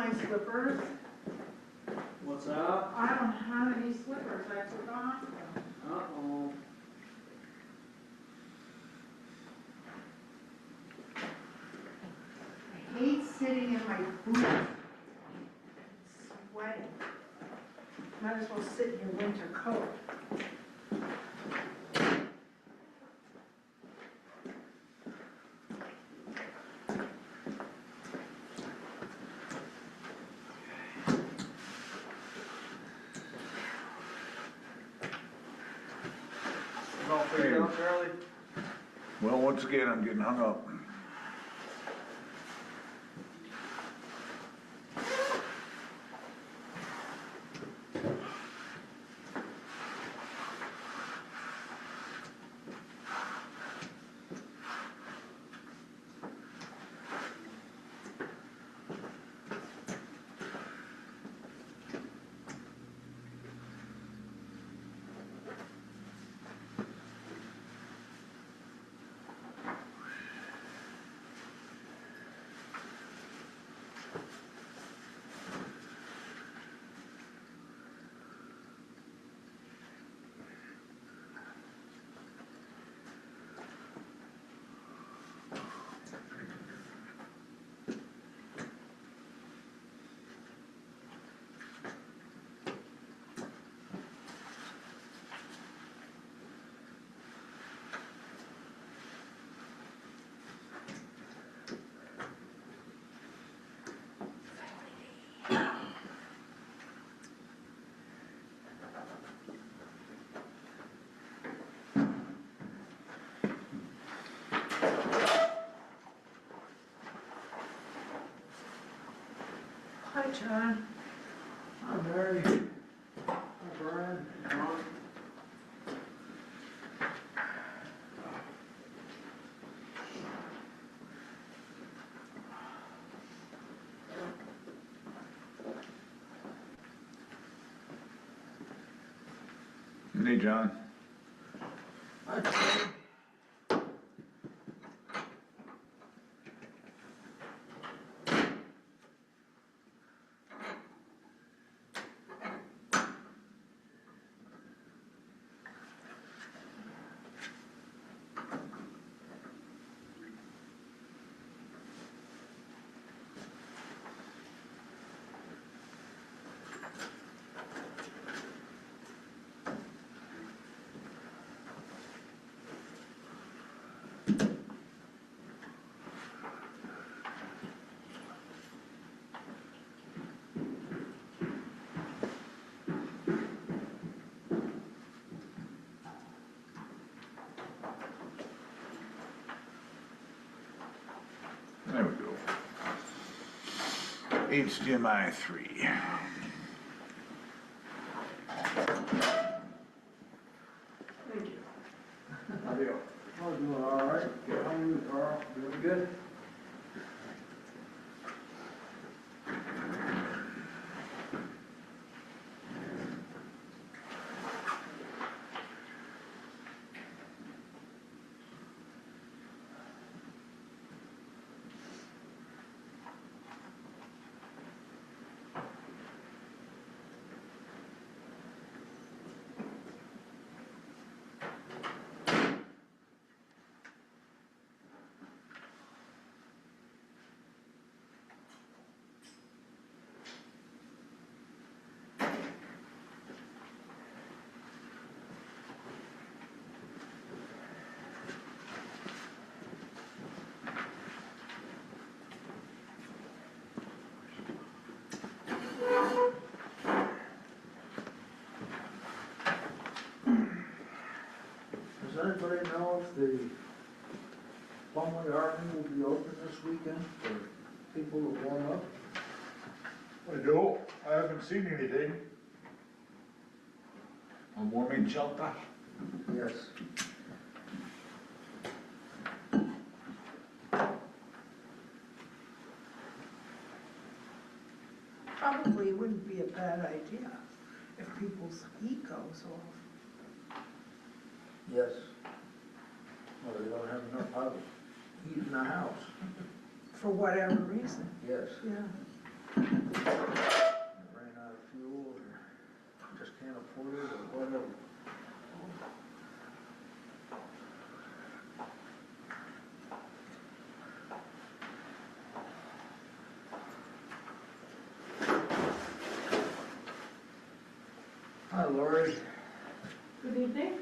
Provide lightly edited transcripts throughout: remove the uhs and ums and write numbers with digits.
my slippers. What's that? I don't have any slippers, I forgot them. Uh-oh. I hate sitting in my boots. It's sweating. Might as well sit in your winter coat. You all figured out, Charlie? Well, once again, I'm getting hung up. Hi, John. Hi, Mary. Hi, Brian. John. Hey, John. Hi, Charlie. There we go. HDMI 3. Thank you. How are you? I'm doing all right. How are you, Carl? Doing good? Does anybody know if the Plumley Army will be open this weekend for people to warm up? I do. I haven't seen anything. A warming shelter? Yes. Probably wouldn't be a bad idea if people's heat goes off. Yes. Well, they don't have enough house, heat in the house. For whatever reason, Yes. yeah. ran out of fuel or just can't afford it or whatever. Hi, Lori. Good evening.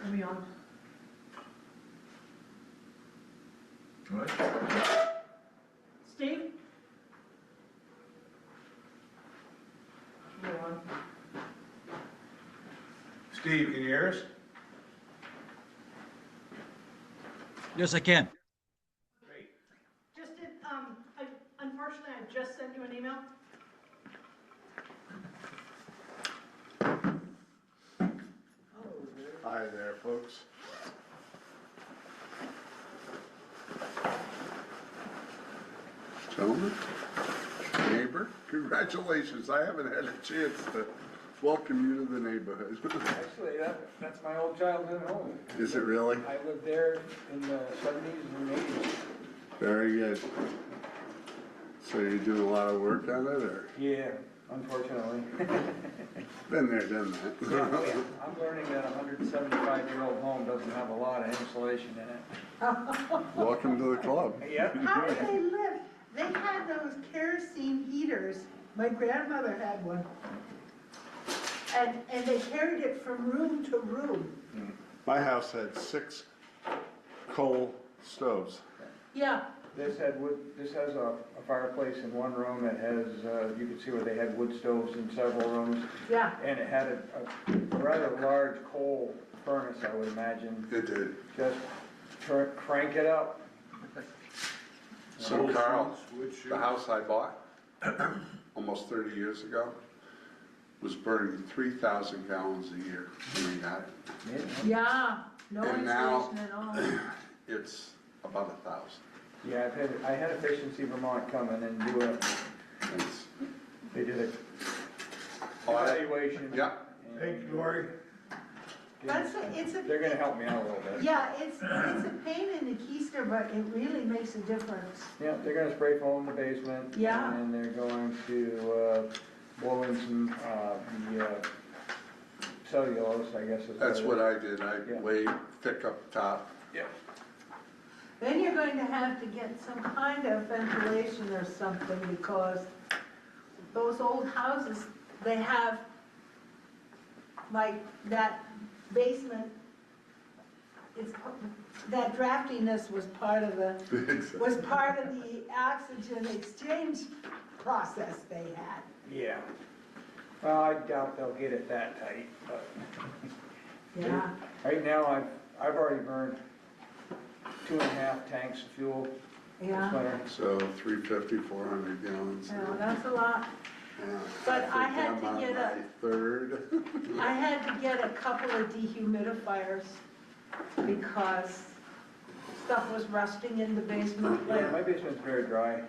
Are we on? What? Steve? We're on. Steve, can you hear us? Yes, I can. Great. Just did, unfortunately, I just sent you an email. Hi there, folks. Gentlemen, neighbor, congratulations. I haven't had a chance to welcome you to the neighborhood. Actually, that's my old childhood home. Is it really? I lived there in the 70s and 80s. Very good. So you're doing a lot of work on it, or? Yeah, unfortunately. Been there, done that. Yeah, I'm learning that a 175-year-old home doesn't have a lot of insulation in it. Welcome to the club. Yep. How did they live? They had those kerosene heaters. My grandmother had one. And they carried it from room to room. My house had 6 coal stoves. Yeah, This has a fireplace in one room. It has, you can see where they had wood stoves in several rooms. yeah. And it had a rather large coal furnace, I would imagine. It did. Just crank it up. So Carl, the house I bought almost 30 years ago was burning 3,000 gallons a year when we got it. Yeah, no And now- insulation at all. It's about 1,000. Yeah, I had Efficiency Vermont come in and do It's- they did a Oh, I- evaluation. Yeah. and Thank you, Lori. It's a. They're gonna help me out a little bit. Yeah, it's a pain in the keister, but it really makes a difference. Yeah, they're gonna spray foam in the basement. Yeah. And they're going to, blow in some, the cellulose, I guess is. That's what I did. I Yeah. laid thick up top. Yeah. Then you're going to have to get some kind of ventilation or something, because those old houses, they have, like, that basement, that draftiness was part of the oxygen exchange process they had. Yeah. Well, I doubt they'll get it that tight, but Yeah, right now I've already burned 2.5 tanks of fuel this yeah, winter. So 350, 400 gallons. yeah, that's a lot. Yeah. But I think had I'm to on get my third. I had to get a couple of dehumidifiers because stuff was rusting in the basement. Yeah, my basement's very dry.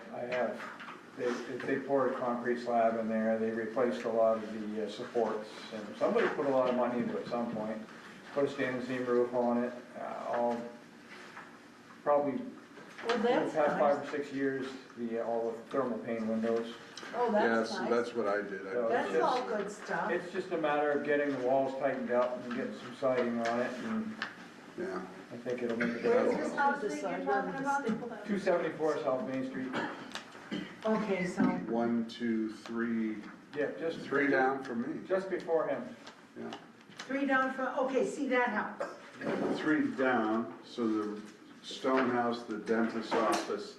They poured a concrete slab in there, they replaced a lot of the supports, and somebody put a lot of money into it at some point. Put a standing seam roof on it, all, probably, Well, in the that's past 5 nice. or 6 years, all the thermal pane windows. Oh, Yeah, that's so nice. that's what I did. I That's put all this- good stuff. It's just a matter of getting the walls tightened up and getting some siding on it, and Yeah. I think it'll make a Where's difference. this house that you're talking about? 274 South Main Street. Okay, so, 1, 2, 3, Yeah, just 3 down from me. Just before him. Yeah. 3 down from, okay, see that house? 3 down, so the stone house, the dentist's office,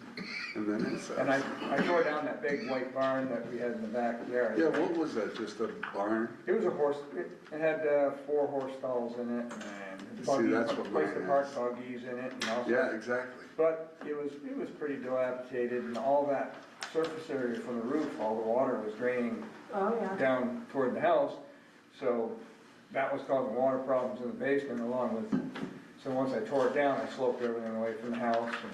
And then it's, And I tore down that big white barn that we had in the backyard. yeah, what was that, just a barn? It was a horse, it had 4 horse stalls in it and See, that's what place to mine park is. buggies in it and all Yeah, sorts. exactly. But it was pretty dilapidated and all that surface area from the roof, all the water was draining Oh, yeah. down toward the house. So that was causing water problems in the basement along with, so once I tore it down, I sloped everything away from the house and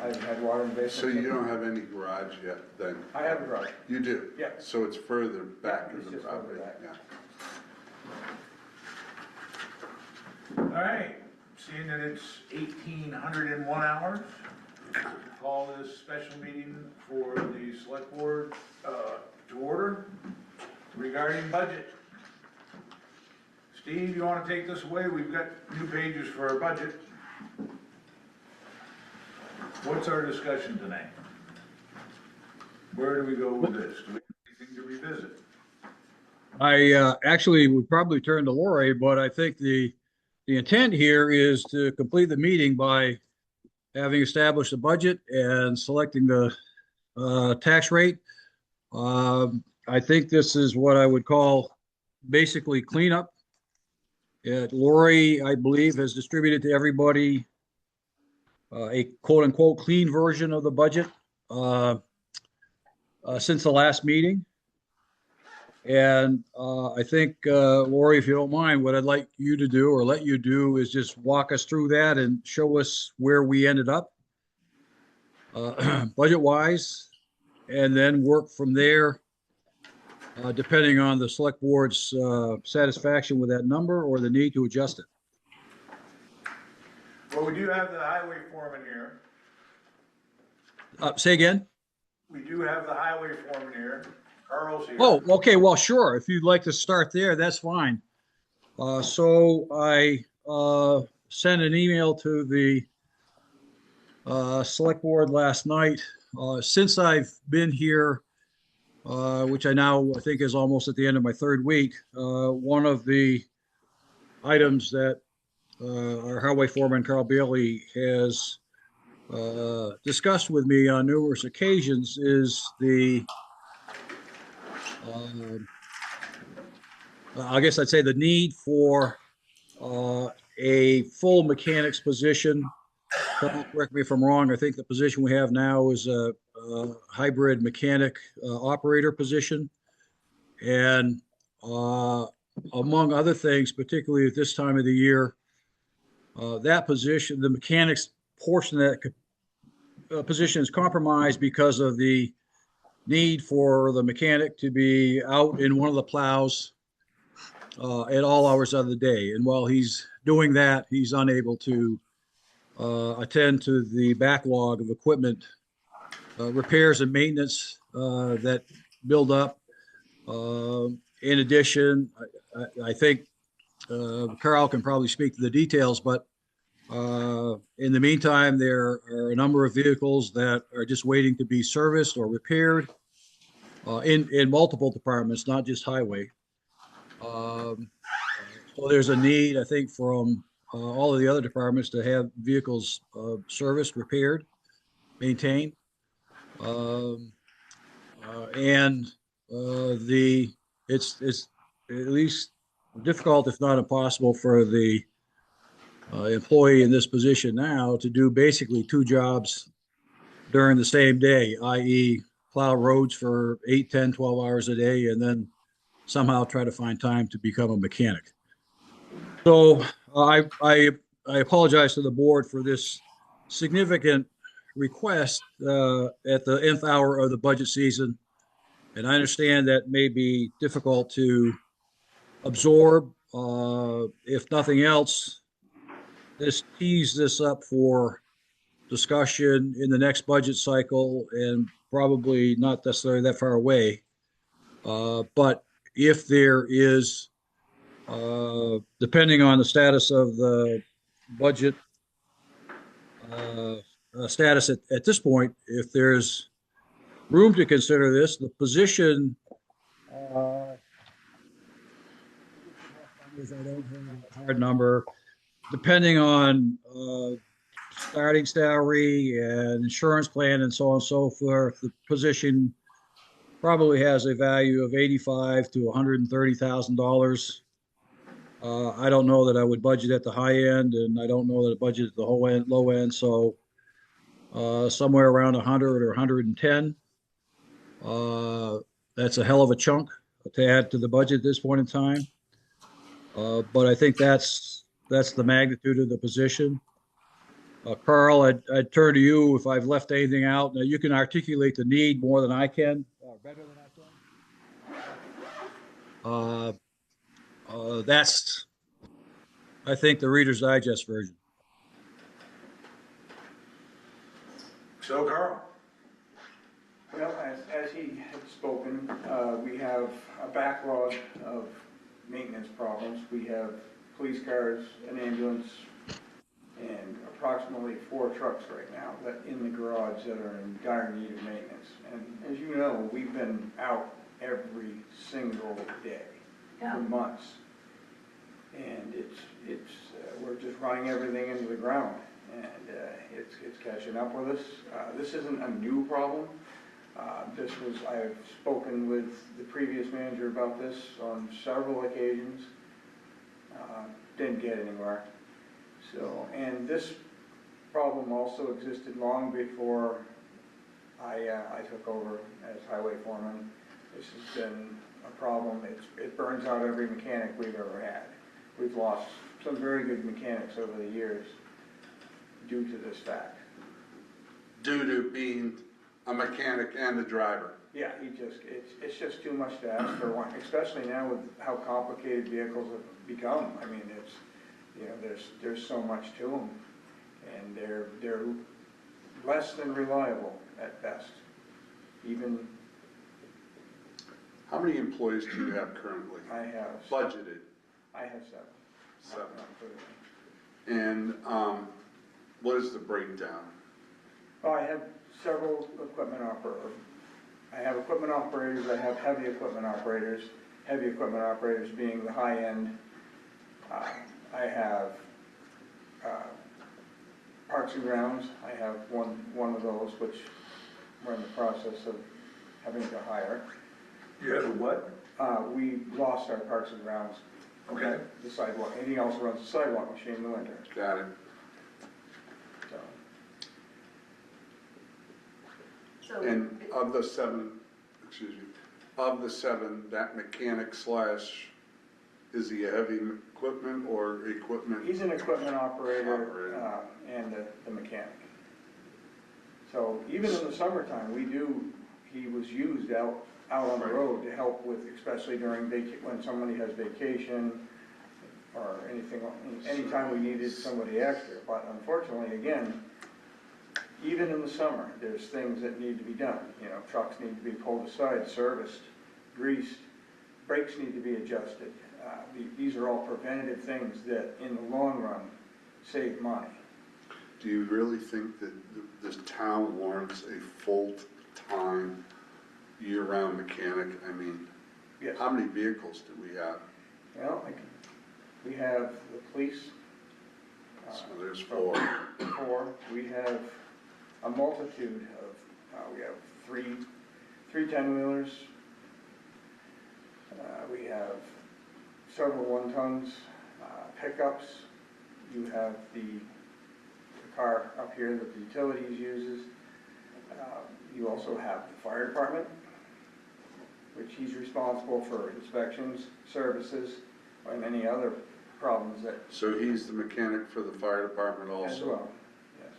I had water in the basement. So you don't have any garage yet, then? I have a garage. You do? Yeah. So it's further back Yeah, in it's the just further property? back. Yeah. All right, seeing that it's 1801 hours, call this special meeting for the select board to order regarding budget. Steve, you wanna take this away? We've got new pages for our budget. What's our discussion tonight? Where do we go with this? Do we have anything to revisit? I actually would probably turn to Lori, but I think the intent here is to complete the meeting by having established a budget and selecting the tax rate. I think this is what I would call basically cleanup. Lori, I believe, has distributed to everybody a quote unquote clean version of the budget since the last meeting. And I think, Lori, if you don't mind, what I'd like you to do or let you do is just walk us through that and show us where we ended up budget wise, and then work from there, depending on the select board's satisfaction with that number or the need to adjust it. Well, we do have the highway foreman here. Say again? We do have the highway foreman here. Carl's here. Oh, okay. Well, sure. If you'd like to start there, that's fine. So I sent an email to the select board last night. Since I've been here, which I think is almost at the end of my 3rd week, one of the items that our highway foreman, Carl Bailey, has discussed with me on numerous occasions is I guess I'd say the need for a full mechanics position. Correct me if I'm wrong. I think the position we have now is a hybrid mechanic operator position. And among other things, particularly at this time of the year, that position, the mechanics portion of that position is compromised because of the need for the mechanic to be out in one of the plows at all hours of the day. And while he's doing that, he's unable to attend to the backlog of equipment repairs and maintenance that build up. In addition, I think Carl can probably speak to the details, but in the meantime, there are a number of vehicles that are just waiting to be serviced or repaired in multiple departments, not just highway. So there's a need, I think, from all of the other departments to have vehicles serviced, repaired, maintained. And it's at least difficult, if not impossible, for the employee in this position now to do basically 2 jobs during the same day, i.e. plow roads for 8, 10, 12 hours a day, and then somehow try to find time to become a mechanic. So I apologize to the board for this significant request at the nth hour of the budget season. And I understand that may be difficult to absorb. If nothing else, this tees this up for discussion in the next budget cycle and probably not necessarily that far away. But if there is, depending on the status of the budget status at this point, if there's room to consider this, the position, I don't have a hard number, depending on starting salary and insurance plan and so on and so forth, the position probably has a value of 85 to $130,000. I don't know that I would budget at the high end, and I don't know that I budget at the low end. So somewhere around 100 or 110. That's a hell of a chunk to add to the budget at this point in time. But I think that's the magnitude of the position. Carl, I'd turn to you if I've left anything out. Now, you can articulate the need more than I can, or better than I can. That's, I think, the Reader's Digest version. So Carl? Well, as he had spoken, we have a backlog of maintenance problems. We have police cars, an ambulance, and approximately 4 trucks right now that in the garage that are in dire need of maintenance. And as you know, we've been out every single day Yeah. for months. And we're just running everything into the ground, and it's catching up with us. This isn't a new problem. I've spoken with the previous manager about this on several occasions. Didn't get anywhere. So, and this problem also existed long before I took over as highway foreman. This has been a problem. It burns out every mechanic we've ever had. We've lost some very good mechanics over the years due to this fact. Due to being a mechanic and a driver. Yeah, it's just too much to ask for one, especially now with how complicated vehicles have become. I mean, there's so much to them, and they're less than reliable at best. Even How many employees do you have currently? Budgeted? I have 7. 7. And what is the breakdown? Well, I have several equipment operators. I have equipment operators, I have heavy equipment operators. Heavy equipment operators being the high end. I have Parks and Grounds. I have one of those, which we're in the process of having to hire. You have a what? We lost our Parks and Grounds. Okay. The sidewalk, and he also runs the sidewalk machine in the winter, Got it. so. So, And of the 7, that mechanic slash, is he a heavy equipment or equipment? He's an equipment operator, Operator. and the mechanic. So even in the summertime, he was used out on the Right. road to help with, especially during when somebody has vacation or anytime we needed somebody extra. But unfortunately, again, even in the summer, there's things that need to be done. You know, trucks need to be pulled aside, serviced, greased, brakes need to be adjusted. These are all preventative things that, in the long run, save money. Do you really think that this town warrants a full-time, year-round mechanic? I mean, Yes. how many vehicles do we have? Well, we have the police. So there's 4. 4. We have a multitude of, we have three 10-wheelers. We have several 1-tons, pickups. You have the car up here that the utilities uses. You also have the fire department, which he's responsible for inspections, services, and any other problems that. So he's the mechanic for the fire department also? As well, yes.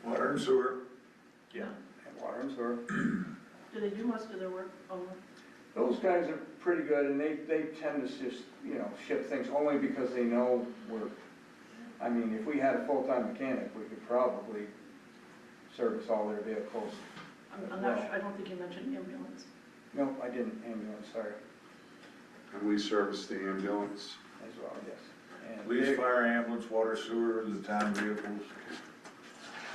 Water and sewer. Yeah. And water and sewer. Do they do most of their work over? Those guys are pretty good, and they tend to just, ship things only because they know I mean, if we had a full-time mechanic, we could probably service all their vehicles. I'm not sure, I don't think you mentioned ambulance. No, I didn't, ambulance, sorry, And we service the ambulance? as well, yes. And Police, they- fire, ambulance, water, sewer, the town vehicles.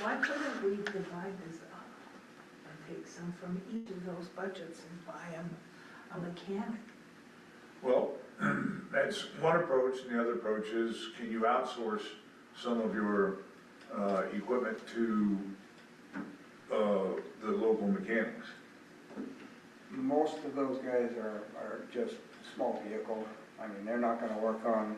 why couldn't we divide this up and take some from each of those budgets and buy them a mechanic? Well, that's one approach, and the other approach is, can you outsource some of your, equipment to, the local mechanics? Most of those guys are just small vehicle. I mean, they're not gonna work on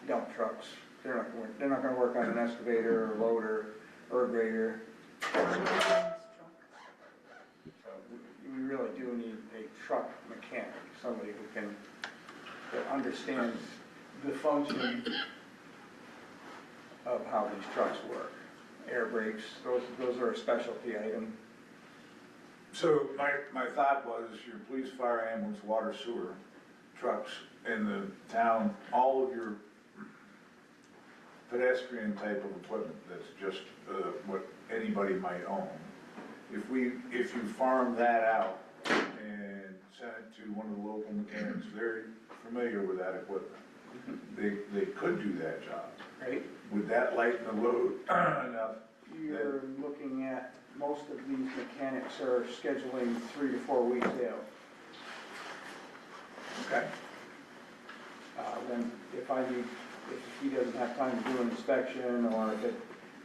dump trucks. They're not gonna work on an excavator or loader or a grader. So we really do need a truck mechanic, somebody that understands the function of how these trucks work. Air brakes, those are a specialty item. So my thought was your police, fire, ambulance, water, sewer trucks in the town, all of your pedestrian type of equipment that's just what anybody might own. If you farm that out and send it to one of the local mechanics, very familiar with that equipment, they could do that job. Right? Would that lighten the load enough? You're looking at, most of these mechanics are scheduling 3 to 4 weeks out. Okay. Then if he doesn't have time to do an inspection, or if it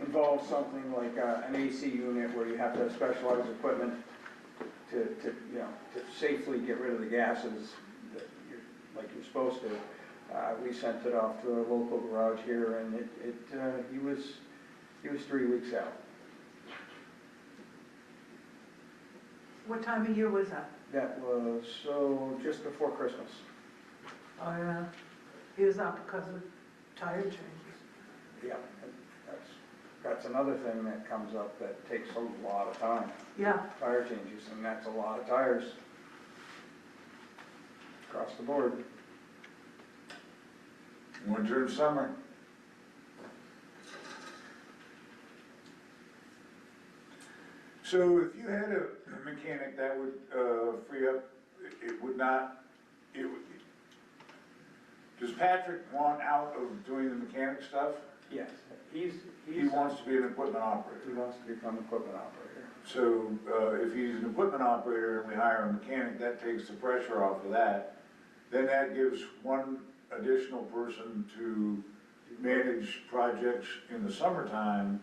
involves something like an AC unit where you have to have specialized equipment to safely get rid of the gases that like you're supposed to, we sent it off to a local garage here, and he was 3 weeks out. What time of year was that? That was, just before Christmas. Oh, yeah. He was out because of tire changes. Yeah, that's another thing that comes up that takes a lot of time, Yeah, tire changes, and that's a lot of tires across the board. Winter and summer. So if you had a mechanic that would free up, it would not, does Patrick want out of doing the mechanic stuff? Yes, He wants to be an equipment he operator. wants to become equipment operator. So if he's an equipment operator and we hire a mechanic, that takes the pressure off of that. Then that gives one additional person to manage projects in the summertime,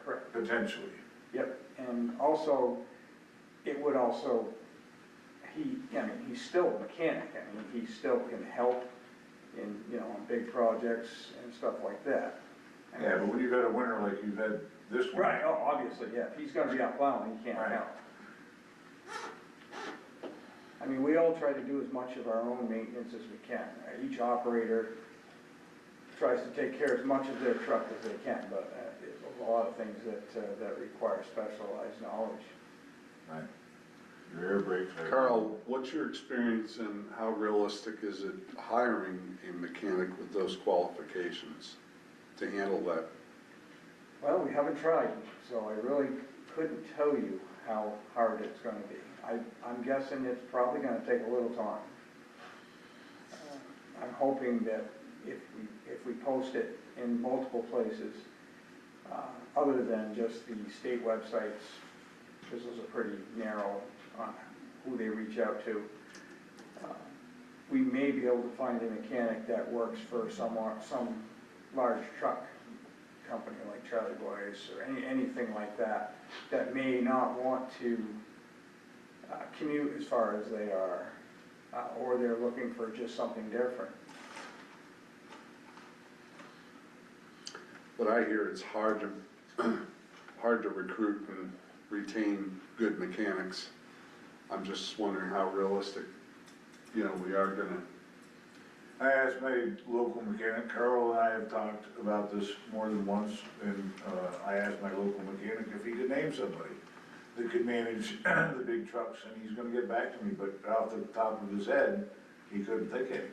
Correct. potentially. Yep, and also, it would also, he's still a mechanic, he still can help in, on big projects and stuff like that. Yeah, but when you've had a winter like you've had this one. Right, oh, obviously, yeah, if he's gonna be out plowing, he can't Right. help. I mean, we all try to do as much of our own maintenance as we can. Each operator tries to take care of as much of their truck as they can, but there's a lot of things that require specialized knowledge. Right. Your air brakes. Carl, what's your experience and how realistic is it hiring a mechanic with those qualifications to handle that? Well, we haven't tried, so I really couldn't tell you how hard it's gonna be. I'm guessing it's probably gonna take a little time. I'm hoping that if we post it in multiple places, other than just the state websites, because those are pretty narrow on who they reach out to, we may be able to find a mechanic that works for some large truck company like Charlie Boy's or anything like that, that may not want to commute as far as they are, or they're looking for just something different. But I hear it's hard to recruit and retain good mechanics. I'm just wondering how realistic, we are gonna. I asked my local mechanic, Carl and I have talked about this more than once, and I asked my local mechanic if he could name somebody that could manage the big trucks, and he's gonna get back to me, but off the top of his head, he couldn't think of it.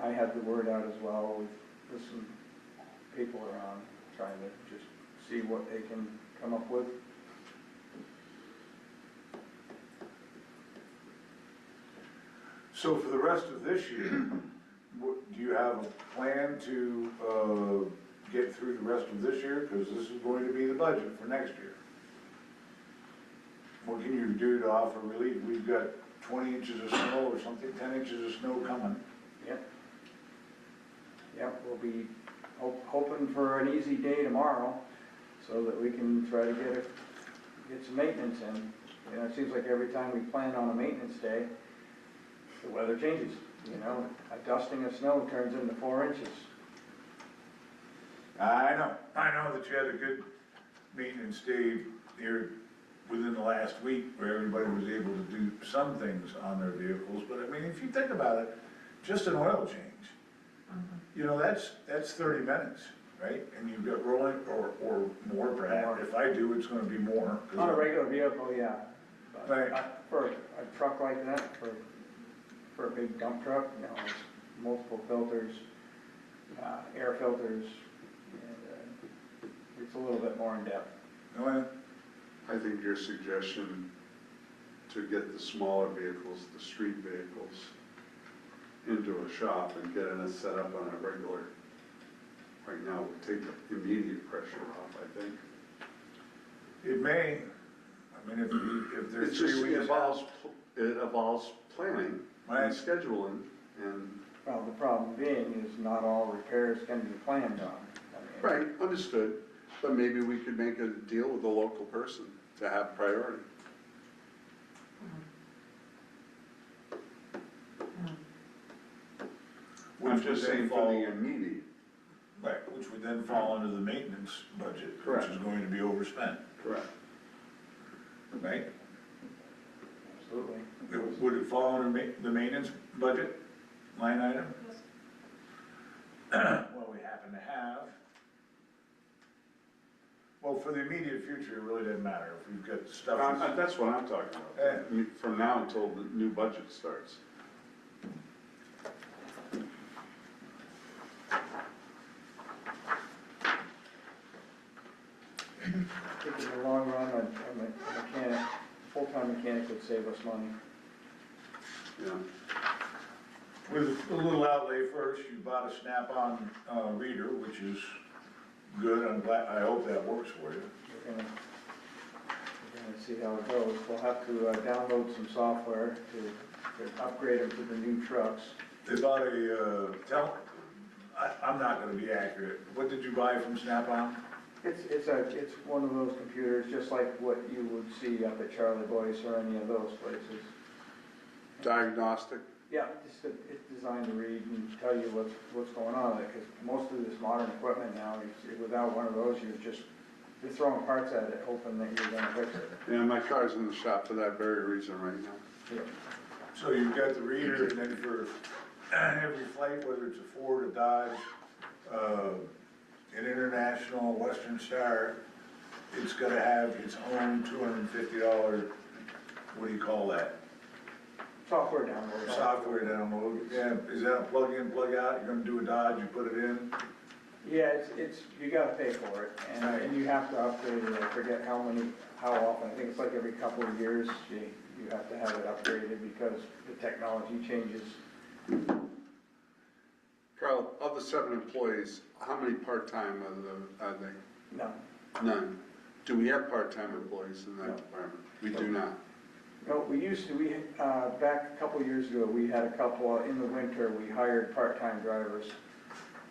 I had the word out as well with some people around, trying to just see what they can come up with. So for the rest of this year, do you have a plan to get through the rest of this year? Because this is going to be the budget for next year. What can you do to offer relief? We've got 20 inches of snow or something, 10 inches of snow coming. Yep. Yep, we'll be hoping for an easy day tomorrow so that we can try to get some maintenance in. You know, it seems like every time we plan on a maintenance day, the weather changes, you know? A dusting of snow turns into 4 inches. I know that you had a good maintenance day here within the last week where everybody was able to do some things on their vehicles, but I mean, if you think about it, just an oil change, you know, that's 30 minutes, right? And you've got rolling, or more perhaps, if I do, it's gonna be more. 'Cause On a regular vehicle, yeah. But Right. For a truck like that, for a big dump truck, you know, it's multiple filters, air filters, and it's a little bit more in depth. Go ahead. I think your suggestion to get the smaller vehicles, the street vehicles, into a shop and getting it set up on a regular, right now would take the immediate pressure off, I think. It may, I mean, if there's It's just, 3 weeks out. it involves planning Right. and scheduling and. Well, the problem being is not all repairs can be planned on. I mean, Right, understood, but maybe we could make a deal with the local person to have priority. I'm Which would just then saying for fall, the immediate. right, which would then fall under the maintenance budget, which Correct. is going to be overspent, Correct. right? Absolutely. Would it fall under the maintenance budget line item? Well, we happen to have, well, for the immediate future, it really doesn't matter if we've got stuff. That's what I'm talking about, Yeah. I mean, from now until the new budget starts. I think in the long run, a mechanic, full-time mechanic would save us money. Yeah. With a little outlay first, you bought a Snap-on reader, which is good, I'm glad, I hope that works for you. We're gonna see how it goes. We'll have to download some software to upgrade them to the new trucks. They bought I'm not gonna be accurate, what did you buy from Snap-on? It's one of those computers, just like what you would see up at Charlie Boyce or any of those places. Diagnostic, Yeah, it's designed to read and tell you what's going on with it, because most of this modern equipment now, without one of those, you're throwing parts at it, hoping that you're gonna fix it. yeah, my car's in the shop for that very reason right now. Yeah. So you've got the reader, and then for every flight, whether it's a Ford, a Dodge, an International, Western Star, it's gonna have its own $250, what do you call that? Software download. Software download, yeah, is that a plug-in, plug-out, you're gonna do a Dodge, you put it in? Yeah, you gotta pay for it, and you have to upgrade it, I forget how often, I think it's like every couple of years, you have to have it upgraded because the technology changes. Carl, of the 7 employees, how many part-time are they? No, None. Do we have part-time employees in that department? We do not. no, back a couple of years ago, we had a couple, in the winter, we hired part-time drivers,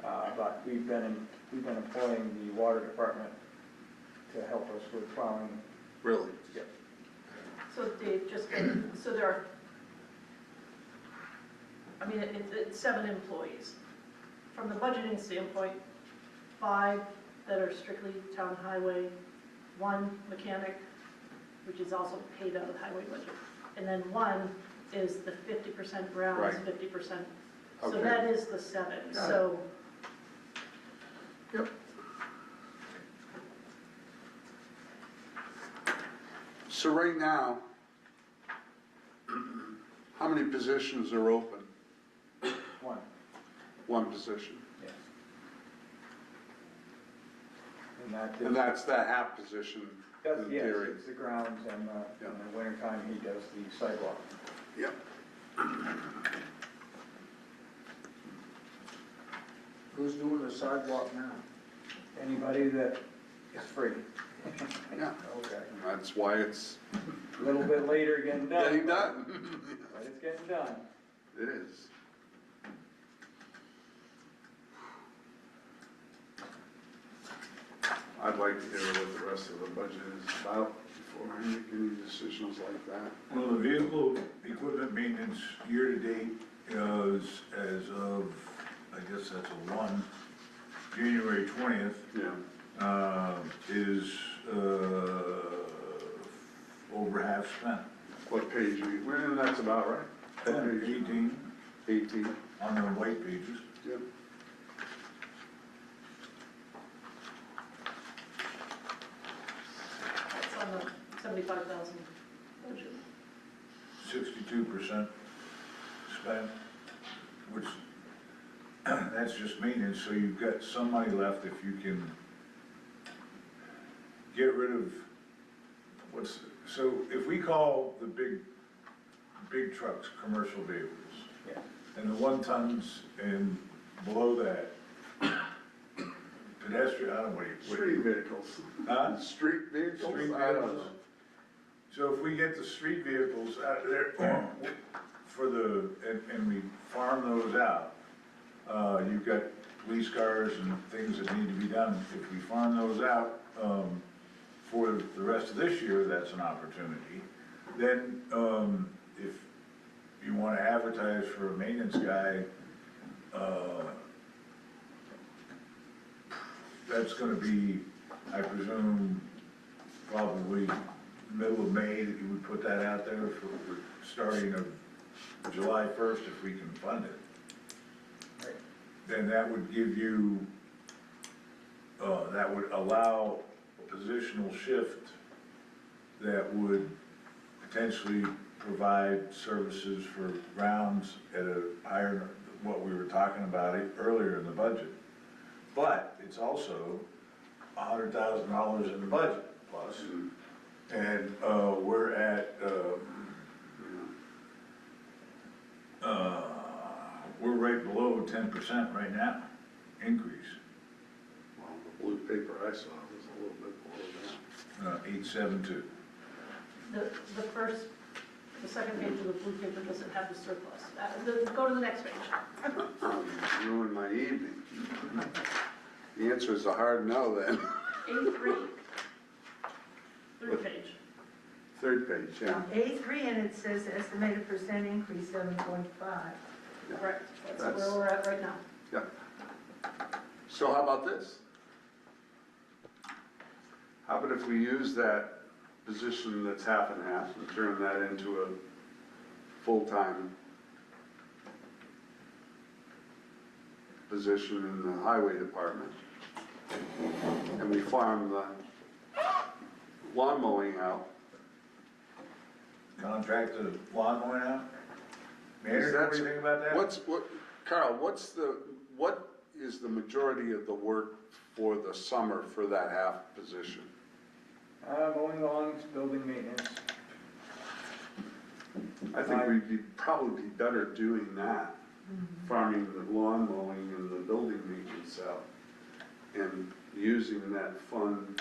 but we've been employing the water department to help us with plowing. Really? Yep. So Dave, so there are, I mean, it's 7 employees. From the budgeting standpoint, 5 that are strictly town highway, 1 mechanic, which is also paid out of the highway budget, and then 1 is the 50% grounds, Right. 50%. Okay. So that is the 7, Got it. so. Yep. So right now, how many positions are open? One, One position. yes. And And that's that half position in yes, theory. it's the grounds, and Yeah. in the wintertime, he does the sidewalk. Yep. Who's doing the sidewalk now? Anybody that is free. Yeah, Okay. that's why it's A little bit later getting done. getting done. But it's getting done. It is. I'd like to hear what the rest of the budget is about before I make any decisions like that. Well, the vehicle equipment maintenance year-to-date is, as of, I guess that's a 1, January 20th, Yeah, is over half spent. what page are you, well, that's about right. What page? 18 18, on the white pages. yep. It's on the 75,000 budget. 62% spent, which, that's just maintenance, so you've got some money left if you can get rid of so if we call the big trucks, commercial vehicles, Yeah. and the 1 tons and below that, pedestrian, I don't know what Street vehicles. Huh? Street vehicles? Street I don't vehicles. know. So if we get the street vehicles out of there for and we farm those out, you've got police cars and things that need to be done. If we farm those out, for the rest of this year, that's an opportunity. Then, if you wanna advertise for a maintenance guy, that's gonna be, I presume, probably middle of May that you would put that out there for starting of July 1st if we can fund it. Right. Then that would give you, that would allow a positional shift that would potentially provide services for rounds at a higher, what we were talking about earlier in the budget. But it's also $100,000 in the budget plus. And, we're at, we're right below 10% right now, increase, Well, the blue paper I saw was a little bit below 872. The second page of the blue paper doesn't have the surplus. Go to the next page. that. Ruined my evening. The answer is a hard no then. A3. Third page. Third page, yeah. A3, and it says estimated percent increase 7.5. Correct. That's That's- where we're at right now. Yeah. So how about this? How about if we use that position that's half and half and turn that into a full-time position in the highway department? And we farm the lawn mowing out. Contract the lawn mowing out? Is Mayor, that- what do you think about that? Carl, what is the majority of the work for the summer for that half position? Mowing lawns, building maintenance. I think we'd probably be better doing that, farming the lawn mowing and the building maintenance out, and using that fund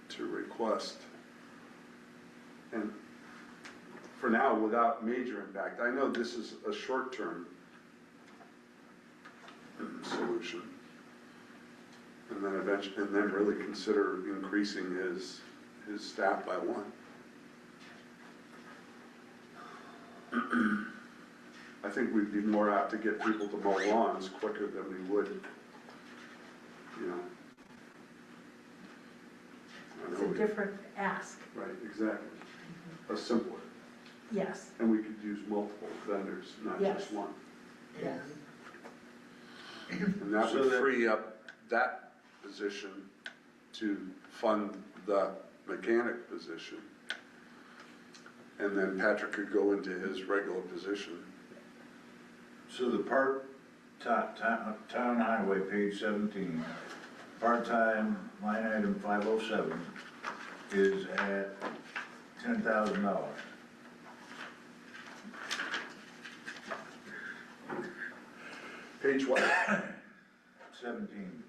to request. And for now, without major impact, I know this is a short-term solution. And then eventually, and then really consider increasing his staff by 1. I think we'd be more apt to get people to mow lawns quicker than we would, you know. I It's know a we- different ask, Right, exactly. A simpler. yes, And we could use multiple vendors, not Yes. just one. yes. And that So would that- free up that position to fund the mechanic position. And then Patrick could go into his regular position. So the town highway, page 17, part-time line item 507 is at $10,000. Page what? 17.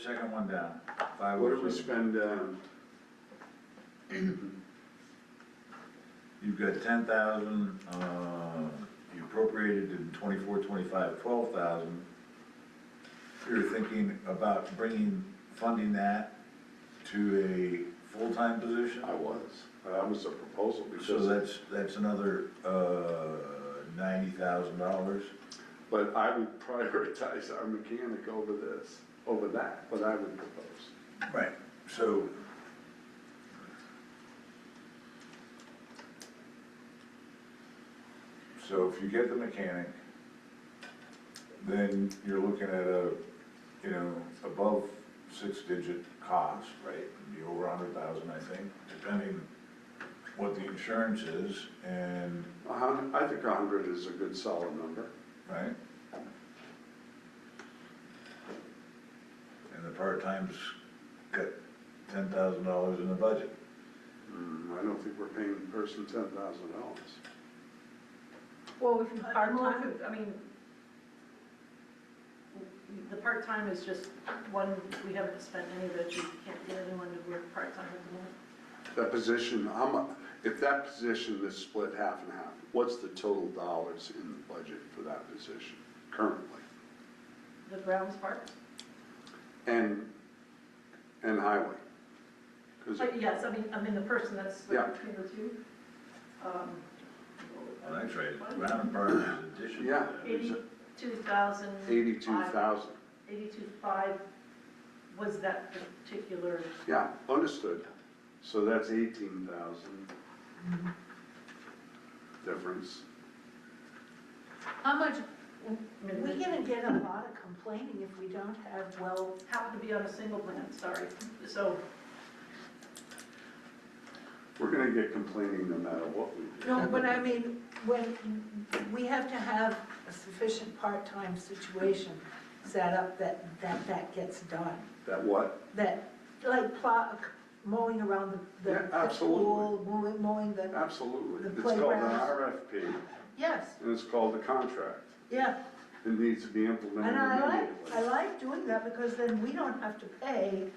Second one down, What did we 507. spend, You've got 10,000, you appropriated in 24, 25, 12,000. you're thinking about funding that to a full-time position? I was, that was a proposal So because, that's another, $90,000. but I would prioritize our mechanic over this, over that, what I would propose. Right, so. So if you get the mechanic, then you're looking at a, above 6-digit cost, right? It'd be over 100,000, I think, depending what the insurance is and, I think 100 is a good solid number. right? And the part-time's got $10,000 in the budget. I don't think we're paying the person $10,000. Well, if you Part-time, I mean, the part-time is just one, we haven't spent any of it, you can't get anyone to work part-time at the moment. That position, if that position is split half and half, what's the total dollars in the budget for that position currently? The grounds part? And highway? 'Cause- Yes, I mean, the person that's Yeah. between the two. Well, that's right, ground part is addition. Yeah. 82,000. 82,000. 82,500 was that particular, Yeah, understood. So that's 18,000 difference. How much, we're gonna get a lot of complaining if we don't have well, happened to be on a single plan, sorry. So, We're gonna get complaining no matter what we do. no, but I mean, when, we have to have a sufficient part-time situation set up that gets done. That what? That, like mowing around the Yeah, the absolutely. pool, mowing the, Absolutely. The It's called an playgrounds. RFP, yes, and it's called a contract. yeah. It needs to be implemented And I immediately. like doing that because then we don't have to pay,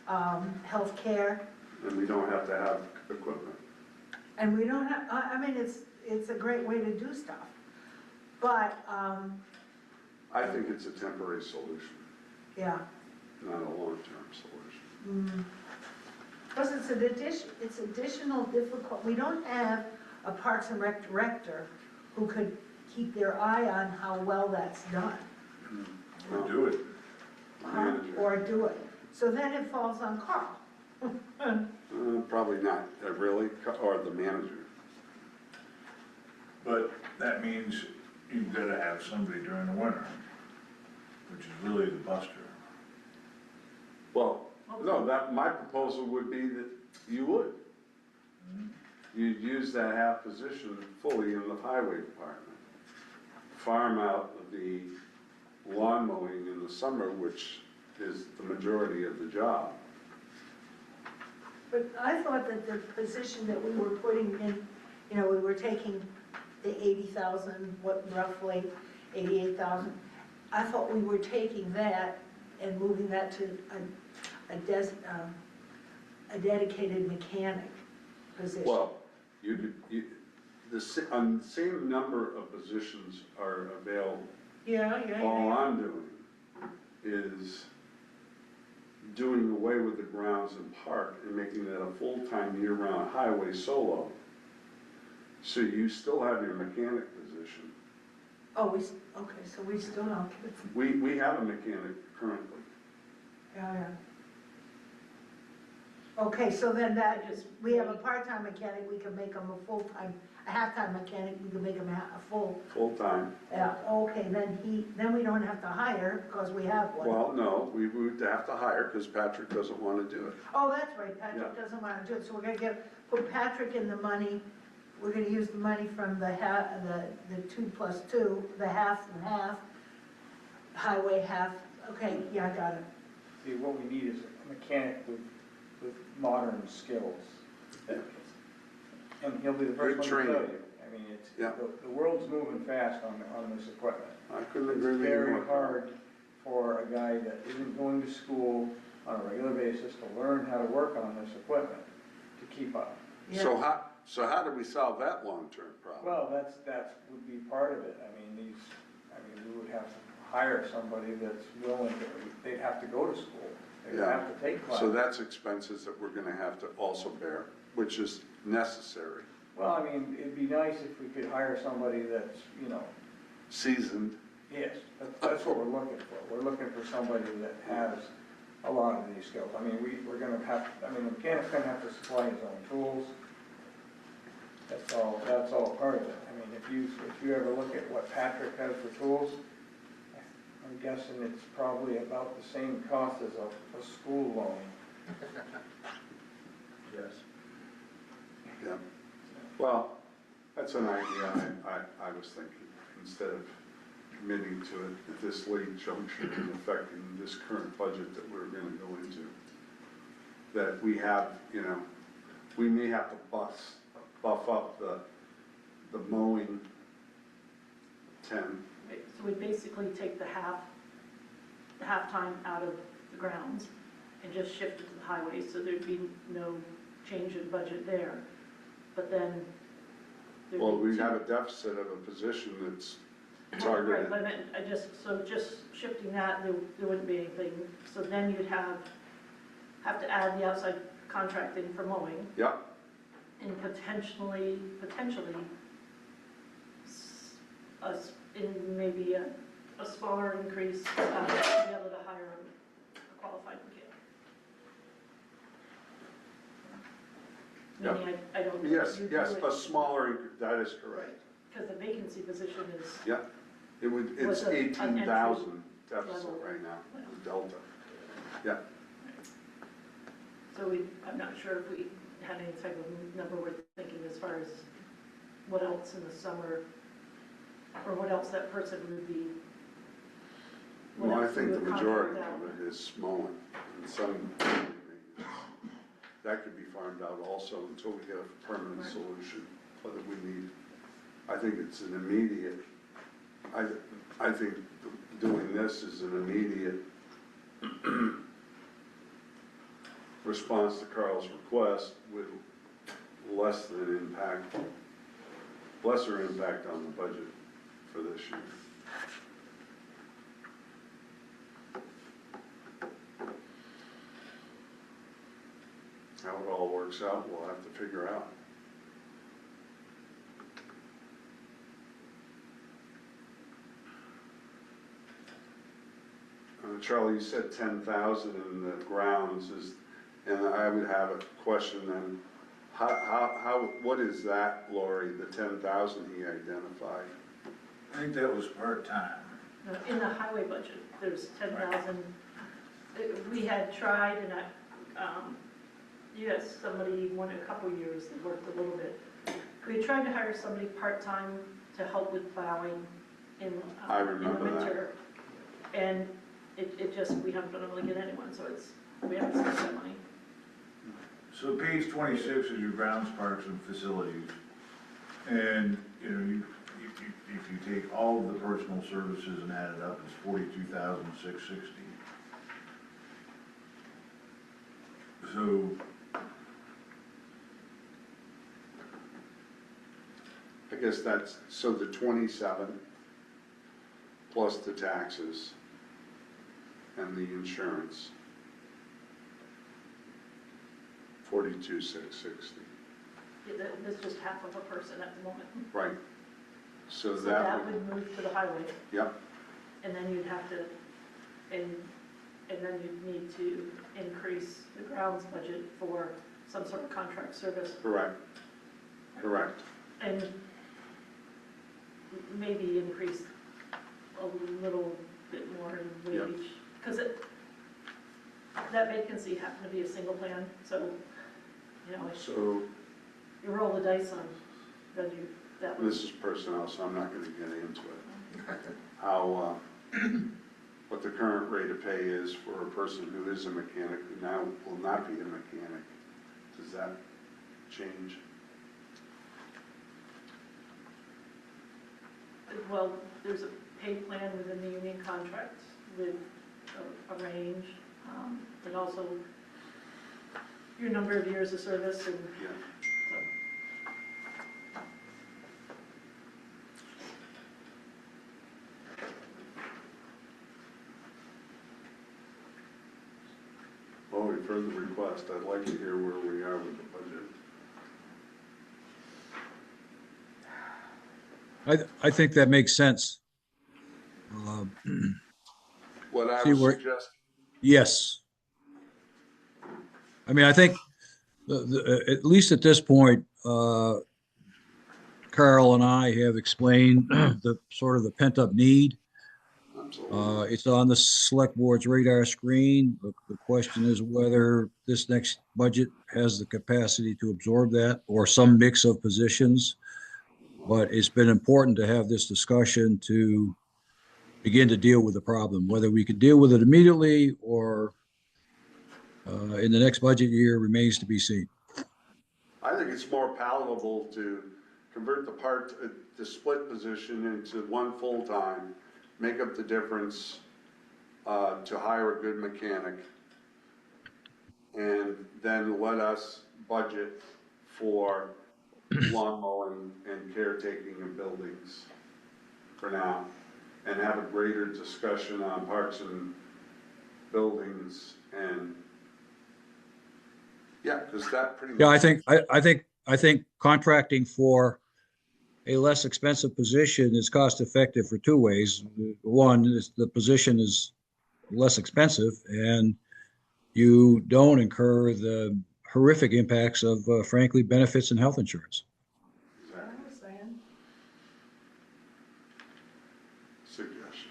healthcare, And we don't have to have equipment. and we don't have, I mean, it's a great way to do stuff. But, I think it's a temporary solution, yeah, not a long-term solution. because it's additional difficult, we don't have a Parks and Rec director who could keep their eye on how well that's done, Or do it. Manager. or do it. So then it falls on Carl. Probably not, really, or the manager. But that means you've gotta have somebody during the winter, which is really the buster. Well, no, my proposal would be that you would. You'd use that half position fully in the highway department. Farm out the lawn mowing in the summer, which is the majority of the job. But I thought that the position that we were putting in, we were taking the 80,000, what roughly, 88,000. I thought we were taking that and moving that to a dedicated mechanic position. Well, the same number of positions are available. Yeah. All I'm doing is doing away with the grounds and park and making that a full-time year-round highway solo. So you still have your mechanic position. Oh, okay, so we still don't get, We have a mechanic currently. yeah. Okay, so then we have a part-time mechanic, we can make him a full-time, a half-time mechanic, we can make him a full, Full-time. yeah, okay, then we don't have to hire, because we have one. Well, no, we would have to hire because Patrick doesn't want to do it. Oh, that's right, Patrick Yeah. doesn't want to do it, so we're gonna put Patrick in the money, we're gonna use the money from the 2+2, the half and half, highway half, okay, yeah, I got it. See, what we need is a mechanic with modern skills. And he'll be the first one to tell training. you. I mean, Yeah. the world's moving fast on this equipment. I couldn't agree It's with you more. very hard for a guy that isn't going to school on a regular basis to learn how to work on this equipment, to keep up. Yeah. So how do we solve that long-term problem? Well, that would be part of it. I mean, we would have to hire somebody that's willing to, they'd have to go to school. They'd Yeah. have to take So classes. that's expenses that we're gonna have to also bear, which is necessary, Well, I mean, it'd be nice if we could hire somebody that's, you know, seasoned. yes, that's what we're looking for. We're looking for somebody that has a lot of these skills. I mean, we're gonna have, I mean, the mechanic's gonna have to supply his own tools. That's all part of it. I mean, if you ever look at what Patrick has for tools, I'm guessing it's probably about the same cost as a school loan. Yes. Yeah. Well, that's an idea I was thinking, instead of committing to it at this late juncture and affecting this current budget that we're gonna go into. That we have, you know, we may have to buff up the mowing 10. Right, so we basically take the halftime out of the grounds and just shift it to the highway, so there'd be no change in budget there. But then there'd be Well, we two- have a deficit of a position that's Right, targeted. but I meant, just shifting that, there wouldn't be anything, so then you'd have to add the outside contracting for mowing, Yep, and potentially, in maybe a smaller increase, to be able to hire a qualified mechanic. Yeah. Meaning, I don't. yes, you do yes, it- a smaller, that is correct. Because the vacancy position is, Yeah, it's Was an 18,000 deficit level. right now, the delta. Yeah, so I'm not sure if we had any type of number we're thinking as far as what else in the summer, or what else that person would be. what well, I else we think the would majority contract of out. it is mowing and some, that could be farmed out also until we get a permanent Right. solution, whether we need, I think it's an immediate, I think doing this is an immediate response to Carl's request with lesser impact on the budget for this year. How it all works out, we'll have to figure out. Charlie, you said 10,000 in the grounds and I would have a question then. What is that, Lori, the 10,000 he identified? I think that was part-time. No, in the highway budget, there's 10,000. We had tried, and yes, somebody, a couple years, that worked a little bit. We tried to hire somebody part-time to help with plowing in I in the remember that. winter. And it just, we haven't been able to get anyone, so we haven't spent that money. So page 26 is your grounds, parks, and facilities. And, you know, if you take all of the personal services and add it up, it's 42,660. So, I guess that's, so the 27 plus the taxes and the insurance, 42,660. That's just half of a person at the moment. Right. So So that that would, would move to the highway, yep, and then you'd have to, and then you'd need to increase the grounds budget for some sort of contract service, correct, correct. and maybe increase a little bit more in Yep. wage, because that vacancy happened to be a single plan, so, you know, if So you roll the dice on, then that was. this is personnel, so I'm not gonna get into it. How, what the current rate of pay is for a person who is a mechanic, who now will not be a mechanic. Does that change? Well, there's a pay plan within the union contract with a range, and also your number of years of service, and Yeah. so. discussed. I'd like to hear where we are with the budget. I think that makes sense. What I See was where, suggesting, yes. I mean, I think at least at this point, Carl and I have explained the sort of the pent up need. absolutely. It's on the select board's radar screen. The question is whether this next budget has the capacity to absorb that or some mix of positions. But it's been important to have this discussion to begin to deal with the problem. Whether we could deal with it immediately or in the next budget year remains to be seen. I think it's more palatable to convert the split position into one full-time, make up the difference, to hire a good mechanic, and then let us budget for lawn mowing and caretaking of buildings for now, and have a greater discussion on parks and buildings and, yeah, because that pretty much. Yeah, I think contracting for a less expensive position is cost effective for two ways. One is the position is less expensive and you don't incur the horrific impacts of frankly benefits and health insurance. I was saying, Suggestion.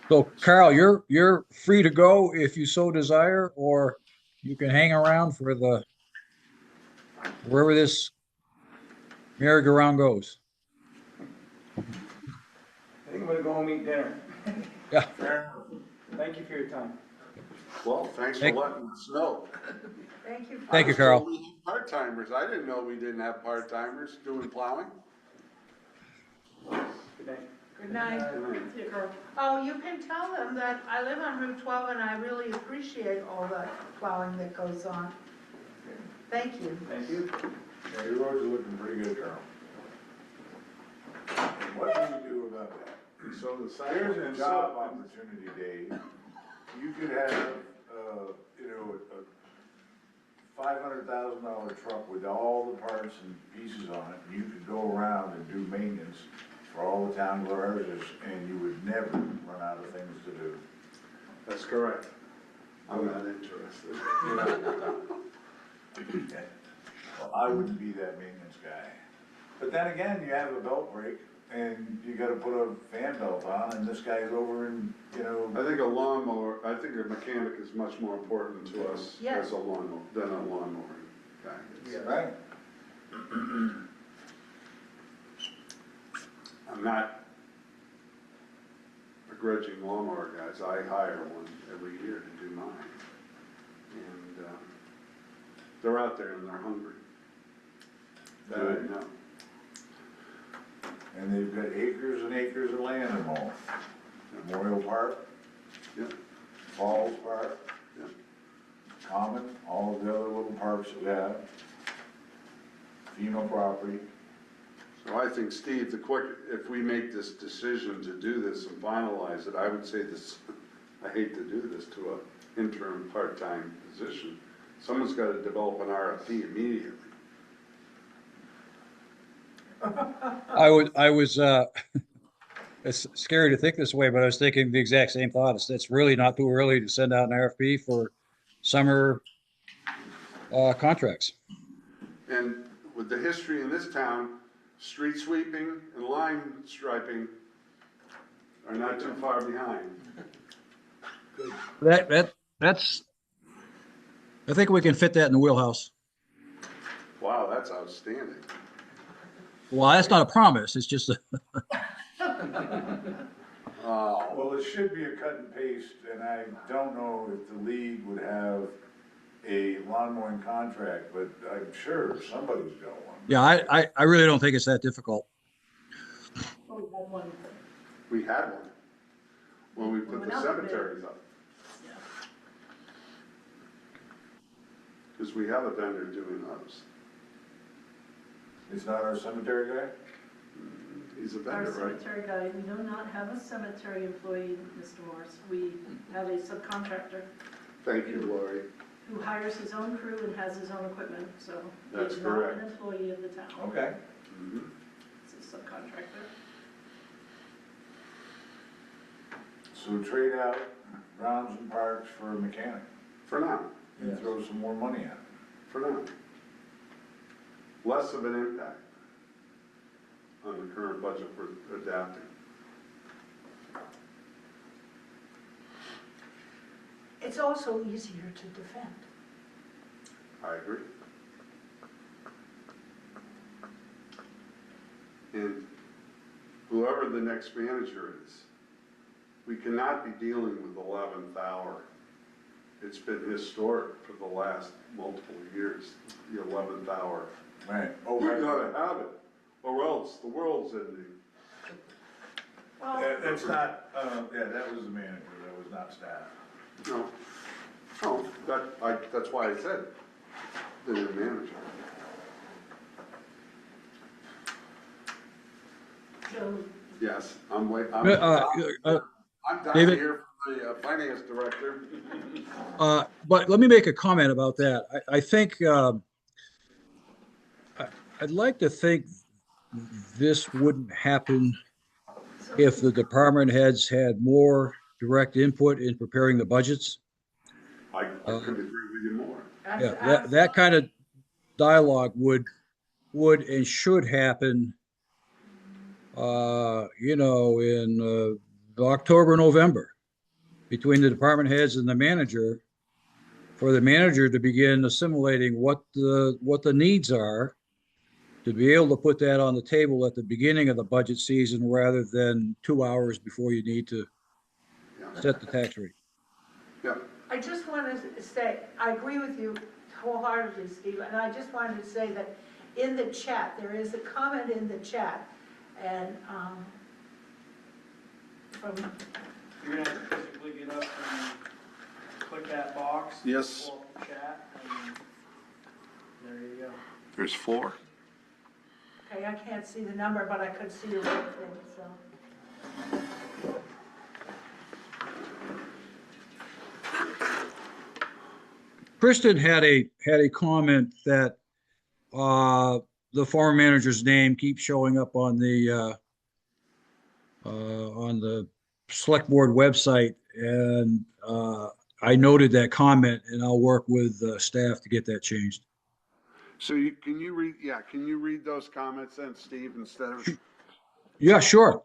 So Carl, you're free to go if you so desire, or you can hang around for the wherever this merry-go-round goes. I think I'm gonna go and eat dinner. Yeah. Thank you for your time. Well, thanks for Thank- letting us know. Thank you. Thank you, I was Carl. told we had part-timers. I didn't know we didn't have part-timers doing plowing. Good night. Good night. see you, Carl. Oh, you can tell them that I live on Route 12 and I really appreciate all the plowing that goes on. Thank you. Thank you. Yeah, your roads are looking pretty good, Carl. What do you do about that? So the There's sidewalk. a job opportunity, Dave. You could have, you know, a $500,000 truck with all the parts and pieces on it. You could go around and do maintenance for all the town garages, and you would never run out of things to do. That's correct. I'm not interested. Well, I wouldn't be that maintenance guy. But then again, you have a belt brake, and you gotta put a fan belt on, and this guy's over in, you know. I think a mechanic is much more important to us Yes. as a lawnmower, than a lawnmower guy. Yeah, right. I'm not begrudging lawnmower guys. I hire one every year to do mine. And, they're out there and they're hungry. That I know. And they've got acres and acres of land to mow. Memorial Park, Yep, Falls Park, yep. Common, all of the other little parks that we have. FEMA property. So I think, Steve, if we make this decision to do this and finalize it, I would say this, I hate to do this to an interim part-time position. Someone's got to develop an RFP immediately. I was it's scary to think this way, but I was thinking the exact same thought. It's really not too early to send out an RFP for summer contracts. And with the history in this town, street sweeping and line striping are not too far behind. That's I think we can fit that in the wheelhouse. Wow, that's outstanding. Well, that's not a promise. It's just Well, it should be a cut and paste, and I don't know if the league would have a lawn mowing contract, but I'm sure somebody's got one. yeah. I really don't think it's that difficult. Oh, we had one. We had one when we put Went the out for bid. cemeteries up. Yeah. because we have a vendor doing those. It's not our cemetery guy? He's a Our vendor, right? cemetery guy, we do not have a cemetery employee, Mr. Morse. We have a subcontractor Thank you, Lori. who hires his own crew and has his own equipment, so That's he's not correct. an employee of the town. Okay. Mhm. It's a subcontractor. So trade out grounds and parks for a mechanic For now, and Yes. throw some more money at it. for now. Less of an impact on the current budget we're adapting. It's also easier to defend. I agree. And whoever the next manager is, we cannot be dealing with 11th hour. It's been historic for the last multiple years, the 11th hour. Right. You gotta have it, or else the world's ending. Well, That's not, yeah, that was the manager, that was not staff. No, no, that's why I said the new manager. so Yes, I'm Uh, down David? here from the finance director. But let me make a comment about that. I think, I'd like to think this wouldn't happen if the department heads had more direct input in preparing the budgets. I couldn't agree with you more. Yeah, that kind of dialogue would and should happen, in October, November, between the department heads and the manager, for the manager to begin assimilating what the needs are, to be able to put that on the table at the beginning of the budget season rather than 2 hours before you need to Yeah. set the tax rate. Yeah, I just wanted to say, I agree with you wholeheartedly, Steve, and I just wanted to say that in the chat, there is a comment in the chat, and, from, You're gonna have to physically get up and click that box. Yes. Pull up the chat, and there you go. there's 4. okay, I can't see the number, but I could see your red thing, so. Kristen had a comment that the former manager's name keeps showing up on the select board website, and I noted that comment, and I'll work with staff to get that changed. So can you read those comments then, Steve, instead of? Yeah, sure.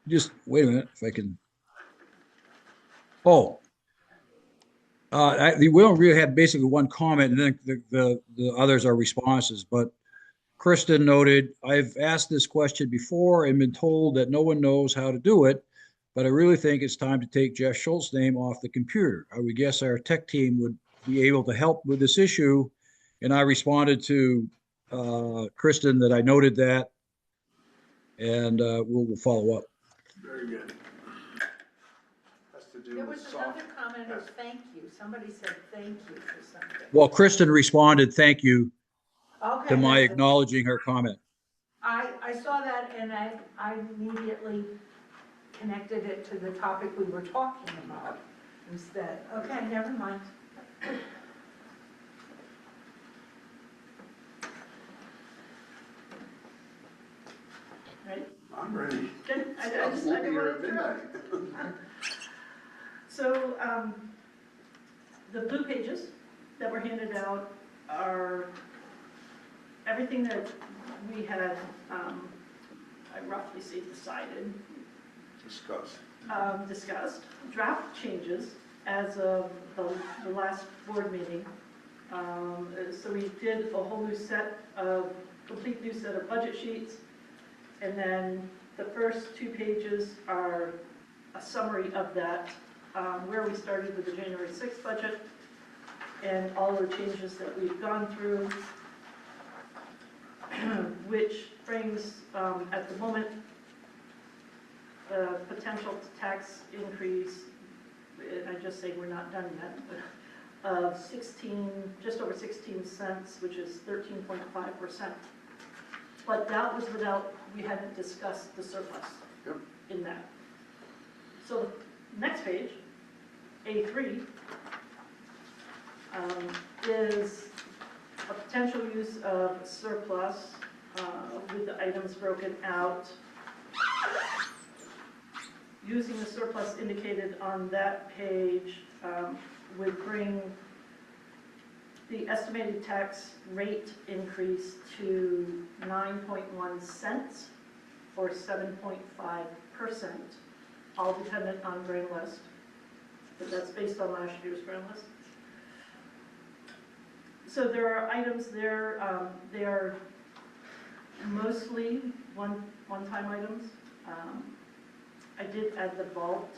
Just wait a minute if I can. Oh. We don't really have basically one comment, and then the others are responses. But Kristen noted, I've asked this question before and been told that no one knows how to do it, but I really think it's time to take Jeff Schultz's name off the computer. I would guess our tech team would be able to help with this issue. And I responded to Kristen that I noted that, and we'll follow up. Very good. Has to do There with was soft. another comment of thank you, somebody said thank you for something. Well, Kristen responded, thank you, Okay, to my that's it. acknowledging her comment. I saw that and I immediately connected it to the topic we were talking about instead. Okay, never mind. Ready? I'm ready. Good. I I'm just looking didn't here want at to interrupt. midnight. So, the blue pages that were handed out are everything that we had, I roughly say decided, discussed, draft changes as of the last board meeting. So we did a whole new set of, complete new set of budget sheets. And then the first 2 pages are a summary of that, where we started with the January 6th budget and all the changes that we've gone through, which brings, at the moment, potential tax increase, and I just say we're not done yet, of 16, just over 16 cents, which is 13.5%. But that was without, we hadn't discussed the surplus Yep. in that. So the next page, A3, is a potential use of surplus with the items broken out. Using the surplus indicated on that page would bring the estimated tax rate increase to 9.1 cents or 7.5%, all dependent on grain list, but that's based on last year's grain list. So there are items there, they are mostly one-time items. I did add the vault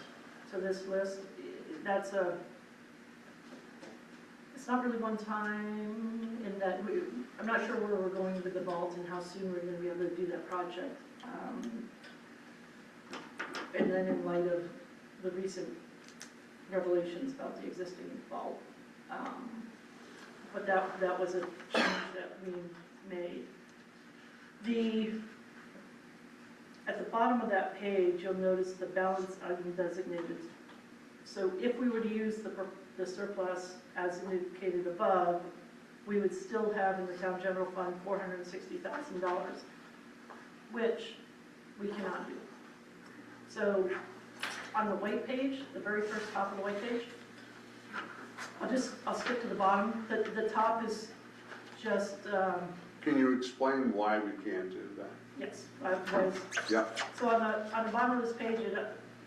to this list. That's it's not really one time in that I'm not sure where we're going with the vault and how soon we're gonna be able to do that project. And then in light of the recent revelations about the existing vault. But that was a change that we made. At the bottom of that page, you'll notice the balance item designated. So if we were to use the surplus as indicated above, we would still have in the town general fund $460,000, which we cannot do. So on the white page, the very first top of the white page, I'll skip to the bottom. The top is just, Can you explain why we can't do that? yes, I was. Yeah. So on the bottom of this page,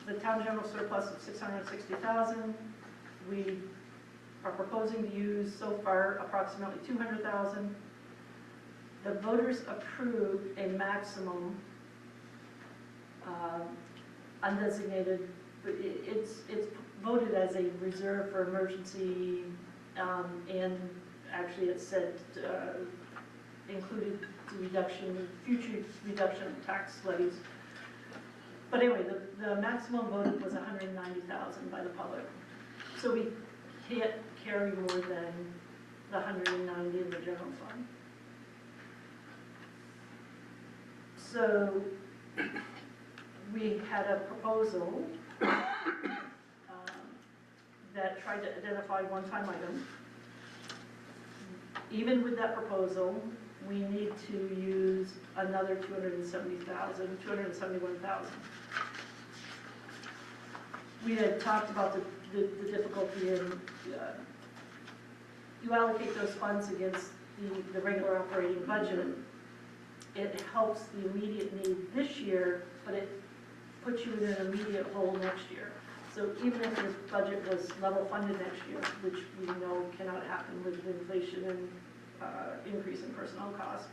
the town general surplus of $660,000, we are proposing to use so far approximately $200,000. The voters approved a maximum undesignated, but it's voted as a reserve for emergency, and actually it said included the reduction, future reduction of tax levies. But anyway, the maximum voted was $190,000 by the public. So we can't carry more than the 190 in the general fund. So we had a proposal that tried to identify one-time items. Even with that proposal, we need to use another $271,000. We had talked about the difficulty in, you allocate those funds against the regular operating budget. It helps the immediate need this year, but it puts you in an immediate hole next year. So even if your budget was level funded next year, which we know cannot happen with inflation and increase in personnel costs,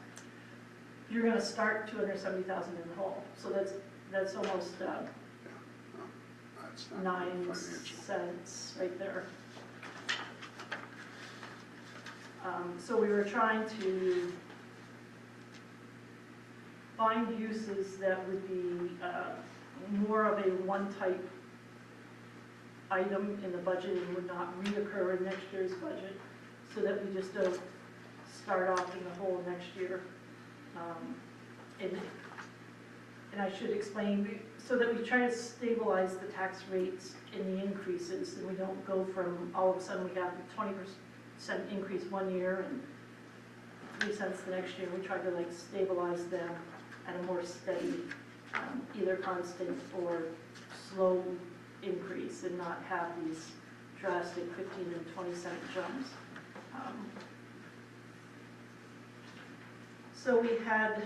you're going to start $270,000 in the hole. So that's almost That's not 9 financial. cents right there. So we were trying to find uses that would be more of a one-type item in the budget and would not reoccur in next year's budget, so that we just don't start off in the hole next year. And I should explain, so that we try to stabilize the tax rates in the increases, and we don't go from all of a sudden we have a 20% increase one year and 3 cents the next year. We try to like stabilize them at a more steady, either constant or slow increase, and not have these drastic 15 and 20 cent jumps. So we had,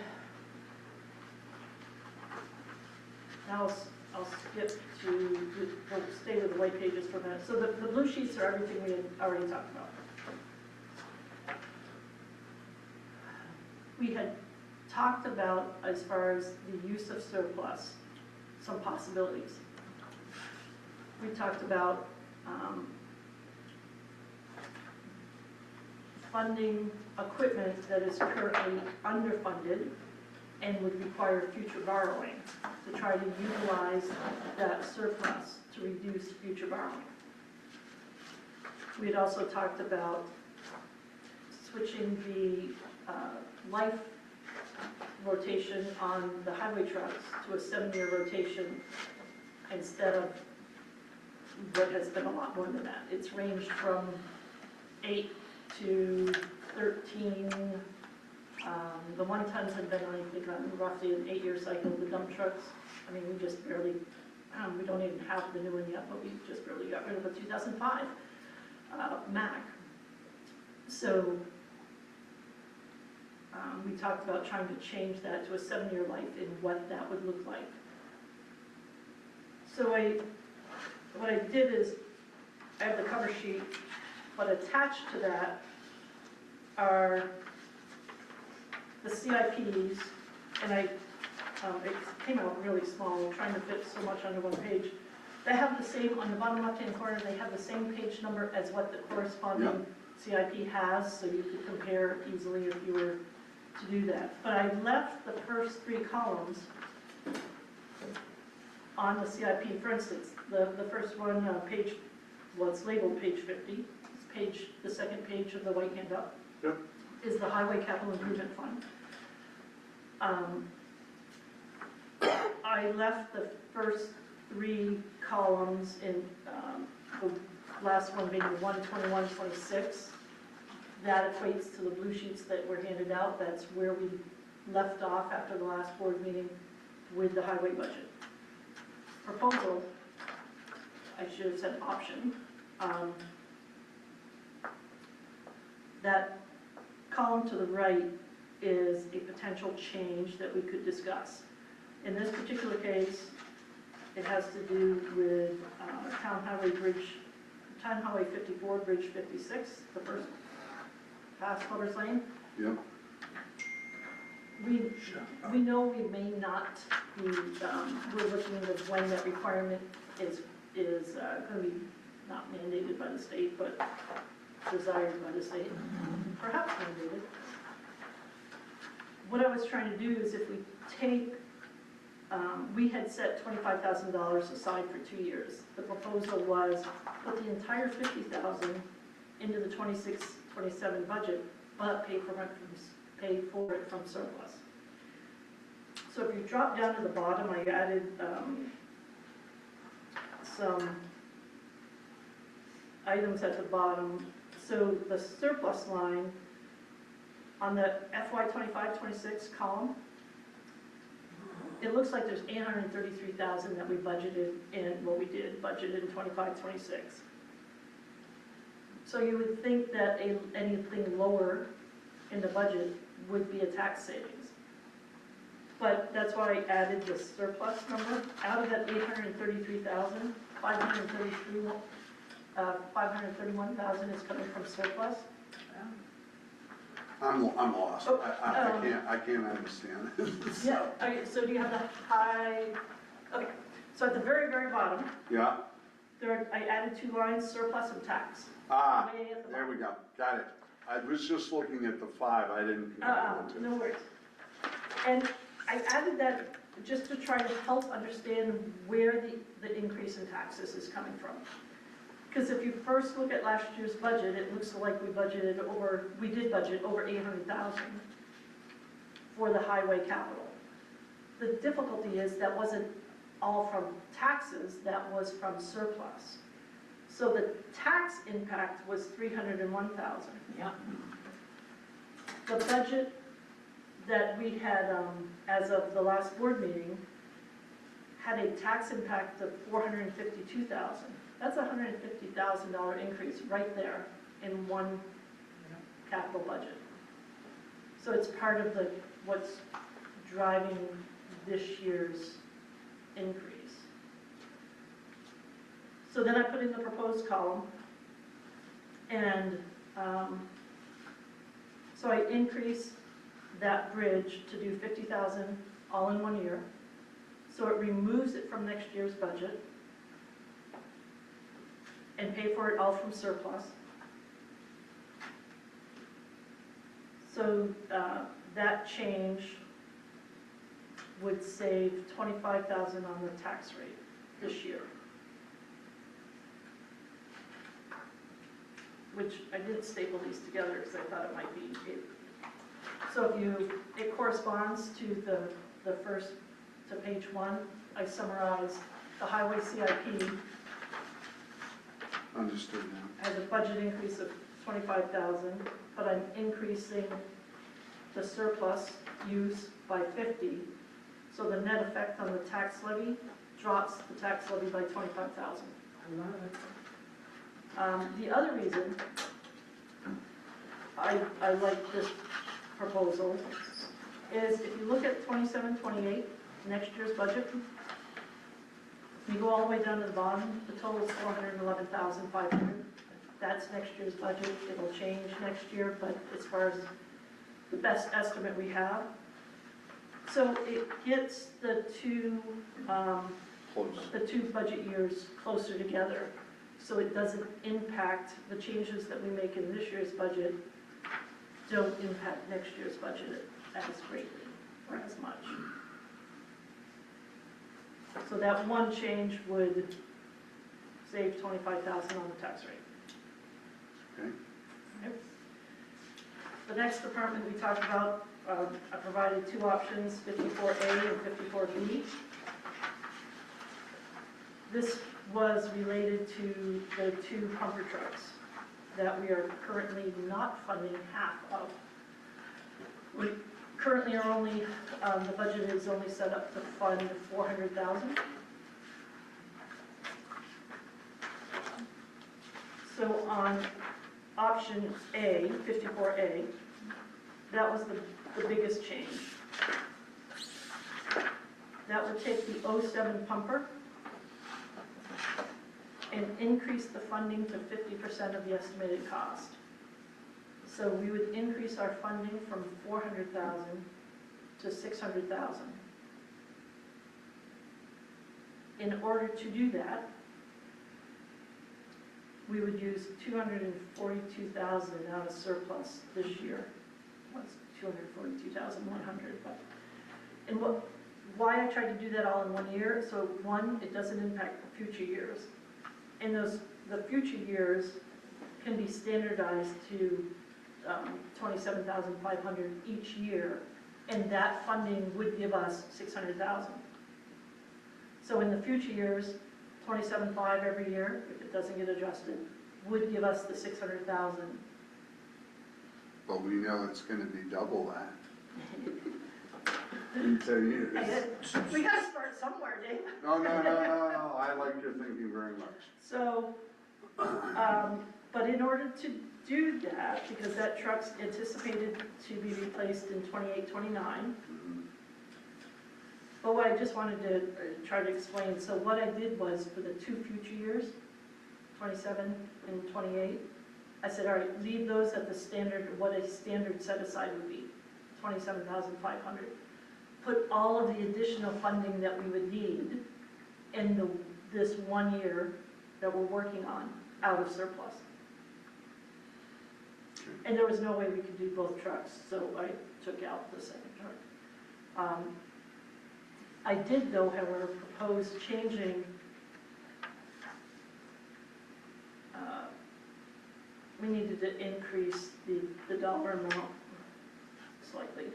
now I'll skip to the state of the white pages for a minute. So the blue sheets are everything we had already talked about. We had talked about, as far as the use of surplus, some possibilities. We talked about funding equipment that is currently underfunded and would require future borrowing, to try to utilize that surplus to reduce future borrowing. We had also talked about switching the life rotation on the highway trucks to a 7-year rotation instead of what has been a lot more than that. It's ranged from 8 to 13. The 1-tons have been, I think, on roughly an 8-year cycle. The dump trucks, I mean, we just barely, we don't even have the new one yet, but we just barely got rid of a 2005 Mack. So we talked about trying to change that to a 7-year life and what that would look like. So what I did is, I have the cover sheet, but attached to that are the CIPs, and it came out really small, trying to fit so much onto one page. They have the same, on the bottom left-hand corner, they have the same page number as what the corresponding CIP has, so you could compare easily if you were to do that. But I left the first 3 columns on the CIP. For instance, the first one, page, well, it's labeled page 50. It's the second page of the white handout. Yep. Is the Highway Capital Improvement Fund. I left the first 3 columns in, the last one being the 12126. That equates to the blue sheets that were handed out. That's where we left off after the last board meeting with the highway budget. Proposal, I should have said option. That column to the right is a potential change that we could discuss. In this particular case, it has to do with Town Highway 54, Bridge 56, the first past Lover's Lane. Yep. We know we may not be, we're looking into when that requirement is going to be not mandated by the state, but desired by the state, perhaps mandated. What I was trying to do is if we take, we had set $25,000 aside for 2 years. The proposal was put the entire $50,000 into the 26-27 budget, but pay for it from surplus. So if you drop down to the bottom, I added some items at the bottom. So the surplus line on the FY 25-26 column, it looks like there's $833,000 that we budgeted in, well, we did budget in 25-26. So you would think that anything lower in the budget would be a tax savings. But that's why I added the surplus number. Out of that 833,000, 531,000 is coming from surplus. I'm lost. Oh, I can't understand. Yeah, okay, so do you have the high, okay, so at the very, very bottom, Yeah, I added 2 lines, surplus and tax. Way at the there we bottom. go, got it. I was just looking at the 5, I didn't compare the 2. No worries. And I added that just to try to help understand where the increase in taxes is coming from. Because if you first look at last year's budget, it looks like we did budget over 800,000 for the highway capital. The difficulty is that wasn't all from taxes, that was from surplus. So the tax impact was 301,000. Yeah. The budget that we had, as of the last board meeting, had a tax impact of 452,000. That's a $150,000 increase right there in one capital budget. So it's part of what's driving this year's increase. So then I put in the proposed column, and so I increased that bridge to do 50,000 all in 1 year. So it removes it from next year's budget and pay for it all from surplus. So that change would save 25,000 on the tax rate this year. which I didn't staple these together because I thought it might be. So it corresponds to the first, to page 1. I summarized the highway CIP Understood now. has a budget increase of 25,000, but I'm increasing the surplus use by 50. So the net effect on the tax levy drops the tax levy by 25,000. I love it. The other reason I like this proposal is if you look at 27, 28, next year's budget, you go all the way down to the bottom, the total is 411,500. That's next year's budget. It'll change next year, but as far as the best estimate we have. So it gets the two budget years closer together. So it doesn't impact the changes that we make in this year's budget, don't impact next year's budget as greatly or as much. So that one change would save 25,000 on the tax rate. Okay. Okay. The next department we talked about, I provided two options, 54A and 54B. This was related to the two pumper trucks that we are currently not funding half of. We currently are only, the budget is only set up to fund 400,000. So on option A, 54A, that was the biggest change. That would take the 07 pumper and increase the funding to 50% of the estimated cost. So we would increase our funding from 400,000 to 600,000. In order to do that, we would use 242,000 out of surplus this year. Was 242,100, but and why I tried to do that all in 1 year? So one, it doesn't impact the future years, and the future years can be standardized to 27,500 each year, and that funding would give us 600,000. So in the future years, 27.5 every year, if it doesn't get adjusted, would give us the 600,000. But we know it's gonna be double that. In 10 years. We gotta start somewhere, Dave. No, I like your thinking very much. So, but in order to do that, because that truck's anticipated to be replaced in 28, 29, but what I just wanted to try to explain, so what I did was for the two future years, 27 and 28, I said, all right, leave those at the standard, what a standard set aside would be, 27,500. Put all of the additional funding that we would need in this 1 year that we're working on out of surplus. And there was no way we could do both trucks, so I took out the second truck. I did, though, however, propose changing, we needed to increase the dollar amount slightly.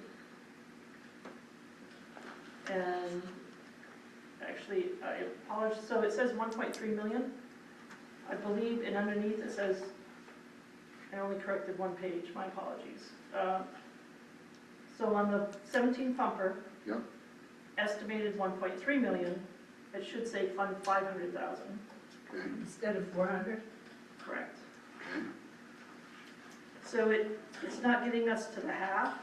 And actually, I apologize, so it says 1.3 million, I believe, and underneath it says, I only corrected one page, my apologies. So on the 17 pumper, Yep. estimated 1.3 million, it should say fund 500,000. Okay, Instead of 400? Correct. okay. So it's not getting us to the half,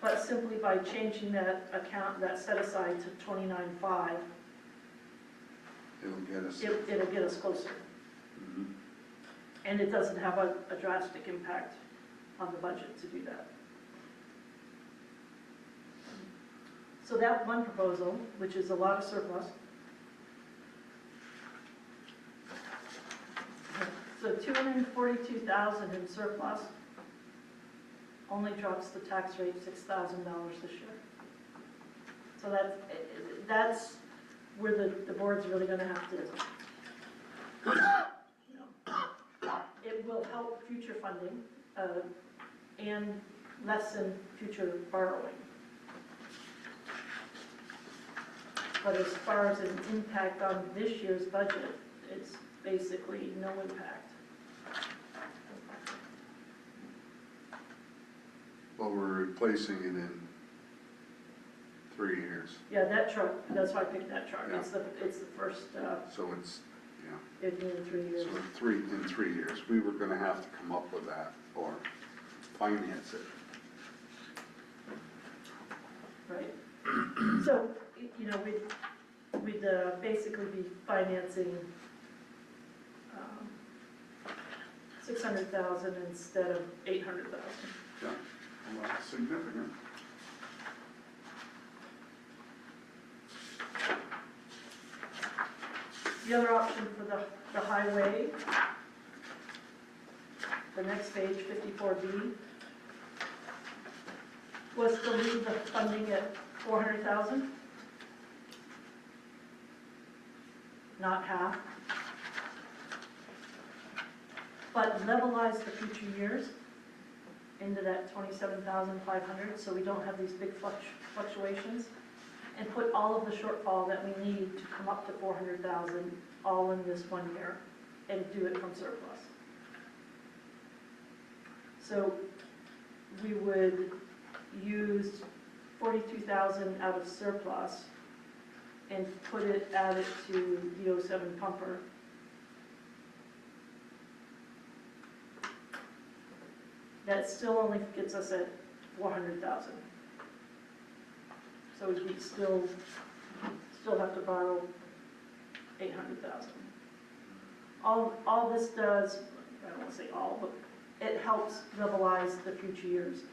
but simply by changing that account, that set aside to 29.5, It'll get us. it'll get us closer. Mhm. And it doesn't have a drastic impact on the budget to do that. So that one proposal, which is a lot of surplus. So 242,000 in surplus only drops the tax rate $6,000 this year. So that's where the board's really gonna have to, you know, it will help future funding, and lessen future borrowing. But as far as an impact on this year's budget, it's basically no impact. But we're replacing it in 3 years, Yeah, that truck, that's why I picked that truck. It's the first, so it's, yeah. in 3 years. So in 3 years, we were gonna have to come up with that or finance it. Right. So, you know, we'd basically be financing 600,000 instead of 800,000. Yeah, well, that's significant. The other option for the highway, the next page, 54B, was to leave the funding at 400,000, not half, but levelize the future years into that 27,500, so we don't have these big fluctuations, and put all of the shortfall that we need to come up to 400,000 all in this 1 year, and do it from surplus. So we would use 42,000 out of surplus and add it to the 07 pumper. That still only gets us at 400,000. So we still have to borrow 800,000. All this does, I don't want to say all, but it helps levelize the future years.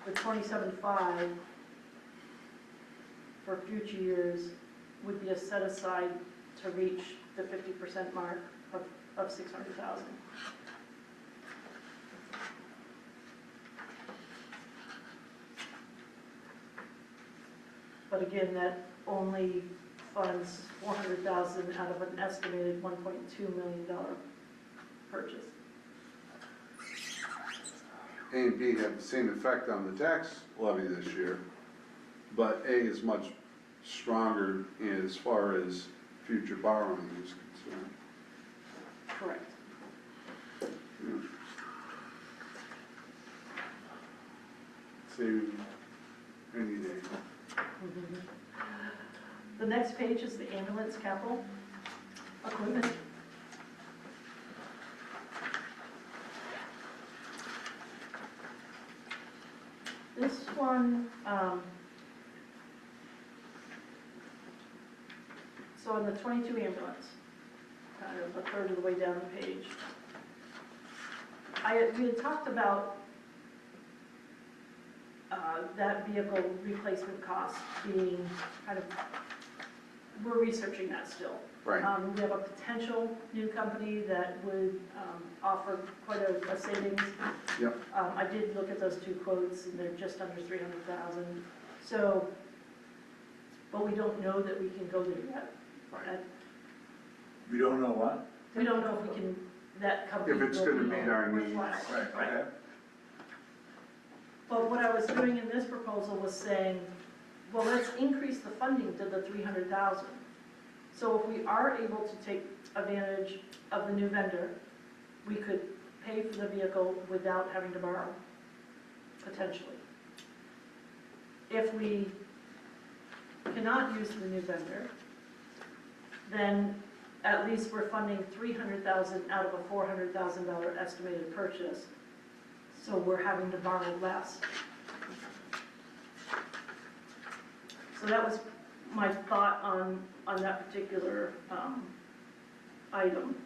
The 27.5 for future years would be a set aside to reach the 50% mark of 600,000. But again, that only funds 400,000 out of an estimated $1.2 million purchase. A and B have the same effect on the tax levy this year, but A is much stronger as far as future borrowing is concerned. Correct. Save any day. The next page is the ambulance capital equipment. This one, so on the 22 ambulance, kind of a third of the way down the page, we had talked about that vehicle replacement cost being kind of, we're researching that still. Right. We have a potential new company that would offer quite a savings. Yep. I did look at those two quotes, and they're just under 300,000. So, but we don't know that we can go there yet. Right. We don't know what? We don't know if we can, that company. If it's will gonna be meet our needs. worthwhile. Right, okay. But what I was doing in this proposal was saying, well, let's increase the funding to the 300,000. So if we are able to take advantage of the new vendor, we could pay for the vehicle without having to borrow, potentially. If we cannot use the new vendor, then at least we're funding 300,000 out of a $400,000 estimated purchase. So we're having to borrow less. So that was my thought on that particular item.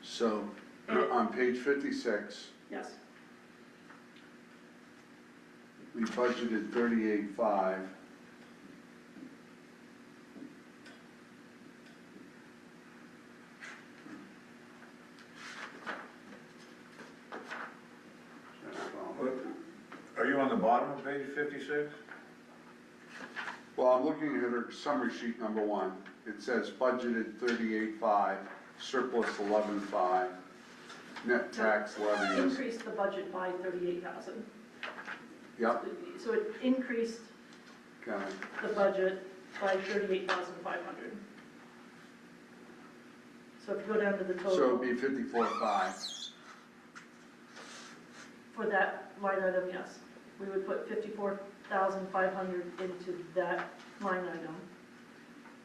So, on page 56, Yes, we budgeted 38.5. Are you on the bottom of page 56? Well, I'm looking at her summary sheet number 1. It says budgeted 38.5, surplus 11.5, net tax levy is, Increased the budget by 38,000. yep, So it increased okay, the budget by 38,500. So if you go down to the so total, it'd be 54.5. for that line item, yes, we would put 54,500 into that line item.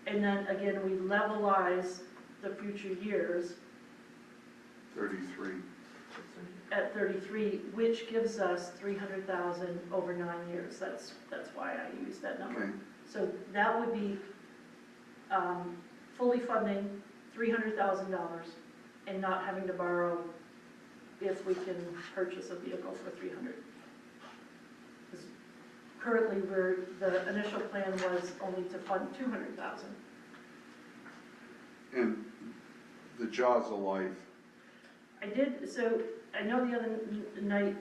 And then again, we levelize the future years 33. at 33, which gives us 300,000 over 9 years. That's why I use that number. Okay, So that would be fully funding $300,000 and not having to borrow if we can purchase a vehicle for 300. 'Cause currently, the initial plan was only to fund 200,000. and the jaws of life, I did, so I know the other night,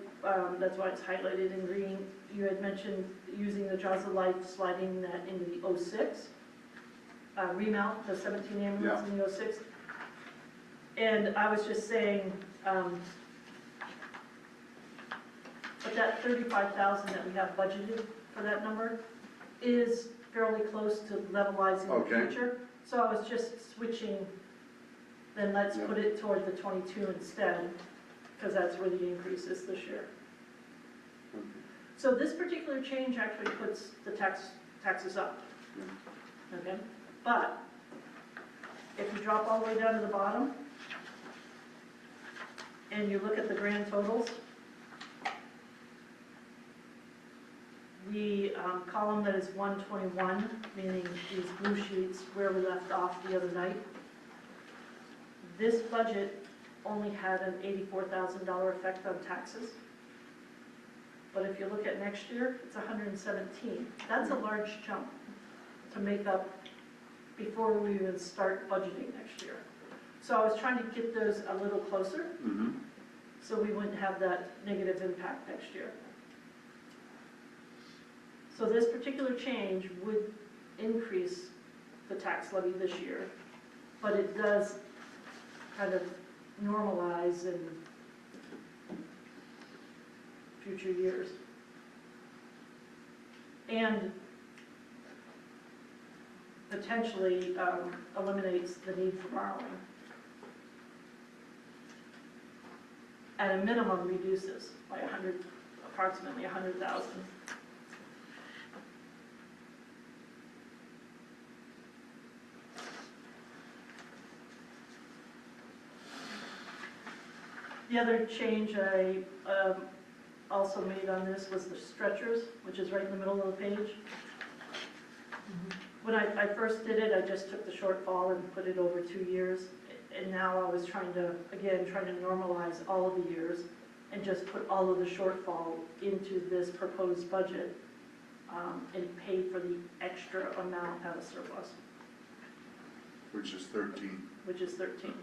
that's why it's highlighted in green, you had mentioned using the jaws of life, sliding that into the 06, remount the 17 ambulance in the 06. And I was just saying, but that 35,000 that we have budgeted for that number is fairly close to levelizing Okay. the future. So I was just switching, then let's Yeah. put it toward the 22 instead, because that's where the increase is this year. okay, So this particular change actually puts the taxes up. Okay, but if you drop all the way down to the bottom and you look at the grand totals, the column that is 121, meaning these blue sheets where we left off the other night, this budget only had an $84,000 effect on taxes. But if you look at next year, it's 117. That's a large jump to make up before we even start budgeting next year. So I was trying to get those a little closer, mm-hmm, so we wouldn't have that negative impact next year. So this particular change would increase the tax levy this year, but it does kind of normalize in future years. And potentially eliminates the need for borrowing. At a minimum, reduces by approximately 100,000. The other change I also made on this was the stretchers, which is right in the middle of the page. When I first did it, I just took the shortfall and put it over 2 years. And now I was trying to normalize all of the years and just put all of the shortfall into this proposed budget and pay for the extra amount out of surplus, which is 13. which is 13.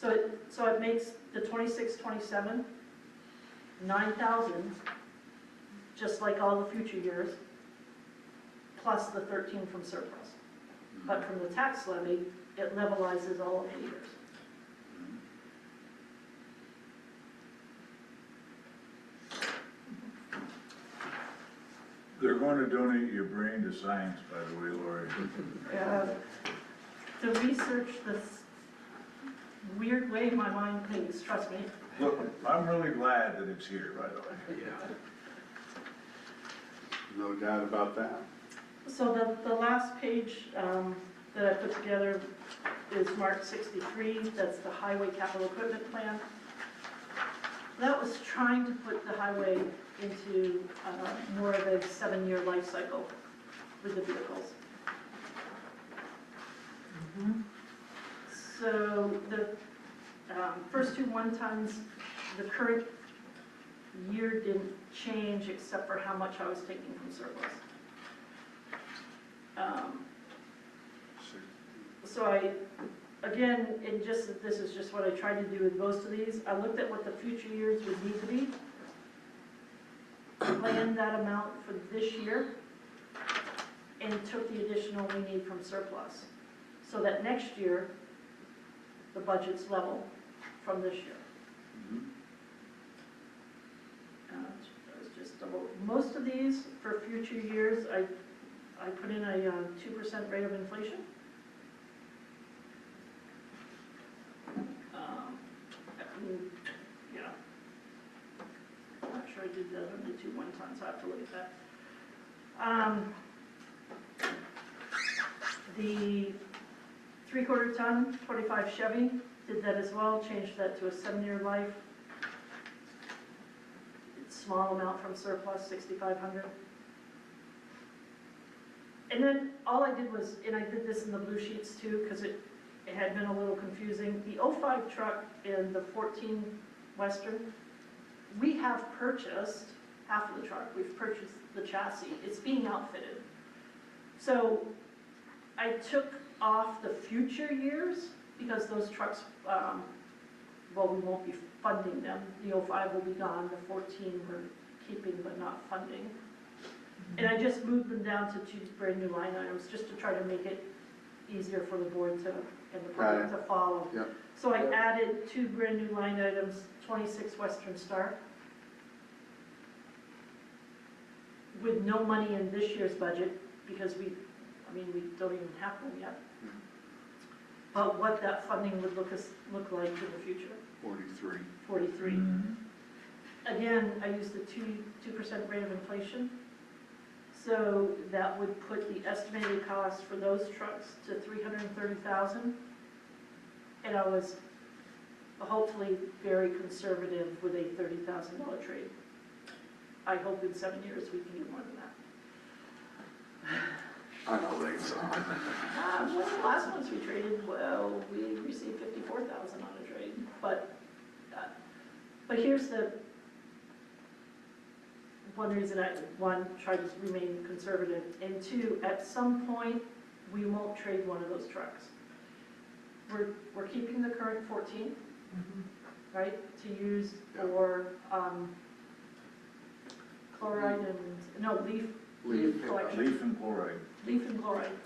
So it makes the 26, 27, 9,000, just like all the future years, plus the 13 from surplus. But from the tax levy, it levelizes all of the years. They're going to donate your brain to science, by the way, Lori. To research this weird way my mind thinks, trust me. Look, I'm really glad that it's here, by the way. No doubt about that. So the last page that I put together is marked 63, that's the highway capital equipment plan. That was trying to put the highway into more of a 7-year life cycle with the vehicles. So the first two one-tons, the current year didn't change except for how much I was taking from surplus. So again, this is just what I tried to do with most of these. I looked at what the future years would need to be, planned that amount for this year, and took the additional we need from surplus. So that next year, the budget's level from this year. It was just double. Most of these, for future years, I put in a 2% rate of inflation. Yeah. I'm not sure I did that on the 2 one time, so I have to look at that. The 3/4 ton, 25 Chevy, did that as well, changed that to a 7-year life. Small amount from surplus, 6,500. And then all I did was, and I did this in the blue sheets too, because it had been a little confusing. The 05 truck and the 14 Western, we have purchased half of the truck. We've purchased the chassis. It's being outfitted. So I took off the future years because those trucks, well, we won't be funding them. The 05 will be gone, the 14 we're keeping but not funding. And I just moved them down to 2 brand new line items just to try to make it easier for the board to, and the public to follow. Yep. So I added 2 brand new line items, 26 Western Star. With no money in this year's budget because we don't even have one yet. But what that funding would look like in the future. 43. 43. Again, I used the 2% rate of inflation. So that would put the estimated cost for those trucks to $330,000. And I was hopefully very conservative with a $30,000 trade. I hope in 7 years we can get more than that. I don't think so. Well, the last ones we traded, well, we received $54,000 on a trade, but here's the one reason one, try to remain conservative, and 2, at some point, we won't trade one of those trucks. We're keeping the current 14, right, to use for chloride and, no, leaf collection. Leaf and chloride. Leaf and chloride.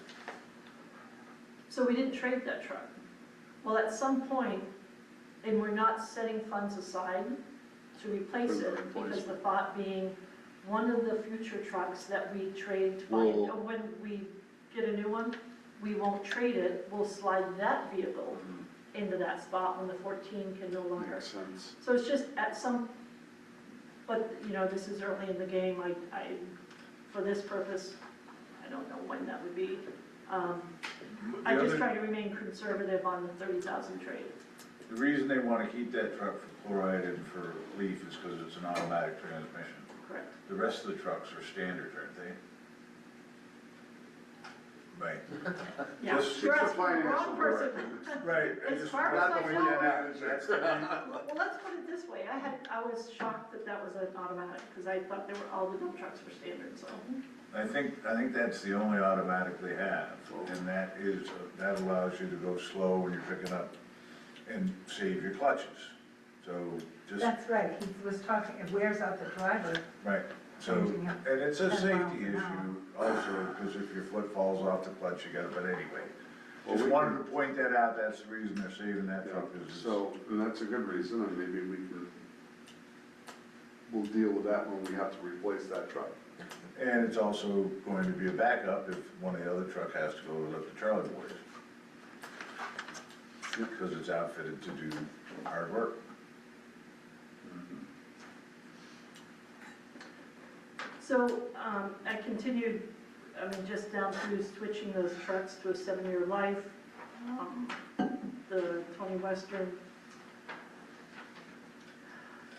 So we didn't trade that truck. Well, at some point, and we're not setting funds aside to replace For the it, because replacement. the thought being, one of the future trucks that we trade, when we get a new one, we won't trade it, we'll slide that vehicle into that spot when the 14 can no longer. Makes sense. So it's just at some, but this is early in the game, for this purpose, I don't know when that would be. I just try to remain conservative on the 30,000 trade. The reason they want to keep that truck for chloride and for leaf is because it's an automatic transmission. Correct. The rest of the trucks are standard, aren't they? Right. Yeah, Just- you're it's a asking the wrong financial person. Right. As far as Not I the way know, That's the one. well, let's put it this way, I was shocked that was an automatic, because I thought all the dump trucks were standard, so. I think that's the only automatic they have, and that allows you to go slow when you're picking up and save your clutches. So just, That's right, he was talking, it wears out the driver. right, so, Changing up and it's a 10 miles safety an issue hour. also, because if your foot falls off the clutch, you got it, but anyway. Well, Just we wanted to point that out, that's the reason they're saving that truck, is So, and that's a good reason, and maybe we'll deal with that when we have to replace that truck. and it's also going to be a backup if one of the other truck has to go lift the Charlie boys. Because it's outfitted to do hard work. So, I continued, just down through switching those trucks to a 7-year life. The 20 Western,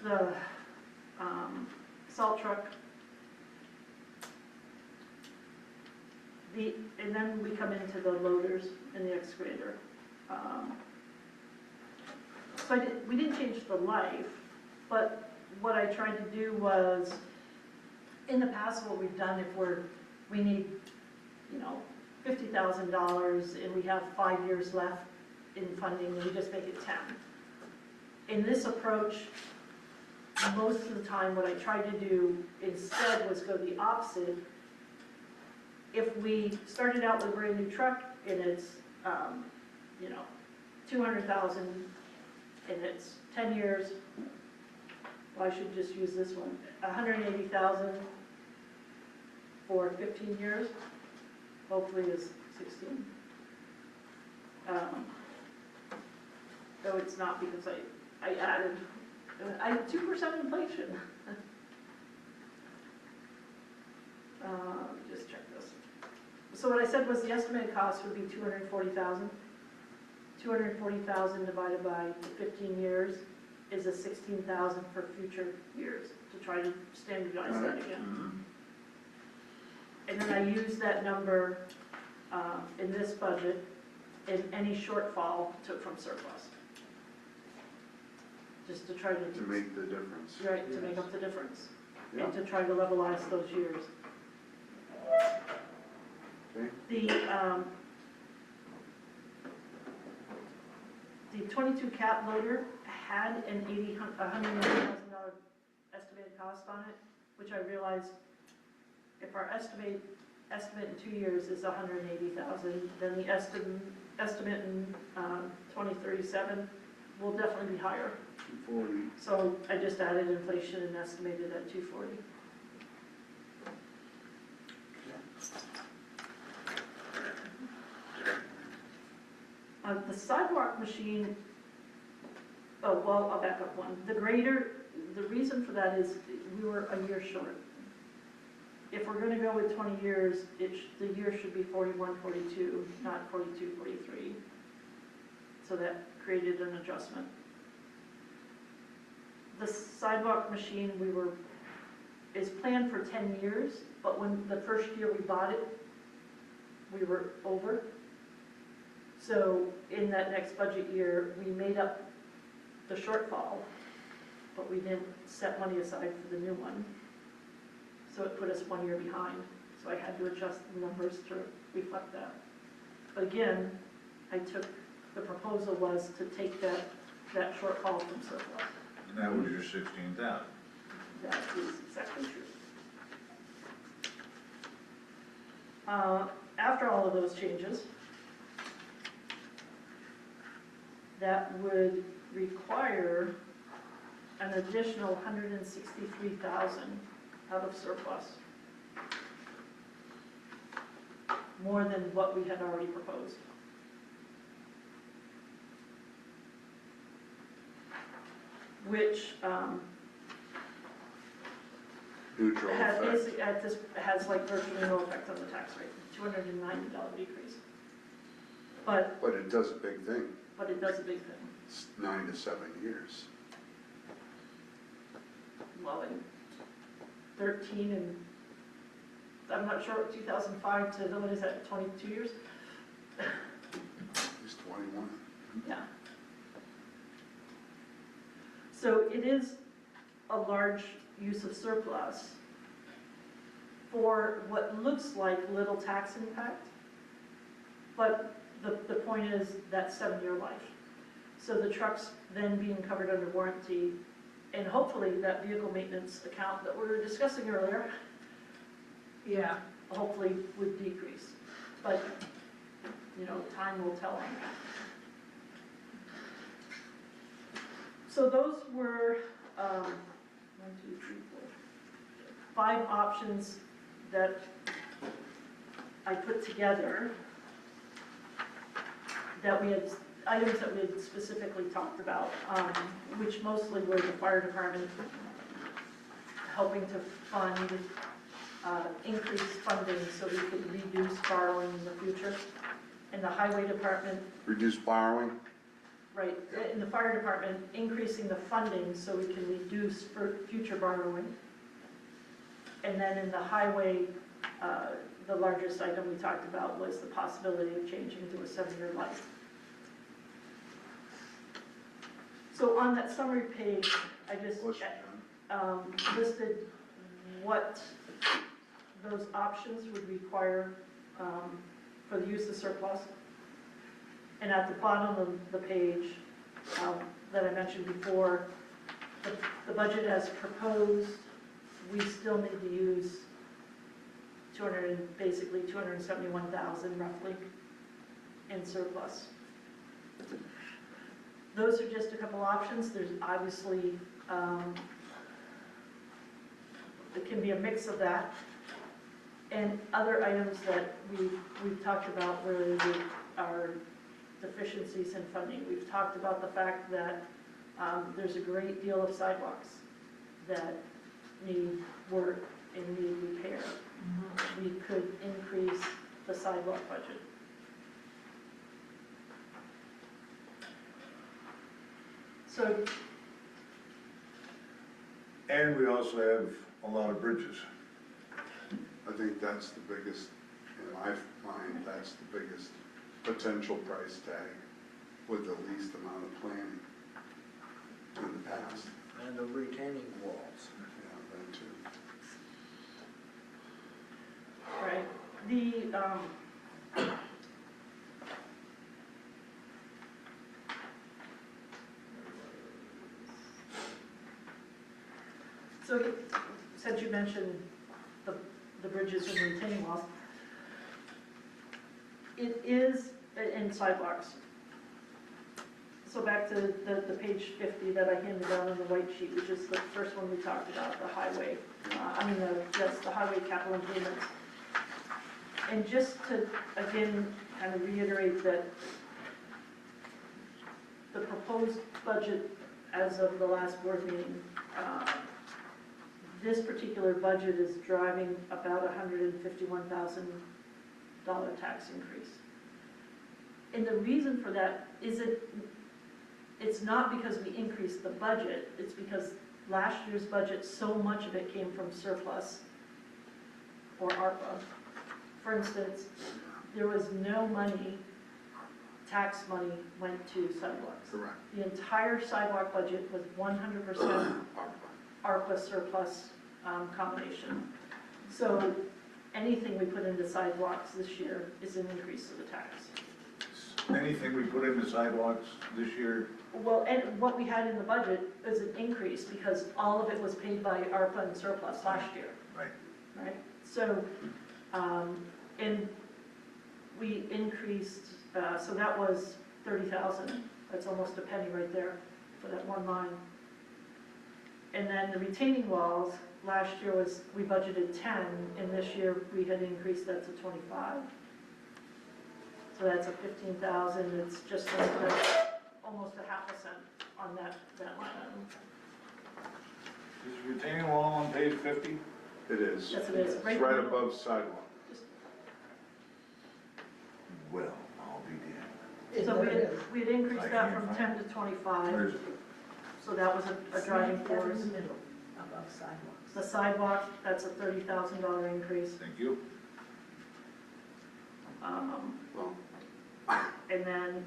the salt truck. And then we come into the loaders and the excavator. So we didn't change the life, but what I tried to do was, in the past, what we've done, if we need, $50,000 and we have 5 years left in funding, we just make it 10. In this approach, most of the time, what I tried to do instead was go the opposite. If we started out with a brand new truck and it's, 200,000, and it's 10 years. Well, I should just use this one, 180,000 for 15 years, hopefully is 16. Though it's not because I added, 2% inflation. Just check this. So what I said was the estimated cost would be 240,000. 240,000 divided by 15 years is a 16,000 for future years, to try to standardize that again. And then I use that number in this budget, and any shortfall took from surplus. Just to try To make the difference. right, to make up the difference, Yeah. and to try to levelize those years. Okay. The 22 cat loader had an $180,000 estimated cost on it, which I realized if our estimate in 2 years is 180,000, then the estimate in 2037 will definitely be higher. 240. So I just added inflation and estimated at 240. The sidewalk machine, oh, well, I'll back up one. The grader, the reason for that is we were a year short. If we're gonna go with 20 years, the year should be 41, 42, not 42, 43. So that created an adjustment. The sidewalk machine, is planned for 10 years, but when the first year we bought it, we were over. So in that next budget year, we made up the shortfall, but we didn't set money aside for the new one. So it put us 1 year behind. So I had to adjust the numbers to reflect that. But again, the proposal was to take that shortfall from surplus. And that was your 16,000. That is exactly true. After all of those changes, that would require an additional 163,000 out of surplus, more than what we had already proposed. Which Neutral has effect. basically, has like virtually no effect on the tax rate, $290 decrease. But But it does a big thing. it does a big thing. It's 9 to 7 years. Well, in 13 and, I'm not sure, 2005 to, what is that, 22 years? It's 21. Yeah. So it is a large use of surplus for what looks like little tax impact, but the point is that 7-year life. So the truck's then being covered under warranty, and hopefully that vehicle maintenance account that we were discussing earlier, Yeah, hopefully would decrease. But, time will tell on that. So those were, 5 options that I put together that we had, items that we had specifically talked about, which mostly were the fire department helping to fund, increase funding so we could reduce borrowing in the future. And the highway department, Reduce borrowing. right, in the fire department, increasing the funding so we can reduce for future borrowing. And then in the highway, the largest item we talked about was the possibility of changing to a 7-year life. So on that summary page, I just listed what those options would require for the use of surplus. And at the bottom of the page that I mentioned before, the budget as proposed, we still need to use basically 271,000 roughly in surplus. those are just a couple options. There's obviously, it can be a mix of that. And other items that we've talked about where there are deficiencies in funding. We've talked about the fact that there's a great deal of sidewalks that need work and need repair. We could increase the sidewalk budget. So, And we also have a lot of bridges. I think that's the biggest, in my mind, that's the biggest potential price tag with the least amount of planning in the past. And the retaining walls. Yeah, that too. right, so since you mentioned the bridges and retaining walls, it is, and sidewalks. So back to the page 50 that I handed out on the white sheet, which is the first one we talked about, the highway, the highway capital improvements. And just to, again, kind of reiterate that the proposed budget as of the last board meeting, this particular budget is driving about $151,000 tax increase. And the reason for that is it's not because we increased the budget, it's because last year's budget, so much of it came from surplus or ARPA. For instance, there was no money, tax money went to sidewalks. Correct. The entire sidewalk budget was 100% ARPA surplus combination. So anything we put into sidewalks this year is an increase to the tax. Anything we put into sidewalks this year, Well, and what we had in the budget is an increase because all of it was paid by ARPA and surplus last year. right? Right, so, and we increased, so that was 30,000, that's almost a penny right there for that one line. And then the retaining walls, last year was, we budgeted 10, and this year we had increased that to 25. So that's a 15,000, it's just almost a half a cent on that line item. Is retaining wall on page 50? It is. Yes, it is. It's Right right in the middle. above sidewalk. Well, I'll be damned. So we had increased that from 10 to 25. Where is it? So that was a driving force. In the middle, above sidewalks. The sidewalk, that's a $30,000 increase. Thank you. Well, And then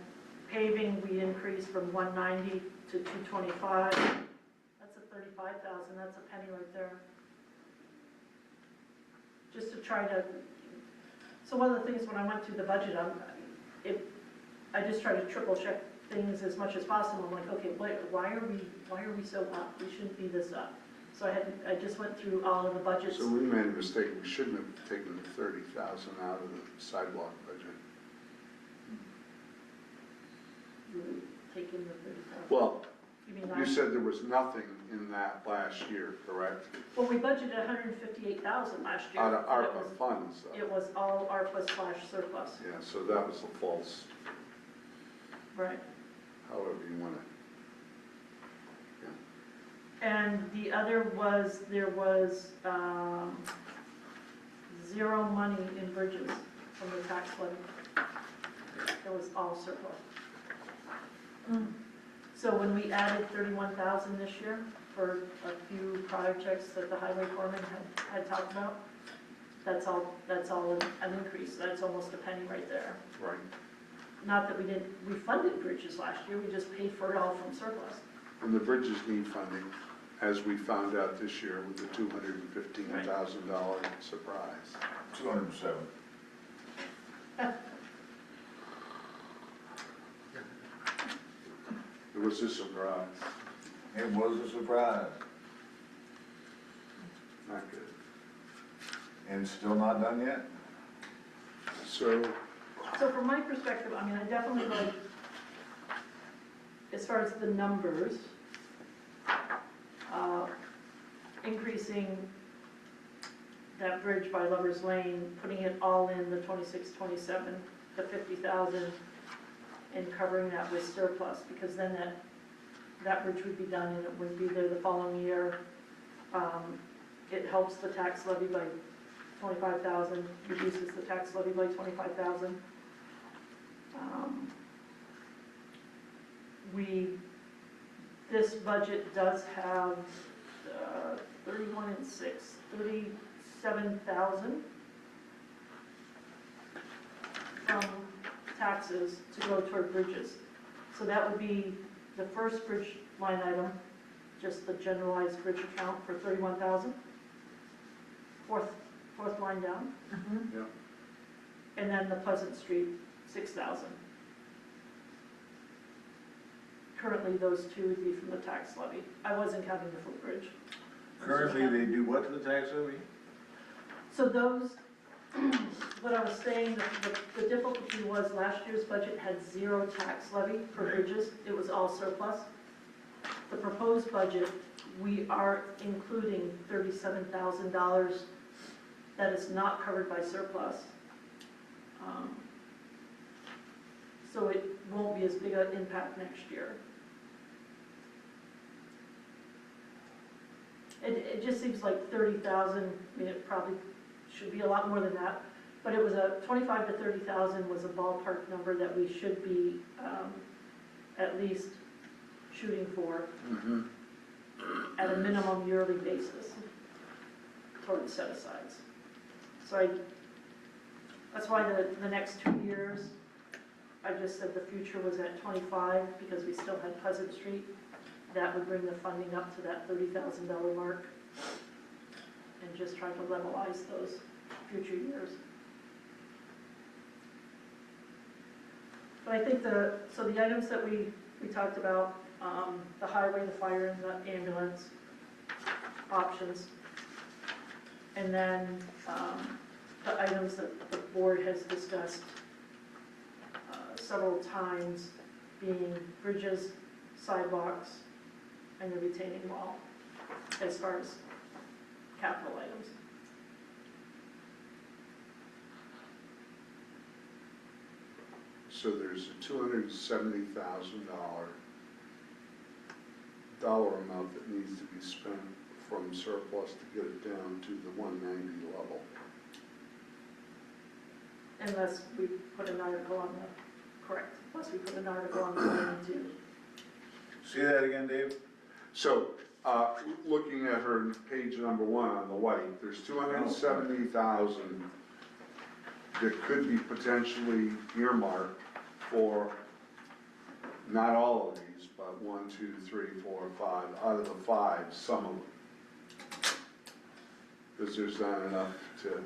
paving, we increased from 190 to 225. That's a 35,000, that's a penny right there. Just to try to, so one of the things when I went through the budget, I just try to triple check things as much as possible. I'm like, okay, why are we so up? We shouldn't be this up. So I just went through all of the budgets. so we made a mistake. We shouldn't have taken the 30,000 out of the sidewalk budget. Taking the 30,000. Well, You mean you last- said there was nothing in that last year, correct? Well, we budgeted 158,000 last year. Out of It ARPA was- funds, though. It was all ARPA / surplus. Yeah, so that was a false, Right. however you want to. And the other was, there was zero money in bridges from the tax levy. It was all surplus. So when we added 31,000 this year for a few projects that the highway foreman had talked about, that's all an increase. That's almost a penny right there. Right. Not that we funded bridges last year, we just paid for it all from surplus. And the bridges need funding, as we found out this year with the $215,000 surprise. 207. It was a surprise, It was a surprise, not good. and still not done yet? So, So from my perspective, I mean, I definitely like, as far as the numbers, increasing that bridge by Lover's Lane, putting it all in the 26, 27, the 50,000, and covering that with surplus, because then that bridge would be done and it would be there the following year. It helps the tax levy by 25,000, reduces the tax levy by 25,000. This budget does have 31 and 6, 37,000 from taxes to go toward bridges. So that would be the first bridge line item, just the generalized bridge account for 31,000. Fourth line down. Yeah. And then the Pleasant Street, 6,000. Currently, those two would be from the tax levy. I wasn't counting the footbridge. Currently, they do what to the tax levy? So those, what I was saying, the difficulty was last year's budget had 0 tax levy for bridges. It was all surplus. The proposed budget, we are including $37,000 that is not covered by surplus. So it won't be as big an impact next year. It just seems like 30,000, I mean, it probably should be a lot more than that, but it was a 25 to 30,000 was a ballpark number that we should be at least shooting for at a minimum yearly basis towards set-asides. So that's why the next 2 years, I just said the future was at 25 because we still had Pleasant Street. That would bring the funding up to that $30,000 mark and just try to levelize those future years. But I think so the items that we talked about, the highway, the fire, and the ambulance options, and then the items that the board has discussed several times being bridges, sidewalks, and the retaining wall as far as capital items. So there's a $270,000 dollar amount that needs to be spent from surplus to get it down to the 190 level. Unless we put an article on unless we put an article on the line too. Say that again, Dave? So, looking at her page number 1 on the white, there's 270,000 that could be potentially earmarked for not all of these, but 1, 2, 3, 4, 5, out of the 5, some of them. Because there's not enough to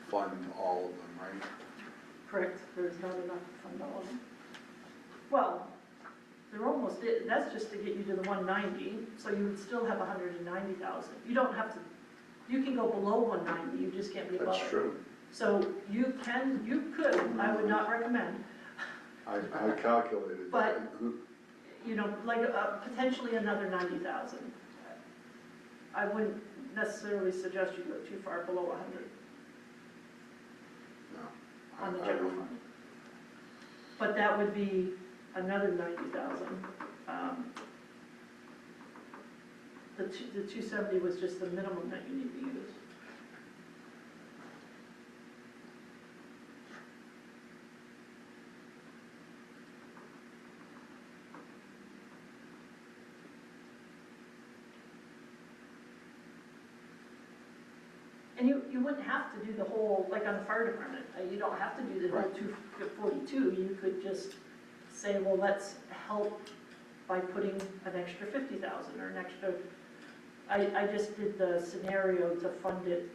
fund all of them, right? Correct, there's not enough to fund all of them. Well, they're almost, that's just to get you to the 190, so you would still have 190,000. You don't have to, you can go below 190, you just can't be above it. That's true. So you could, I would not recommend, I calculated But- that. you know, like potentially another 90,000. I wouldn't necessarily suggest you go too far below 100 No, on the I general wouldn't. fund. But that would be another 90,000. The 270 was just the minimum that you need to use. And you wouldn't have to do the whole, like on the fire department, you don't have to do the whole 242. You could just say, well, let's help by putting an extra 50,000 or an extra, I just did the scenario to fund it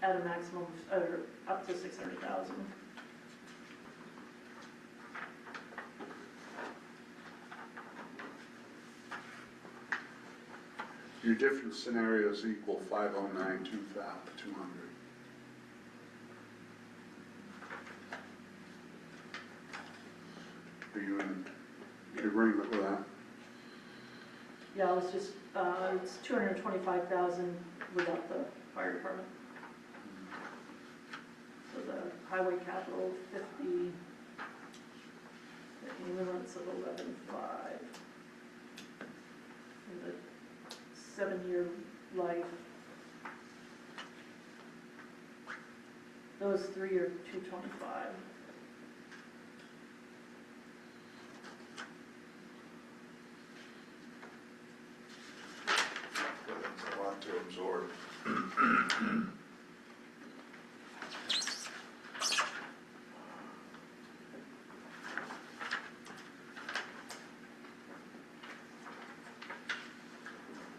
at a maximum, or up to 600,000. Your different scenarios equal 509, 200. Are you in? agreement with that? Yeah, it's just, it's 225,000 without the fire department. So the highway capital, 50, the ambulance of 11.5. And the 7-year life. Those three are 225. That's a lot to absorb.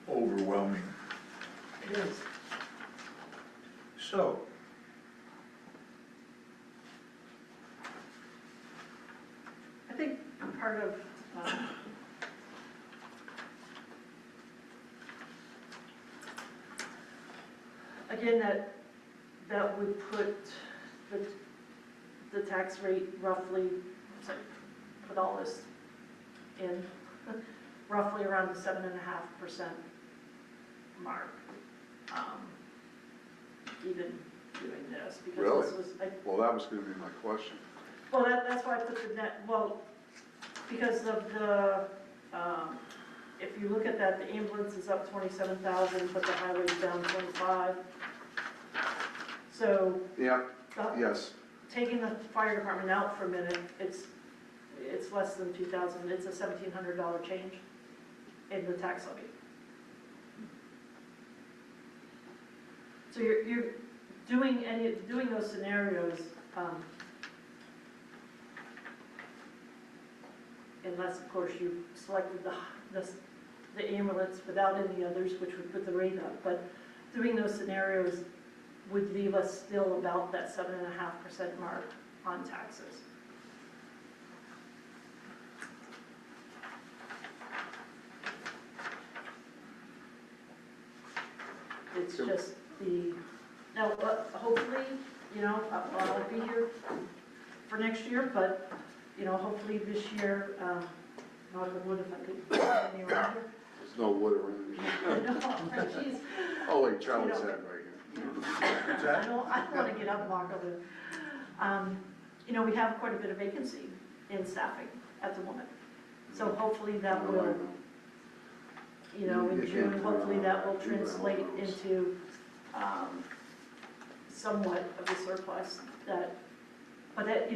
Overwhelming. It is. So, I think part of, again, that would put the tax rate roughly, so put all this in, roughly around the 7.5% mark. Even doing this, because Really? this was, Well, that was gonna be my question. well, that's why I put the net, well, because of the, if you look at that, the ambulance is up 27,000, but the highway's down 25. So, Yeah, uh, yes. taking the fire department out for a minute, it's less than 2,000, it's a $1,700 change in the tax levy. So you're doing those scenarios, unless, of course, you selected the ambulance without any others, which would put the rate up, but doing those scenarios would leave us still about that 7.5% mark on taxes. It's just now, hopefully, I'll be here for next year, but, hopefully this year, knock on wood if I could get any around here. There's no wood around here. No, jeez. Oh, wait, Charlie's head right here. I don't want to get up and walk over there. We have quite a bit of vacancy in staffing at the moment. So hopefully that No, I will, know. in You June, can't hopefully that will do that translate almost. into somewhat of a surplus that, but that,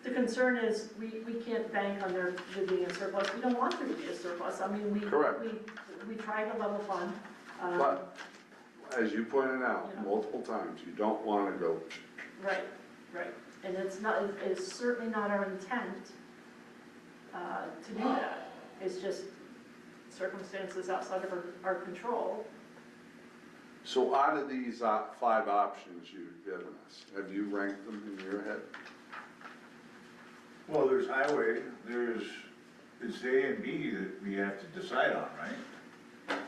the concern is we can't bank on there being a surplus. We don't want there to be a surplus. I mean, Correct. we try to level fund. But, as you pointed out Yeah. multiple times, you don't wanna go, Right, right. And it's certainly not our intent to do that. It's just circumstances outside of our control. so out of these 5 options you've given us, have you ranked them in your head? Well, there's highway, it's A and B that we have to decide on, right?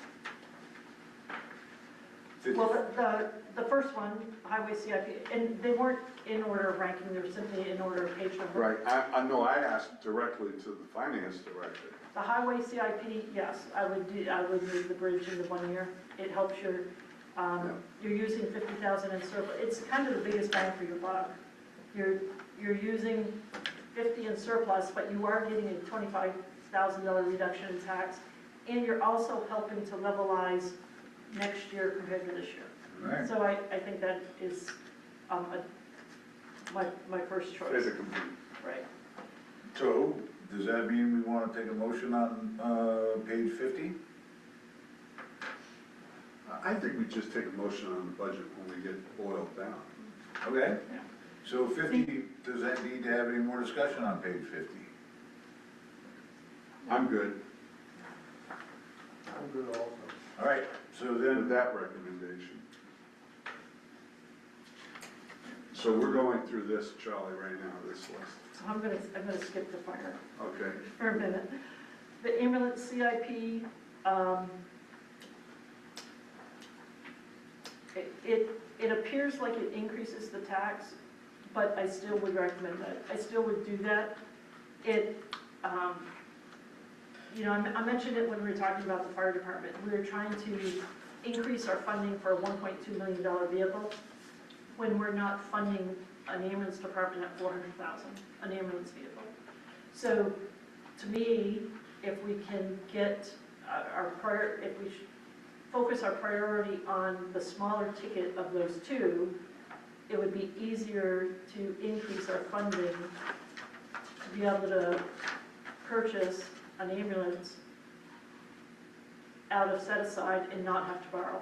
Well, the first one, highway CIP, and they weren't in order of ranking, they were simply in order of page number. Right, I know I asked directly to the finance director. The highway CIP, yes, I would move the bridge into 1 year. It helps you're using 50,000 in surplus. It's kind of the biggest bang for your buck. You're using 50 in surplus, but you are getting a $25,000 reduction in tax, and you're also helping to levelize next year compared to this year. Right. So I think that is my first choice. Fait accompli. Right. So, does that mean we want to take a motion on page 50? I think we just take a motion on the budget when we get boiled down. Okay. Yeah. So 50, does that need to have any more discussion on page 50? I'm good I'm good also. All right, so with then, that recommendation. So we're going through this, Charlie, right now, this list. So I'm gonna skip the fire Okay, for a minute. The ambulance CIP, it appears like it increases the tax, but I still would recommend that. I still would do that. I mentioned it when we were talking about the fire department. We were trying to increase our funding for a $1.2 million vehicle when we're not funding an ambulance department at $400,000, an ambulance vehicle. So to me, if we can get if we focus our priority on the smaller ticket of those two, it would be easier to increase our funding to be able to purchase an ambulance out of set aside and not have to borrow.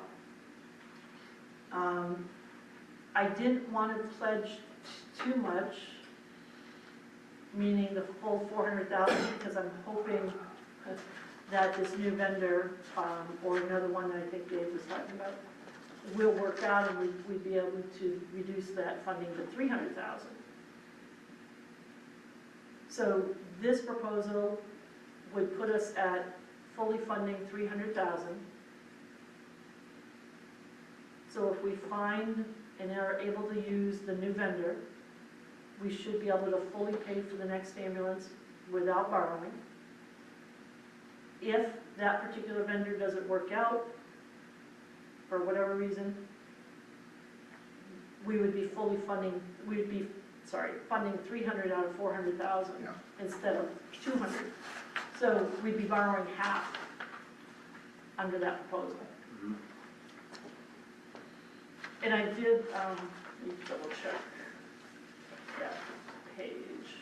I didn't want to pledge too much, meaning the full 400,000, because I'm hoping that this new vendor, or another one that I think Dave was talking about, will work out and we'd be able to reduce that funding to 300,000. So this proposal would put us at fully funding 300,000. So if we find and are able to use the new vendor, we should be able to fully pay for the next ambulance without borrowing. If that particular vendor doesn't work out, for whatever reason, we would be fully funding, funding 300 out of 400,000 instead of 200. So we'd be borrowing half under that proposal. Mhm. And I did, let me double check that page.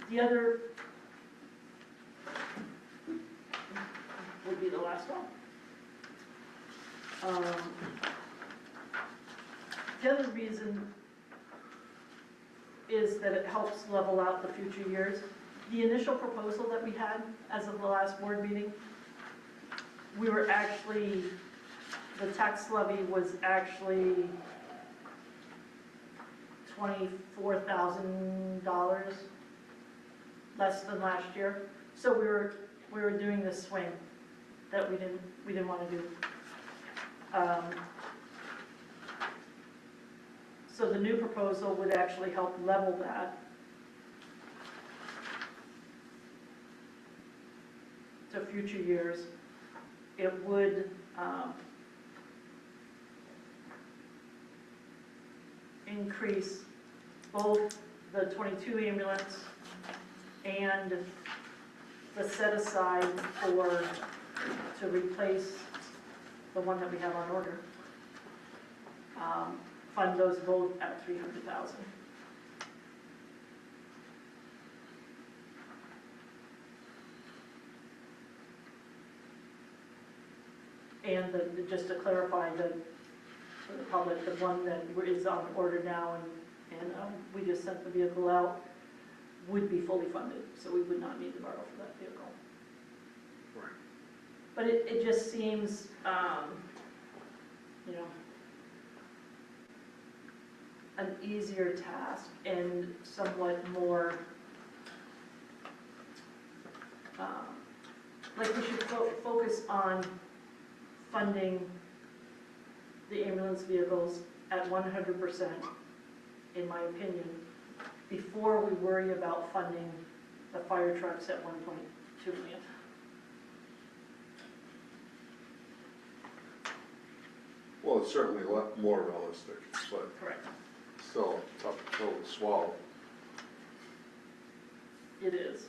The other would be the last one. The other reason is that it helps level out the future years. The initial proposal that we had as of the last board meeting, we were actually, the tax levy was actually $24,000 less than last year. So we were doing this swing that we didn't want to do. So the new proposal would actually help level that to future years. It would increase both the 22 ambulance and the set aside to replace the one that we have on order. Fund those both at 300,000. And just to clarify for the public, the one that is on order now and we just sent the vehicle out would be fully funded, so we would not need to borrow for that vehicle. Right. But it just seems, an easier task and somewhat more, like we should focus on funding the ambulance vehicles at 100%, in my opinion, before we worry about funding the fire trucks at 1.2 million. Well, it's certainly a lot more realistic, but Correct. still tough pill to swallow. It is.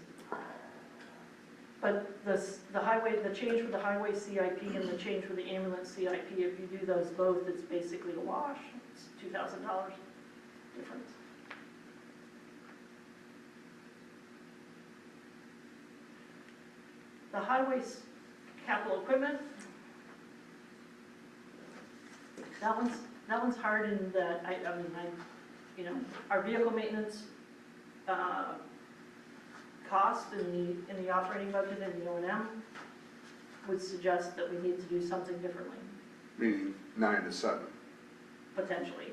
But the change for the highway CIP and the change for the ambulance CIP, if you do those both, it's basically a wash. It's $2,000 difference. The highway's capital equipment, that one's hard in that, our vehicle maintenance cost in the operating budget and the O&M would suggest that we need to do something differently, Meaning 9 to 7. potentially.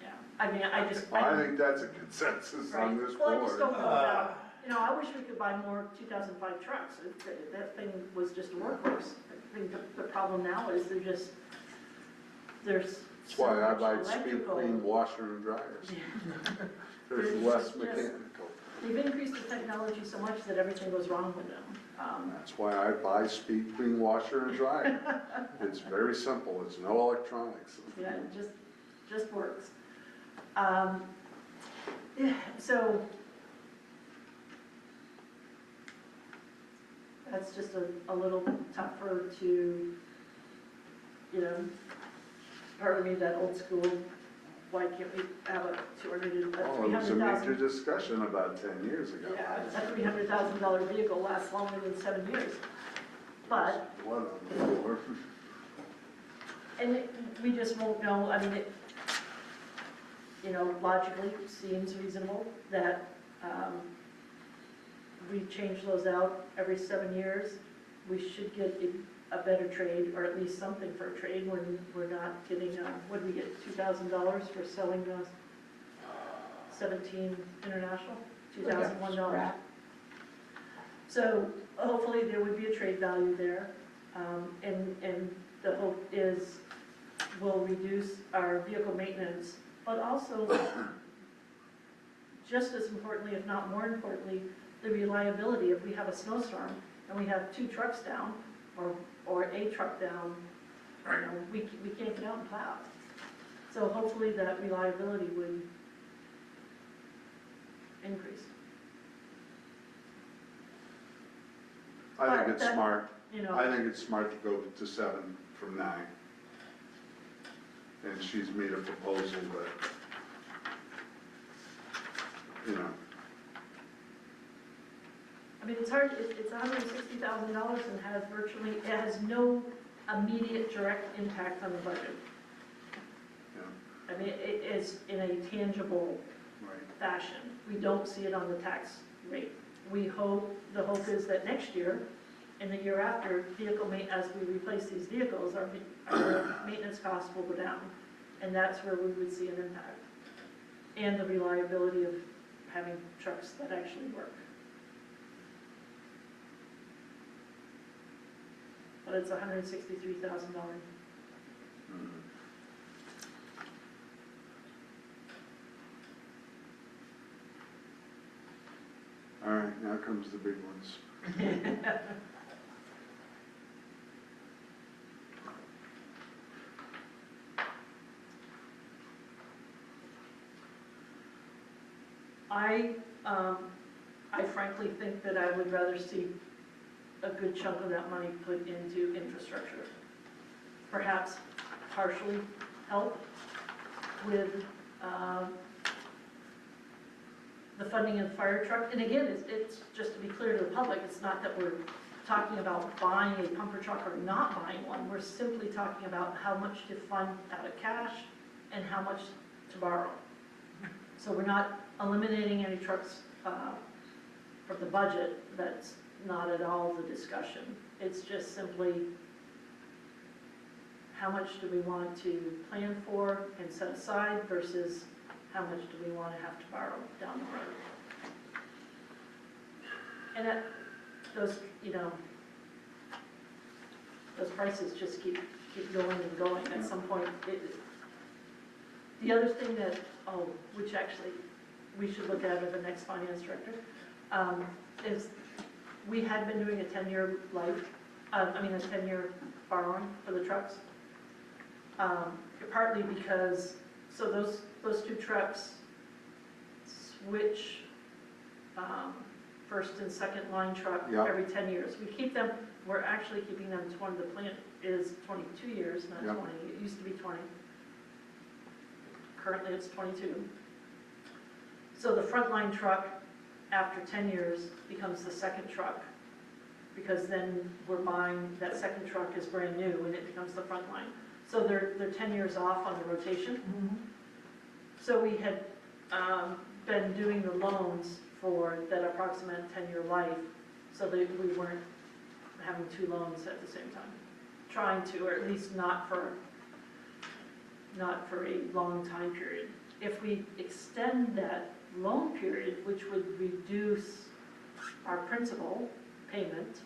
Yeah, I think that's a consensus right. on this Well, I just don't board. know about, I wish we could buy more 2005 trucks. That thing was just a workhorse. I think the problem now is there's That's so why I much buy speed electrical. clean washer and dryers. There's less mechanical. they've increased the technology so much that everything goes wrong with them. That's why I buy Speed Clean washer and dryer. It's very simple, it's no electronics. Yeah, it just works. Yeah, so that's just a little tougher to, you know, part of me, that old school, why can't we have a Oh, it was a major discussion about 10 years ago. Yeah, a $300,000 vehicle lasts longer than 7 years. But, What on the floor? and we just won't know, I mean, it, you know, logically seems reasonable that we change those out every 7 years. We should get a better trade, or at least something for a trade, when we're not getting, what do we get, $2,000 for selling 17 International? $2,001. So hopefully there would be a trade value there. And the hope is we'll reduce our vehicle maintenance, but also, just as importantly, if not more importantly, the reliability. If we have a snowstorm and we have 2 trucks down, or a truck down, you know, we can't get out and plow. So hopefully that reliability would increase. I think But it's that- smart. You know, I think it's smart to go to 7 from 9. And she's made a proposal that, you know, I mean, it's hard, it's $160,000 and has virtually, it has no immediate direct impact on the budget. yeah, I mean, it is in a tangible right. fashion. We don't see it on the tax rate. The hope is that next year and the year after, as we replace these vehicles, our maintenance costs will go down. And that's where we would see an impact. And the reliability of having trucks that actually work. But it's $163,000. Mhm. All right, now comes the big ones. I frankly think that I would rather see a good chunk of that money put into infrastructure. Perhaps partially help with the funding of the fire truck. And again, it's just to be clear to the public, it's not that we're talking about buying a pumper truck or not buying one. We're simply talking about how much to fund out of cash and how much to borrow. So we're not eliminating any trucks from the budget. That's not at all the discussion. It's just simply how much do we want to plan for and set aside versus how much do we want to have to borrow down the road. And those, you know, those prices just keep going and going. At some point, the other thing that, which actually we should look at the next finance director, is we had been doing a 10-year life, a 10-year borrowing for the trucks. Partly because, so those 2 trucks switch first and second line truck Yeah. every 10 years. We keep them, we're actually keeping them 20, the plant is 22 years, not Yeah. 20. It used to be 20. Currently it's 22. So the frontline truck, after 10 years, becomes the second truck, because then we're buying, that second truck is brand new and it becomes the frontline. So they're 10 years off on the rotation. So we had been doing the loans for that approximate 10-year life, so that we weren't having 2 loans at the same time. Trying to, or at least not for a long time period. If we extend that loan period, which would reduce our principal payment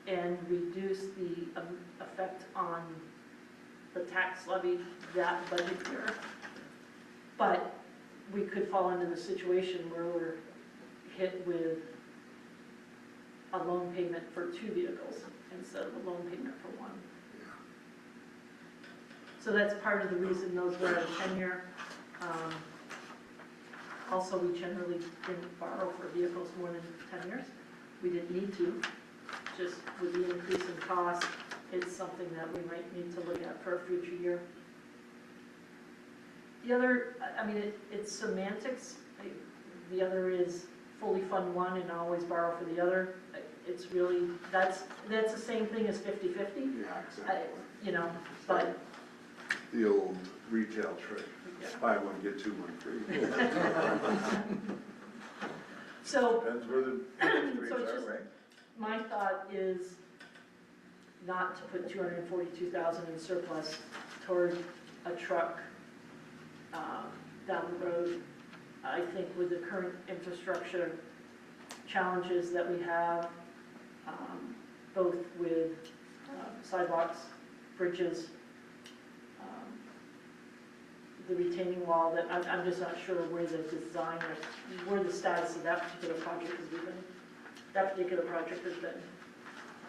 and reduce the effect on the tax levy that budget year, but we could fall into the situation where we're hit with a loan payment for 2 vehicles instead of a loan payment for 1. So that's part of the reason those were at a 10-year. Also, we generally didn't borrow for vehicles more than 10 years. We didn't need to, just with the increase in cost, it's something that we might need to look at for a future year. The other, I mean, it's semantics. The other is fully fund one and always borrow for the other. It's really, that's the same thing as 50-50. Yeah, exactly. You know, but. The old retail trick, Yeah. buy one, get 2, 1 free. So, Depends where the interest So it's rates just- are, right? my thought is not to put 242,000 in surplus toward a truck down the road. I think with the current infrastructure challenges that we have, both with sidewalks, bridges, the retaining wall, that I'm just not sure where the design, or where the status of that particular project has been. That particular project has been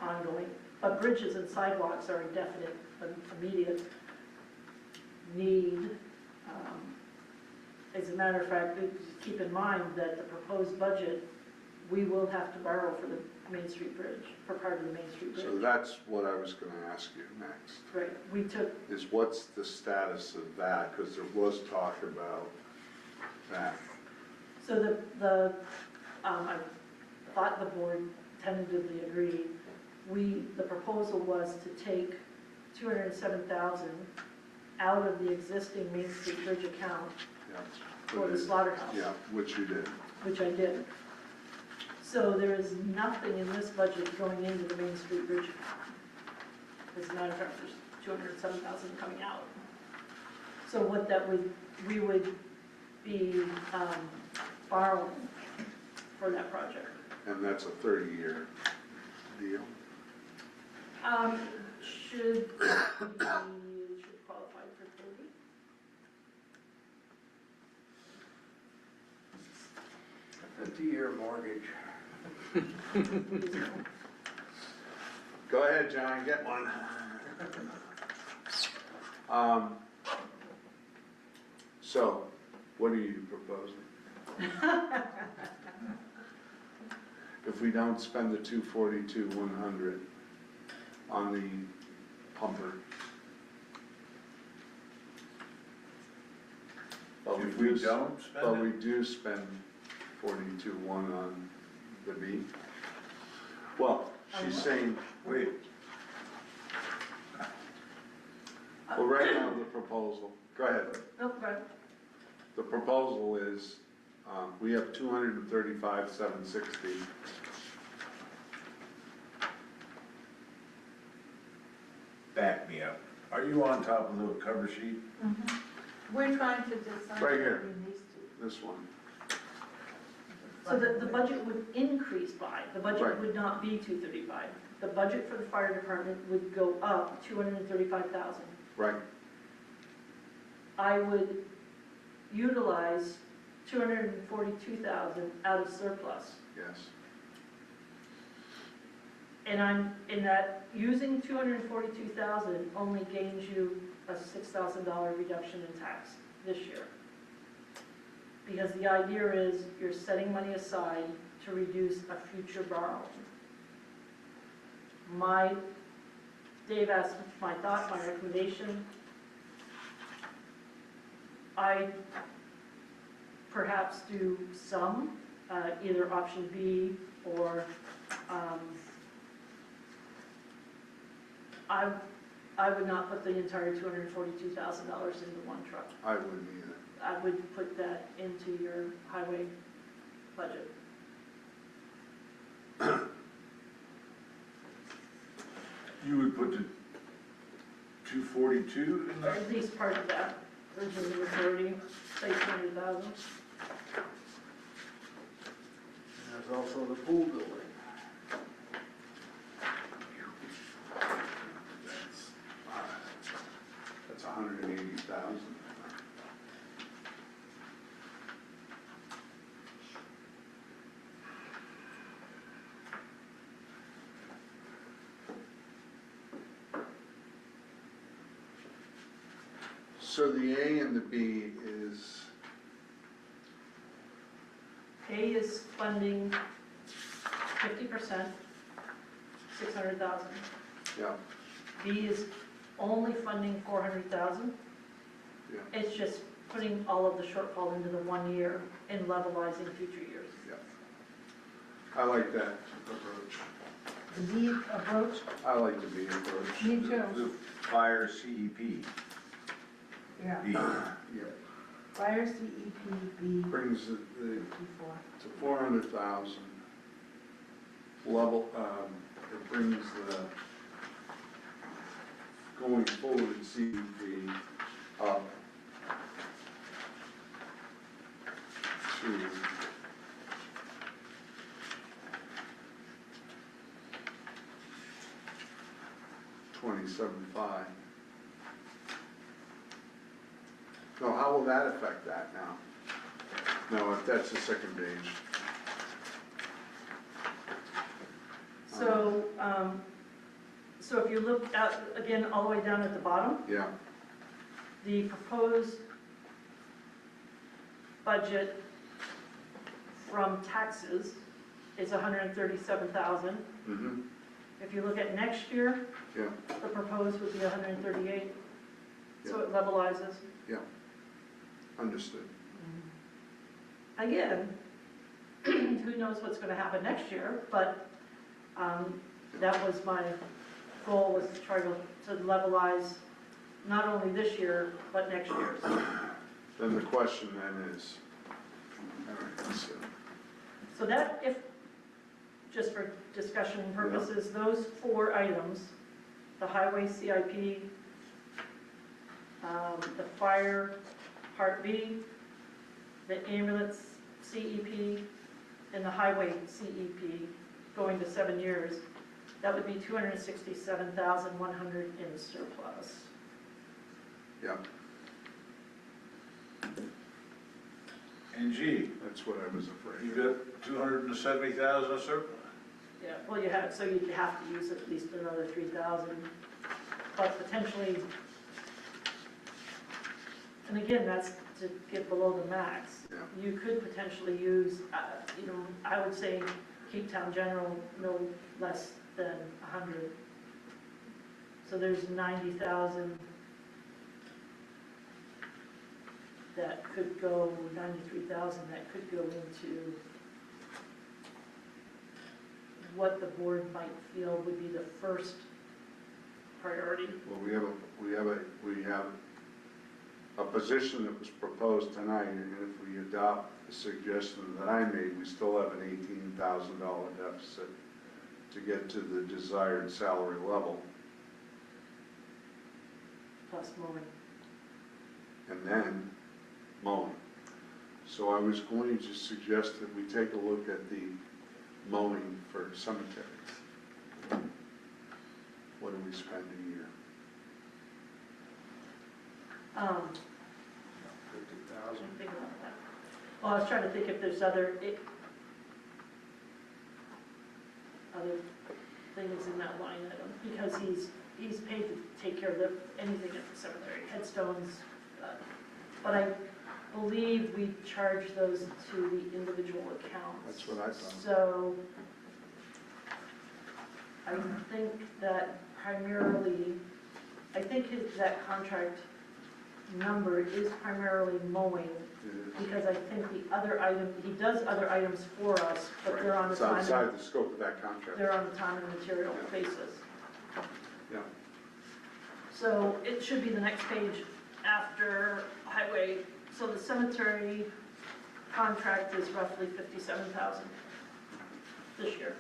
ongoing. But bridges and sidewalks are a definite, immediate need. As a matter of fact, keep in mind that the proposed budget, we will have to borrow for the Main Street Bridge, for part of the Main Street Bridge. So that's what I was gonna ask you next, Right, we took, is what's the status of that? Because there was talk about that. so I thought the board tentatively agreed. The proposal was to take 207,000 out of the existing Main Street Bridge account Yeah. for the slaughterhouse. Yeah, which you did. Which I did. So there is nothing in this budget going into the Main Street Bridge account. As a matter of fact, there's 207,000 coming out. So what that would, we would be borrowing for that project. And that's a 30-year deal. Should qualify for 30. A 50-year mortgage. Go ahead, John, get one. So, what are you proposing? If we don't spend the 242,100 on the pumper. But If we do- don't spend But it? we do spend 42,100 on the B. Well, she's saying, Wait, well, right now, the proposal, go ahead. Nope, go ahead. The proposal is, we have 235,760. back me up. Are you on top of the cover sheet? We're trying to decide. Right here. between these two. This one. So the budget would increase by, the budget Right. would not be 235. The budget for the fire department would go up 235,000. Right. I would utilize 242,000 out of surplus. Yes. And I'm, in that, using 242,000 only gains you a $6,000 reduction in tax this year. Because the idea is you're setting money aside to reduce a future borrowing. Dave asked my thought, my recommendation. I perhaps do some, either option B or, I would not put the entire $242,000 into one truck. I wouldn't either. I would put that into your highway budget. You would put the 242 in Or there? at least part of that, originally was 30, say 200,000. There's also the pool building. That's 180,000. So the A and the B is, A is funding 50%, 600,000. yeah, B is only funding 400,000. yeah, It's just putting all of the shortfall into the 1 year and levelizing future years. yeah. I like that approach. The B approach, I like the B approach. me too, The fire CEP, yeah. B. Yeah, Fire CEP B brings the 54. to 400,000. Level, it brings the going forward CEP up to 27.5. So how will that affect that now? No, if that's the second page. So, so if you look at, again, all the way down at the bottom, Yeah, the proposed budget from taxes is 137,000. mm-hmm, If you look at next year, yeah, the proposed would be 138, so it levelizes. yeah. Understood. Again, who knows what's gonna happen next year, but that was my goal, was to try to levelize not only this year, but next year's. Then the question then is, all right, so, So that, if, just for discussion purposes, those 4 items, the highway CIP, the fire Part B, the ambulance CEP, and the highway CEP, going to 7 years, that would be 267,100 in surplus. yeah, And G, that's what I was afraid you of. got 270,000 of surplus? Yeah, well, you have, so you'd have to use at least another 3,000, but potentially, and again, that's to get below the max. Yeah. You could potentially use, you know, I would say keep town general no less than 100. So there's 90,000 that could go, 93,000 that could go into what the board might feel would be the first priority. Well, we have a position that was proposed tonight, and if we adopt the suggestion that I made, we still have an $18,000 deficit to get to the desired salary level. Plus mowing. And then mowing. So I was going to suggest that we take a look at the mowing for cemeteries. What do we spend a year? 50,000? Think about that. Well, I was trying to think if there's other things in that line item, because he's paid to take care of anything at the cemetery, headstones, but I believe we charge those to the individual accounts. That's what I thought. So I think that primarily, that contract number is primarily mowing, It is. because I think the other item, he does other items for us, but they're on a It's time, outside the scope of that contract. they're on a time and material basis. Yeah. So it should be the next page after highway. So the cemetery contract is roughly 57,000 this year.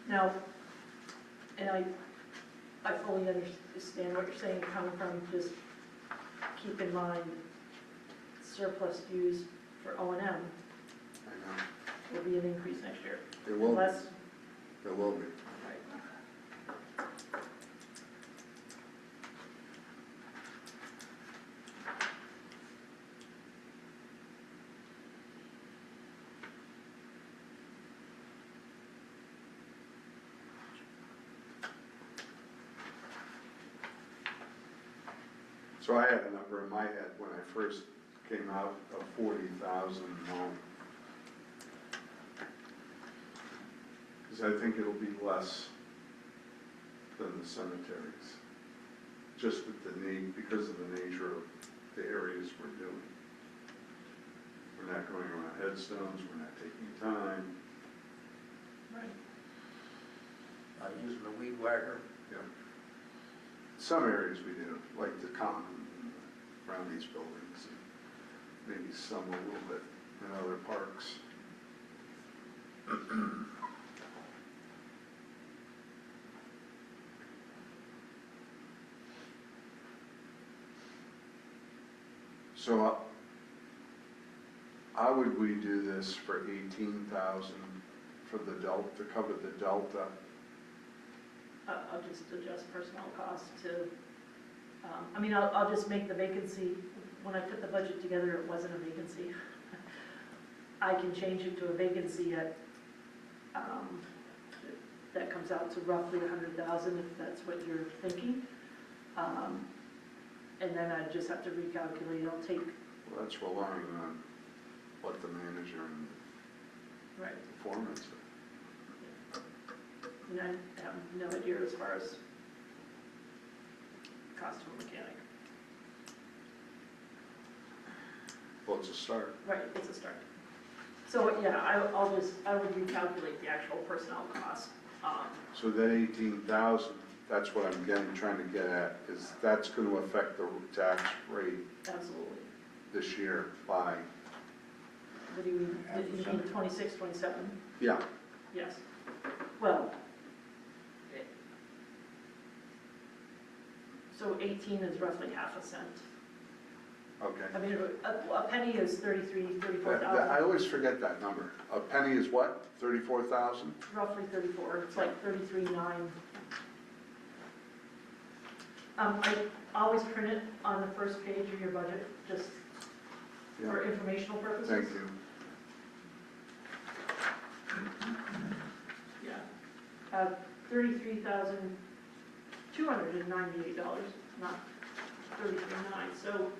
Now, and I fully understand what you're saying, coming from, just keep in mind surplus used for O&M I know. will be an increase next year. There will be. Unless, There will be. So I had a number in my head when I first came out of 40,000 home. Because I think it'll be less than the cemeteries. Just with the need, because of the nature of the areas we're doing. We're not going around headstones, we're not taking time. Right. Using the weed whacker. Yeah. Some areas we do, like the common, around these buildings, and maybe some a little bit in other parks. So how would we do this for 18,000 for the delta, to cover the delta? I'll just adjust personnel costs to, I mean, I'll just make the vacancy, when I put the budget together, it wasn't a vacancy. I can change it to a vacancy at, that comes out to roughly 100,000 if that's what you're thinking. And then I just have to recalculate, I'll take, Well, that's relying on what the manager and right, the foreman say. and I have no idea as far as cost of a mechanic. Well, it's a start. Right, it's a start. So, yeah, I would recalculate the actual personnel cost. So that 18,000, that's what I'm trying to get at, is that's going to affect the tax rate Absolutely. this year by, What do you mean, you mean 26, 27? yeah, Yes. Well, so 18 is roughly half a cent. okay. I mean, a penny is 33, I 34,000, always forget that number. A penny is what, 34,000? roughly 34, it's like 33.9. I always print it on the first page of your budget, just for Yeah, informational purposes. thank you. Yeah. $33,298, not 33.9, so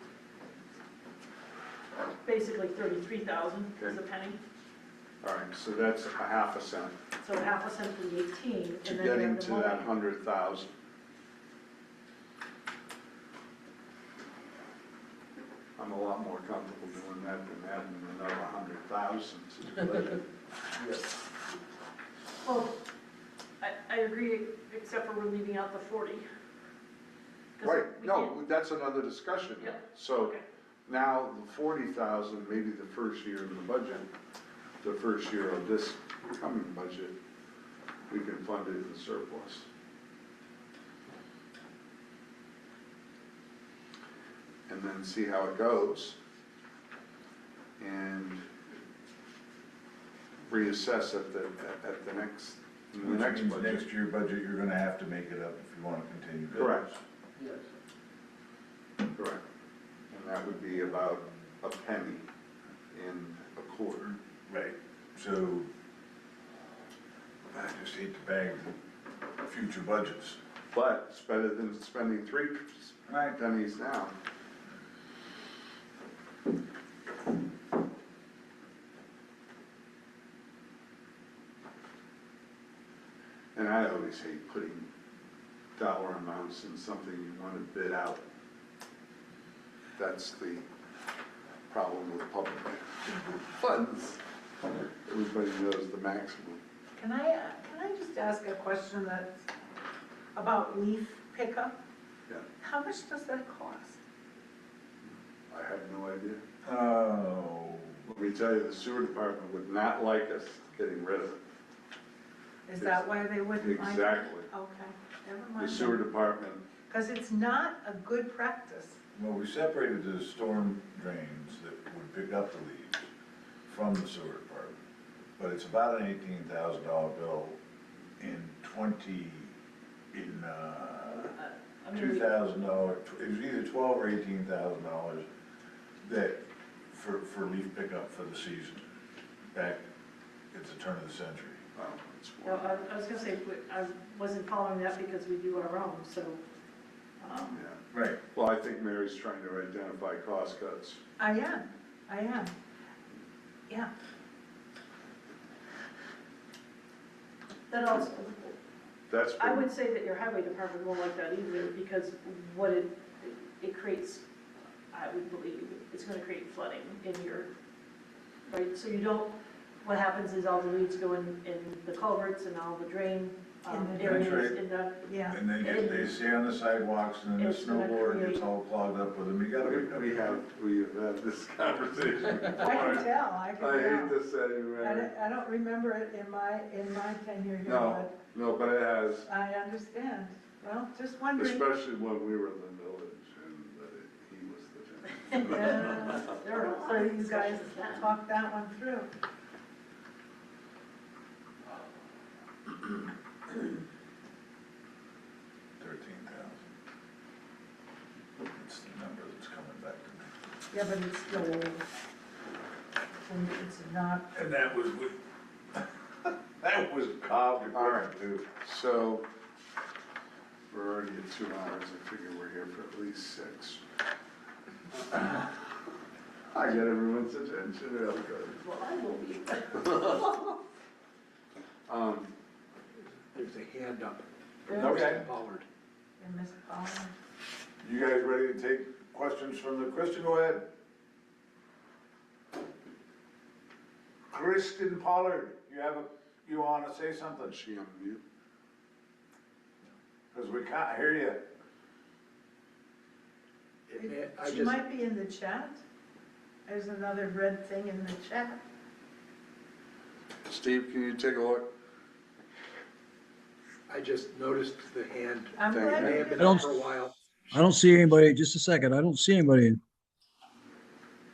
basically 33,000 is a Okay. penny. All right, so that's a half a cent So half a cent for the 18, to and then you getting have the to money. that 100,000. I'm a lot more comfortable doing that than adding another 100,000 to the budget. Well, I agree, except for we're leaving out the 40. 'Cause Right, we no, can't- that's another discussion. Yeah. So Okay. now the 40,000, maybe the first year in the budget, the first year of this coming budget, we can fund it in surplus. And then see how it goes. And reassess at the next, in the Which next means budget. next year budget, you're gonna have to make it up if you wanna continue. business. Correct. Yes. Correct. And that would be about a penny and a quarter. Right, so I just hate to bag future budgets. But it's better than spending 3 Right. pennies now. And I always hate putting dollar amounts in something you want to bid out. That's the problem with public funds. Everybody knows the maximum. Can I just ask a question that's about leaf pickup? Yeah, How much does that cost? I have no idea. Oh, Let me tell you, the sewer department would not like us getting rid of it. Is that why they wouldn't mind? Exactly. Okay, never The mind. sewer department, Because it's not a good practice. well, we separated the storm drains that would pick up the leaves from the sewer department. But it's about an $18,000 bill in I mean, we- $2,000, it was either $12,000 or $18,000 that, for leaf pickup for the season, back at the turn of the century. well, it's No, more. I was gonna say, I wasn't following that because we do our own, so Yeah. Right. Well, I think Mary's trying to identify cost cuts. I am, yeah. That also, That's I been, would say that your highway department won't like that either, because what it creates, I would believe, it's gonna create flooding in your, right? So you don't, what happens is all the leaves go in the culverts and all the drain In the areas drain. in the, Yeah, And they stay on the sidewalks and then the It's gonna snowboard gets create- all clogged up with them. You gotta be. we have had this conversation I can before. tell, I can I hate tell. to say, Mary. I don't remember it in my tenure here, No, no, but it has, but I understand. Well, just wondering. especially when we were in the village and he was the gentleman. Yeah, there are so you guys talked that one through. $13,000. It's the number that's coming back to me. Yeah, but it's still old. And it's not, And that was with, that was Cobb equipment too. So, we're already at 2 hours, I figure we're here for at least 6. I get everyone's attention real good. well, I will be. There's a hand up. Okay. Pollard. and Miss Collins. You guys ready to take questions from the, Kristen, go ahead. Kristen Pollard, you wanna say something? Is she on mute? Cause we can't hear you. She might be in the chat. There's another red thing in the chat. Steve, can you take a look? I just noticed the hand. I'm Thank glad you. you May have did been up that. for a while. I don't see anybody, just a second, I don't see anybody.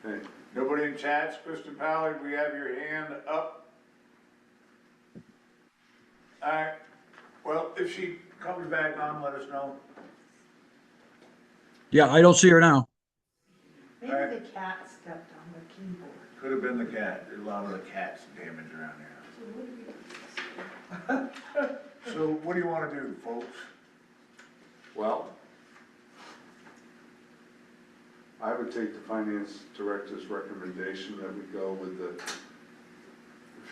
Hey, Nobody in chats, Kristen Pollard, we have your hand up. Alright, well, if she comes back on, let us know. Yeah, I don't see her now. Maybe the cat stepped on the keyboard. Could have been the cat. There's a lot of the cats damage around here. So what do you wanna do, folks? well, I would take the finance director's recommendation that we go with the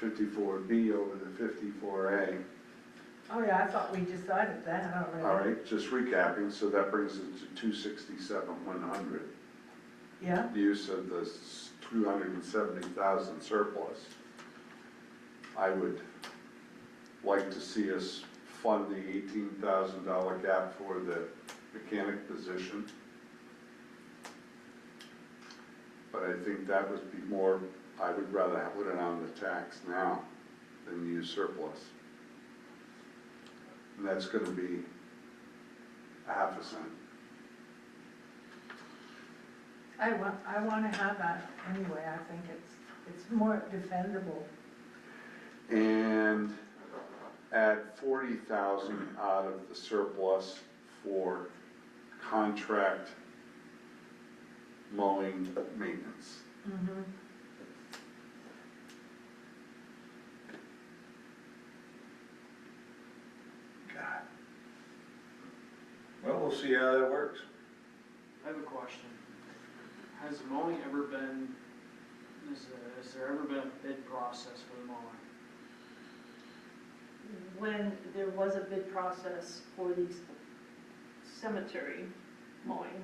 54B over the 54A. Oh, yeah, I thought we decided that already. All right, just recapping, so that brings it to 267,100. Yeah, Use of the 270,000 surplus. I would like to see us fund the $18,000 gap for the mechanic position. But I think that would be more, I would rather put it on the tax now than use surplus. And that's gonna be a half a cent. I want to have that anyway. I think it's more defendable. And add 40,000 out of the surplus for contract mowing maintenance. Mm-hmm. God. Well, we'll see how that works. I have a question. Has mowing ever been, has there ever been a bid process for the mowing? When there was a bid process for the cemetery mowing,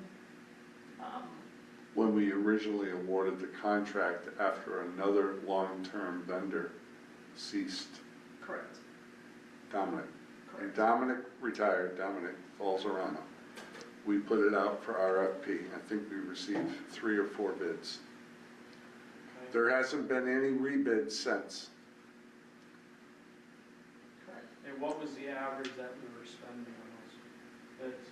When we originally awarded the contract after another long-term vendor ceased, correct, Dominic. And correct. Dominic retired, Dominic Falzarano. We put it out for RFP. I think we received 3 or 4 bids. Okay. There hasn't been any rebid since. Correct. And what was the average that we were spending on those bids?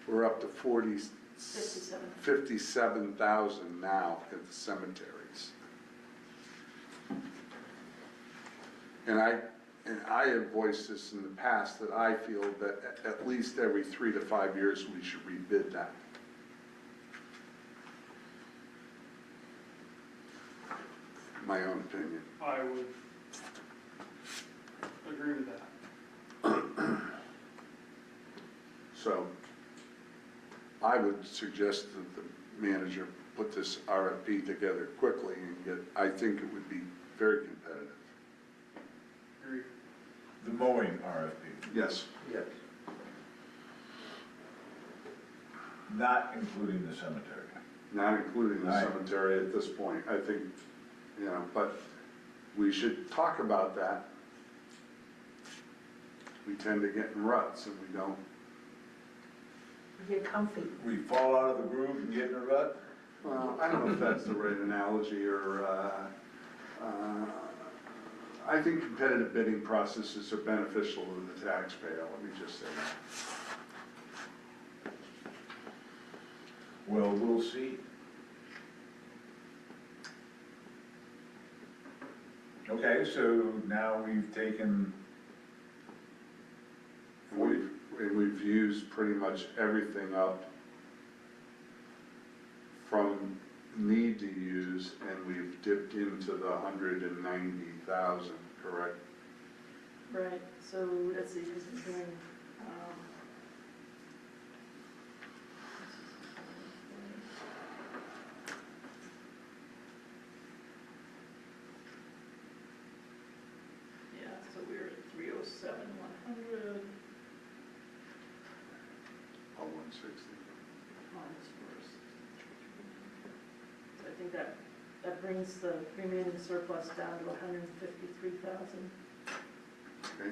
We're up to 57. 57,000 now at the cemeteries. And I have voiced this in the past, that I feel that at least every 3 to 5 years, we should rebid that. My own opinion. I would agree with that. So, I would suggest that the manager put this RFP together quickly and I think it would be very competitive. Agreed. The mowing RFP, Yes. Yes. not including the cemetery. Not including the Right. cemetery at this point, I think, but we should talk about that. We tend to get in ruts and we don't. Get comfy. We fall out of the groove and get in a rut? Well, I don't know if that's the right analogy or, I think competitive bidding processes are beneficial to the taxpayer, let me just say that. Well, we'll see. Okay, so now we've taken, And we've used pretty much everything up from need to use, and we've dipped into the 190,000, correct? Right, so let's see, because it's here, yeah, so we're at 307, 100 Oh, 160. on this first. So I think that brings the remaining surplus down to 153,000, Okay,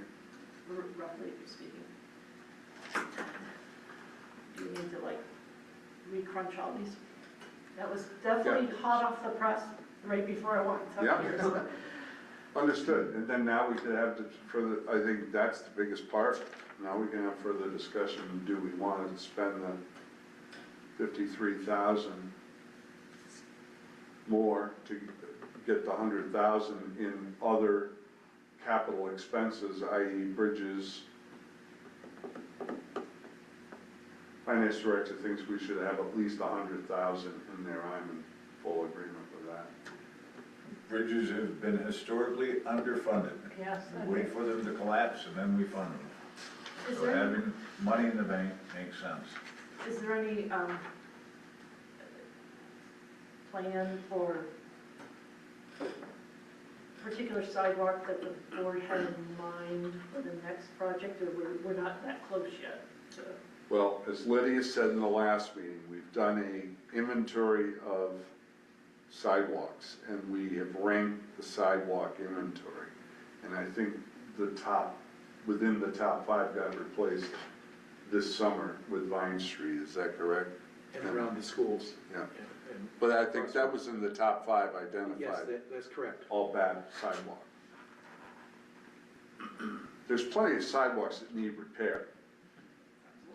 roughly speaking. Do you need to like re-crunch all these? That was definitely hot off the press right before I walked up Yeah. here. So understood, and then now we could have the further, I think that's the biggest part. Now we can have further discussion, do we want to spend the 53,000 more to get the 100,000 in other capital expenses, i.e. bridges. Finance director thinks we should have at least 100,000 in there, I'm in full agreement with that. bridges have been historically underfunded. Yes. We wait for them to collapse and then we fund them. is So there, having money in the bank makes sense. is there any plan for particular sidewalk that the board had in mind for the next project, or we're not that close yet to? Well, as Lydia said in the last meeting, we've done a inventory of sidewalks, and we have ranked the sidewalk inventory. And I think within the top 5 got replaced this summer with Vine Street, is that correct? And around the schools. Yeah, And- but I think that was in the top 5 Yes, identified, that's correct. all bad sidewalk. There's plenty of sidewalks that need repair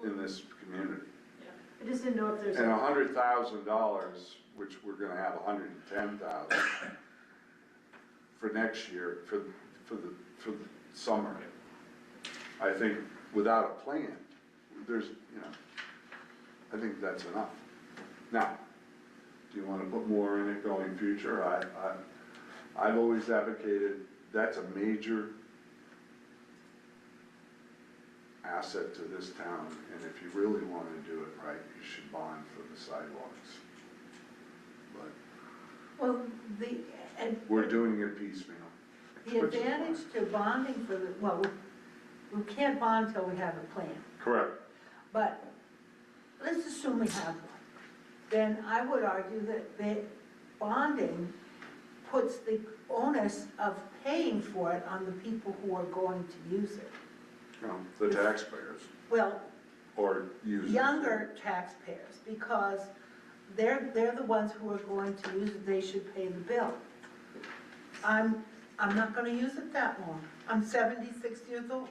in this community. Yeah, I just didn't know if there's. And $100,000, which we're gonna have 110,000 for next year, for the summer. I think without a plan, I think that's enough. Now, do you wanna put more in it going future? I've always advocated, that's a major asset to this town, and if you really wanna do it right, you should bond for the sidewalks. But Well, we're doing it piecemeal. the advantage to bonding for the, well, we can't bond till we have a plan. Correct. But let's assume we have one. Then I would argue that the bonding puts the onus of paying for it on the people who are going to use it. The taxpayers, Well, or users. younger taxpayers, because they're the ones who are going to use it, they should pay the bill. I'm not gonna use it that long. I'm 76 years old.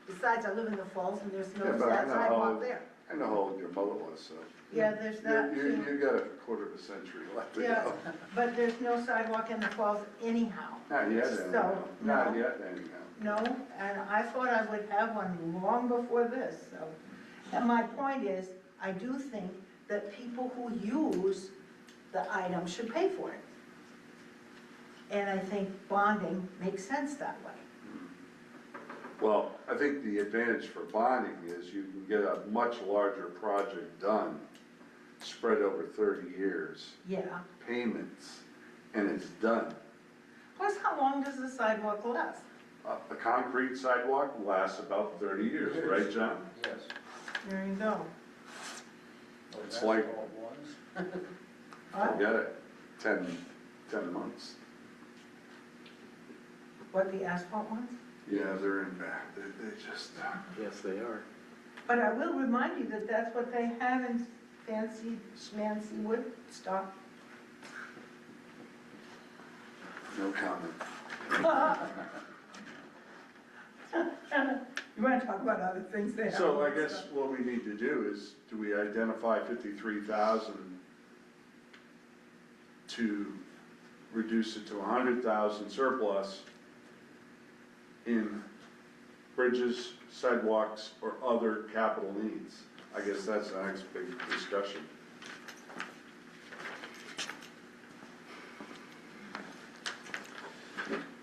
Besides, I live in the Falls and there's no Yeah, but I know how sidewalk old- there. I know how old your mother was, so. Yeah, there's that too. You got a quarter of a century left to Yeah, go. but there's no sidewalk in the Falls anyhow. Not yet, anyhow. So, Not no. yet, anyhow. No, and I thought I would have one long before this, so. And my point is, I do think that people who use the item should pay for it. And I think bonding makes sense that way. Well, I think the advantage for bonding is you can get a much larger project done spread over 30 years, Yeah. payments, and it's done. Plus, how long does the sidewalk last? A concrete sidewalk lasts about 30 years, right, John? Yes. There you go. It's like, What? forget it, 10 months. What, the asphalt ones? Yeah, they're in back, they just, Yes, they are. But I will remind you that that's what they have in fancy schmancy Woodstock. no comment. You want to talk about other things they have? So I guess what we need to do is, do we identify 53,000 to reduce it to 100,000 surplus in bridges, sidewalks, or other capital needs? I guess that's the next big discussion.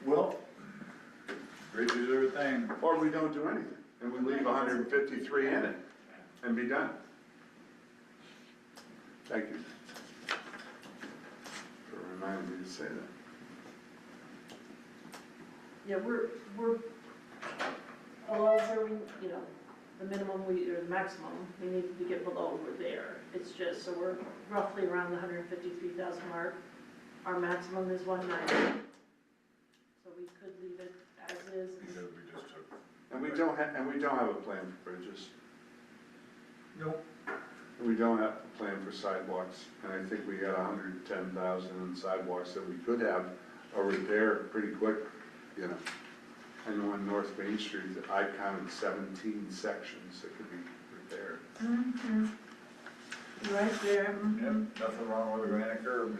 Well, bridges are a thing. Or we don't do anything, and we leave 153 in it, and be done. Thank you for reminding me to say that. Yeah, we're below where we, you know, the minimum or the maximum, we need to get below, we're there. It's just, so we're roughly around the 153,000 mark. Our maximum is 190. So we could leave it as is. Because we just took. And we don't have a plan for bridges. Nope. And we don't have a plan for sidewalks, and I think we got 110,000 in sidewalks that we could have a repair pretty quick, you know. I know on North Main Street, that I counted 17 sections that could be repaired. Mhm. Right there. Yep, nothing wrong with a granite curb.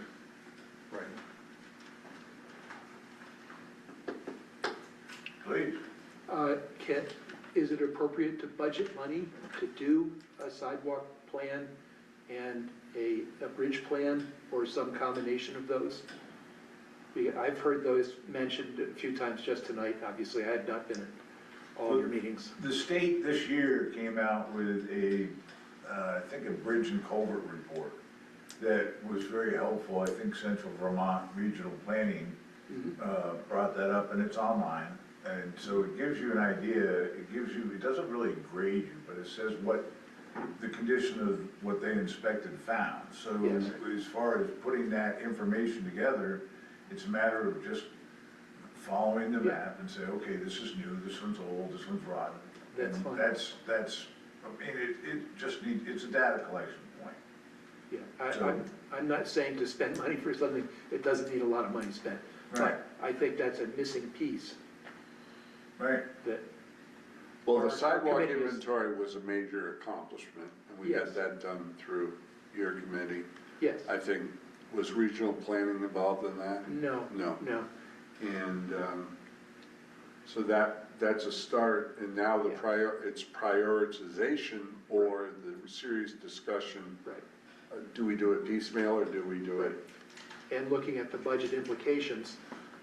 Right. Please. Kent, is it appropriate to budget money to do a sidewalk plan and a bridge plan, or some combination of those? I've heard those mentioned a few times just tonight. Obviously, I had not been at all your meetings. The state this year came out with I think a bridge and culvert report that was very helpful. I think Central Vermont Regional Planning brought that up, and it's online. And so it gives you an idea, it doesn't really grade you, but it says what the condition of what they inspected found. So Yes. as far as putting that information together, it's a matter of just following the map and say, okay, this is new, this one's old, this one's rotten. That's And fine. That's, I mean, it just needs, it's a data collection point. Yeah, So- I'm not saying to spend money for something that doesn't need a lot of money spent. Right. But I think that's a missing piece Right. that, Well, Our the sidewalk committee is- inventory was a major accomplishment, and we got Yes. that done through your committee. yes, I think, was regional planning involved in that? no, No. no. And so that's a start, and now Yeah. it's prioritization or the serious discussion. Right. Do we do it piecemeal or do we do it? And looking at the budget implications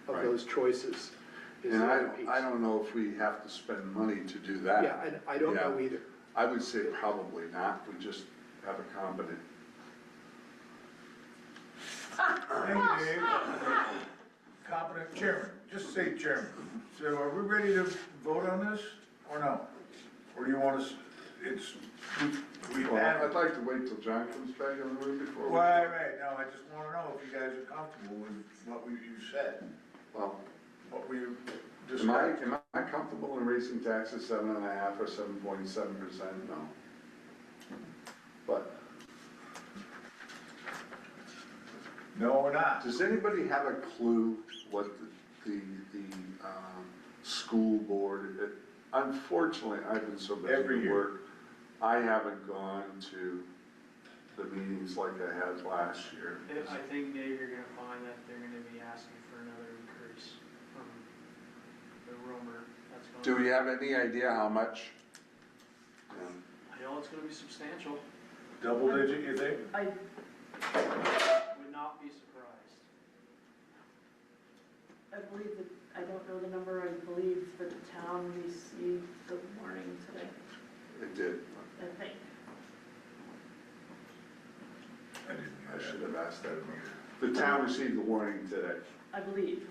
of Right. those choices is And the other piece. I don't know if we have to spend money to do that. Yeah, I don't know Yeah. either. I would say probably not, we just have a competent. Thank you, Dave. Competent chairman, just say chairman. So are we ready to vote on this or no? Or do you want us, we Well, have. I'd like to wait till John comes back in the room before we. Right, no, I just wanna know if you guys are comfortable with what you said, Well, what we am described. I comfortable in raising taxes 7.5 or 7.7%? No. But No, we're not. does anybody have a clue what the school board, unfortunately, I've been so busy Every at year. work, I haven't gone to the meetings like I had last year. I think, Dave, you're gonna find that they're gonna be asking for another increase from the rumor that's going. Do we have any idea how much? Yeah. I know it's gonna be substantial, Double digit, you think? I, would not be surprised. I believe that, I don't know the number, I believe that the town received the warning today, It did. I think. I didn't I hear should that. have asked that. The town received the warning today I believe.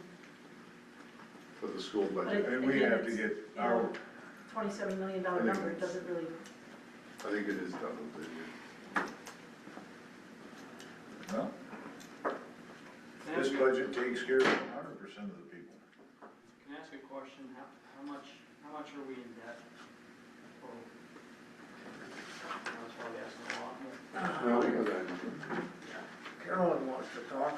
for the school But budget. And we again, have to it's, get you our, know, $27 million I think number, it it's- doesn't really, I think it is double digit. well, Can I this ask a- budget takes care of 100% of the people. Can I ask a question? How much are we in debt? Oh. I was probably asking a lot more. No, we know that. Carolyn wants to talk.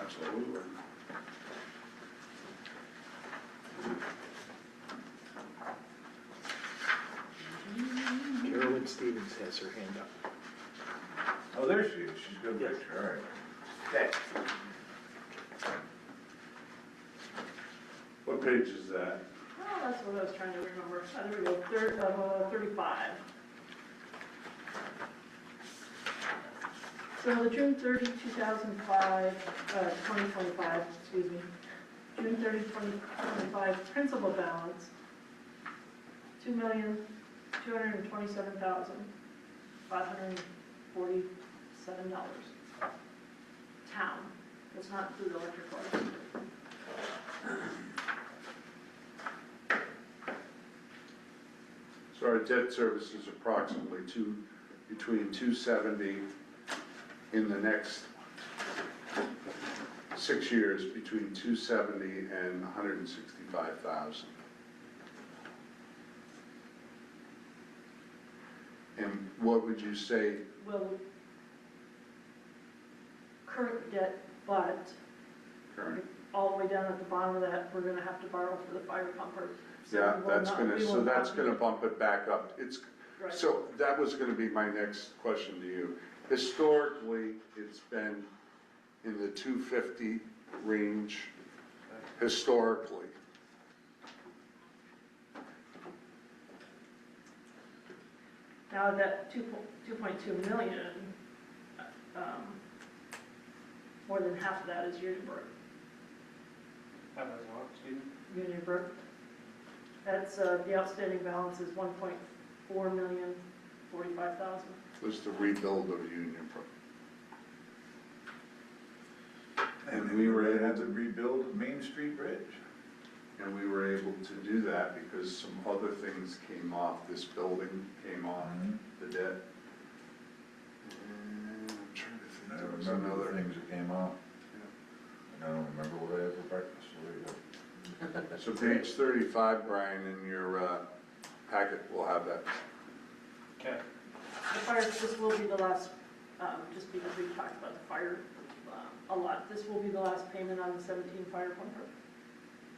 Absolutely. Carolyn Stevens has her hand up. Oh, there she is, she's got a Yes. picture, all right. Okay. What page is that? oh, that's what I was trying to remember. There we go, 35. So the June 30, 2025, excuse me, June 30, 2025 principal balance, $2,227,547. Town, does not include electric lights. So our debt service is approximately between 270 in the next 6 years, between 270 and 165,000. And what would you say, Well, current debt, but current? all the way down at the bottom of that, we're gonna have to borrow for the fire pumper. So Yeah, we will that's not- gonna, we so will that's not- gonna bump it back up. It's, Right. so that was gonna be my next question to you. Historically, it's been in the 250 range, historically. Now that 2.2 million, more than half of that is Unibird. That was what, excuse me? Unibird. That's, the outstanding balance is 1.445 million. Was the rebuild of Union Brook. And we were able to rebuild Main Street Bridge. And we were able to do that because some other things came off. This building came off the debt. And I'm trying to think, I there was remember another. the things that came out. And I don't remember what I had for breakfast, so there you go. So page 35, Brian, in your packet, will have that. Okay. The fire, this will be the last, just because we talked about the fire a lot, this will be the last payment on the 17 fire pumper.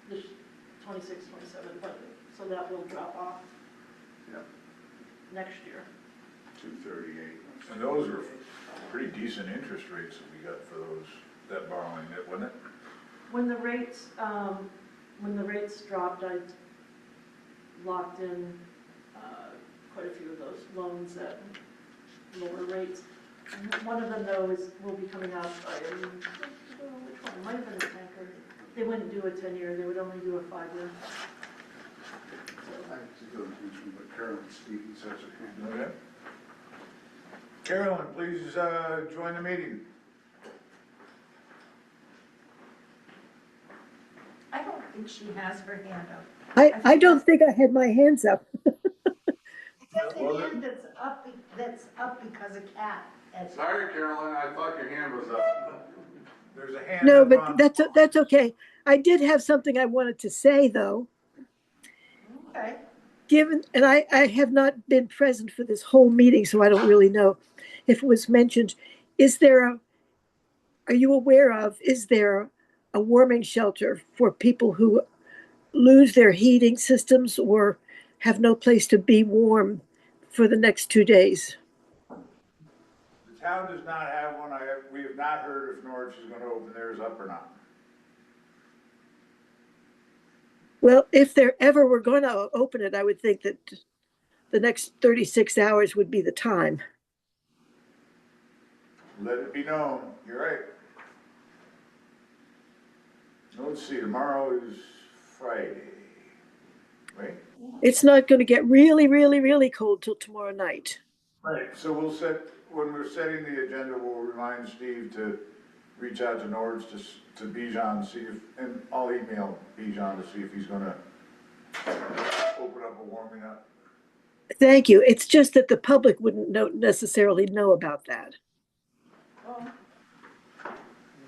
This 26, 27 budget, so that will drop off Yep, next year. 238. And those were pretty decent interest rates that we got for those, that borrowing, wasn't it? When the rates dropped, I locked in quite a few of those loans at lower rates. One of them though will be coming out, which one, might have been a tanker. They wouldn't do a 10-year, they would only do a 5-year. I have to go through what Carolyn Stevens has her hand up. Okay. Carolyn, please join the meeting. I don't think she has her hand up. I don't think I had my hands up. Except the hand that's up because of cat. Sorry, Carolyn, I thought your hand was up. There's a hand No, up but on. that's okay. I did have something I wanted to say, though. Okay. And I have not been present for this whole meeting, so I don't really know if it was mentioned. Are you aware of, is there a warming shelter for people who lose their heating systems or have no place to be warm for the next 2 days? The town does not have one. We have not heard if Norwich is gonna open theirs up or not. Well, if there ever were going to open it, I would think that the next 36 hours would be the time. Let it be known. You're right. Let's see, tomorrow is Friday, right? It's not going to get really, really, really cold till tomorrow night. Right. So when we're setting the agenda, we'll remind Steve to reach out to Nords to Bijan, see if, and I'll email Bijan to see if he's gonna open up a warming up. Thank you. It's just that the public wouldn't necessarily know about that.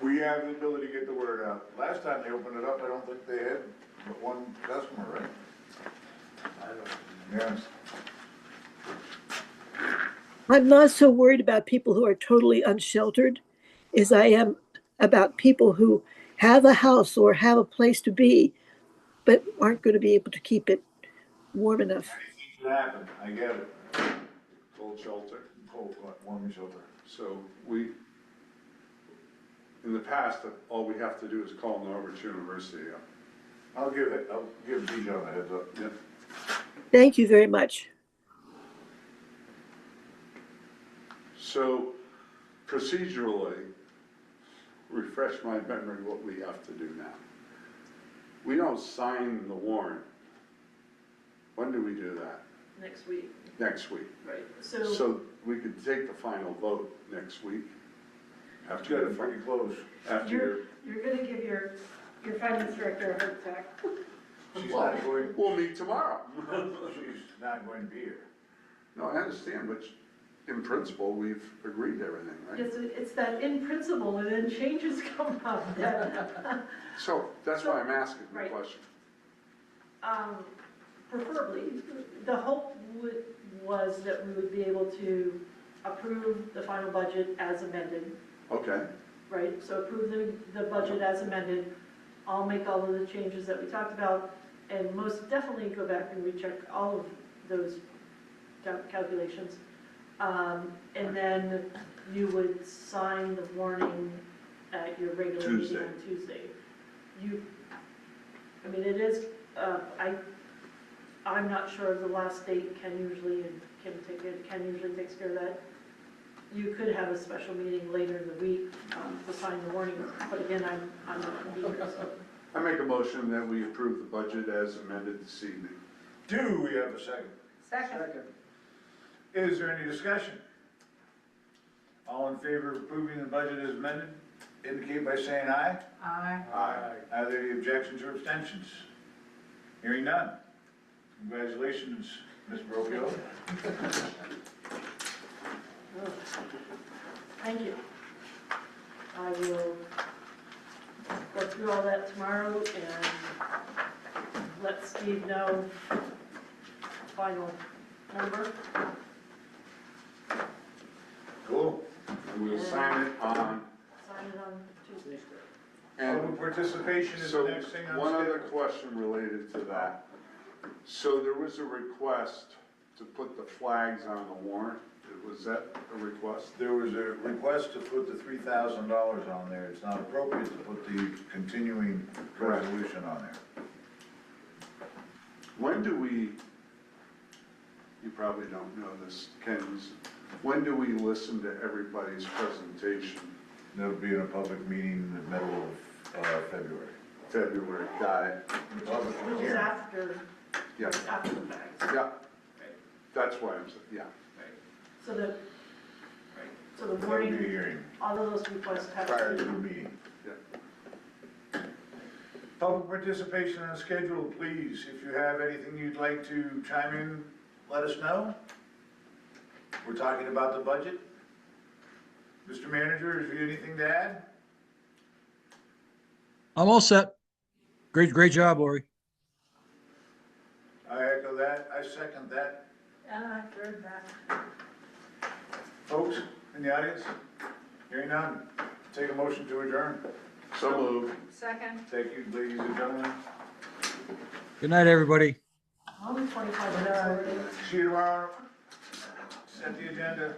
We have the ability to get the word out. Last time they opened it up, I don't think they had but one customer, right? Yeah. I'm not so worried about people who are totally unsheltered as I am about people who have a house or have a place to be, but aren't going to be able to keep it warm enough. Anything can happen, I get it. Cold shelter. Cold, warming shelter. So we, in the past, all we have to do is call Norwich University up. I'll give Bijan a heads up. Yeah. Thank you very much. So procedurally, refresh my memory what we have to do now. We don't sign the warrant. When do we do that? Next week, Next week. right? So we could take the final vote next week. It's After getting the, pretty close. after You're gonna give your finance director a heart attack. She's not going, we'll meet tomorrow. she's not going to be here. No, I understand, but in principle, we've agreed to everything, right? It's that in principle, and then changes come up that, So that's why I'm asking the Right. question. preferably, the hope was that we would be able to approve the final budget as amended, Okay, right? So approve the budget as amended. I'll make all of the changes that we talked about, and most definitely go back and recheck all of those calculations. And then you would sign the warning at your regular meeting Tuesday. on Tuesday. I mean, it is, I'm not sure of the last date. Ken usually takes care of that. You could have a special meeting later in the week to sign the warning, but again, I'm not going to be here, so. I make a motion that we approve the budget as amended this evening. Do we have a second? Second. Is there any discussion? All in favor of approving the budget as amended, indicate by saying aye. Aye. Aye. Are there any objections or abstentions? Hearing none. Congratulations, Ms. Brocchio. Thank you. I will go through all that tomorrow and let Steve know final number. Cool. And we'll sign it on, Sign it on Tuesday. and Public participation is the so next thing on one other schedule. question related to that. So there was a request to put the flags on the warrant. Was that a request? There was a request to put the $3,000 on there. It's not appropriate to put the continuing resolution on there. When do we, you probably don't know this, Ken, when do we listen to everybody's presentation? That'll be in a public meeting in the middle of February. February, got it. Which is after Yeah, the fact. yeah. That's why I'm saying, yeah. So the That'll be a warning, hearing all of those requests have prior to to the be. meeting. Public participation on schedule, please. If you have anything you'd like to chime in, let us know. We're talking about the budget. Mr. Manager, is there anything to add? I'm all set. Great job, Lori. I echo that. I second that. And I heard that. Folks in the audience, hearing none, take a motion to adjourn. So moved. Second. Thank you, ladies and gentlemen. Good night, everybody. Only 25 minutes already. See you tomorrow. Set the agenda,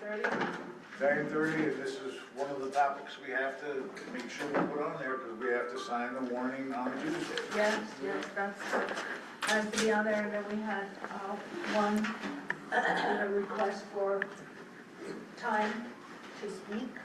9:30. 9:30, and this is one of the topics we have to make sure we put on there because we have to sign the warning on Tuesday. Yes, that's, has to be on there, and then we had, one, a request for time to speak.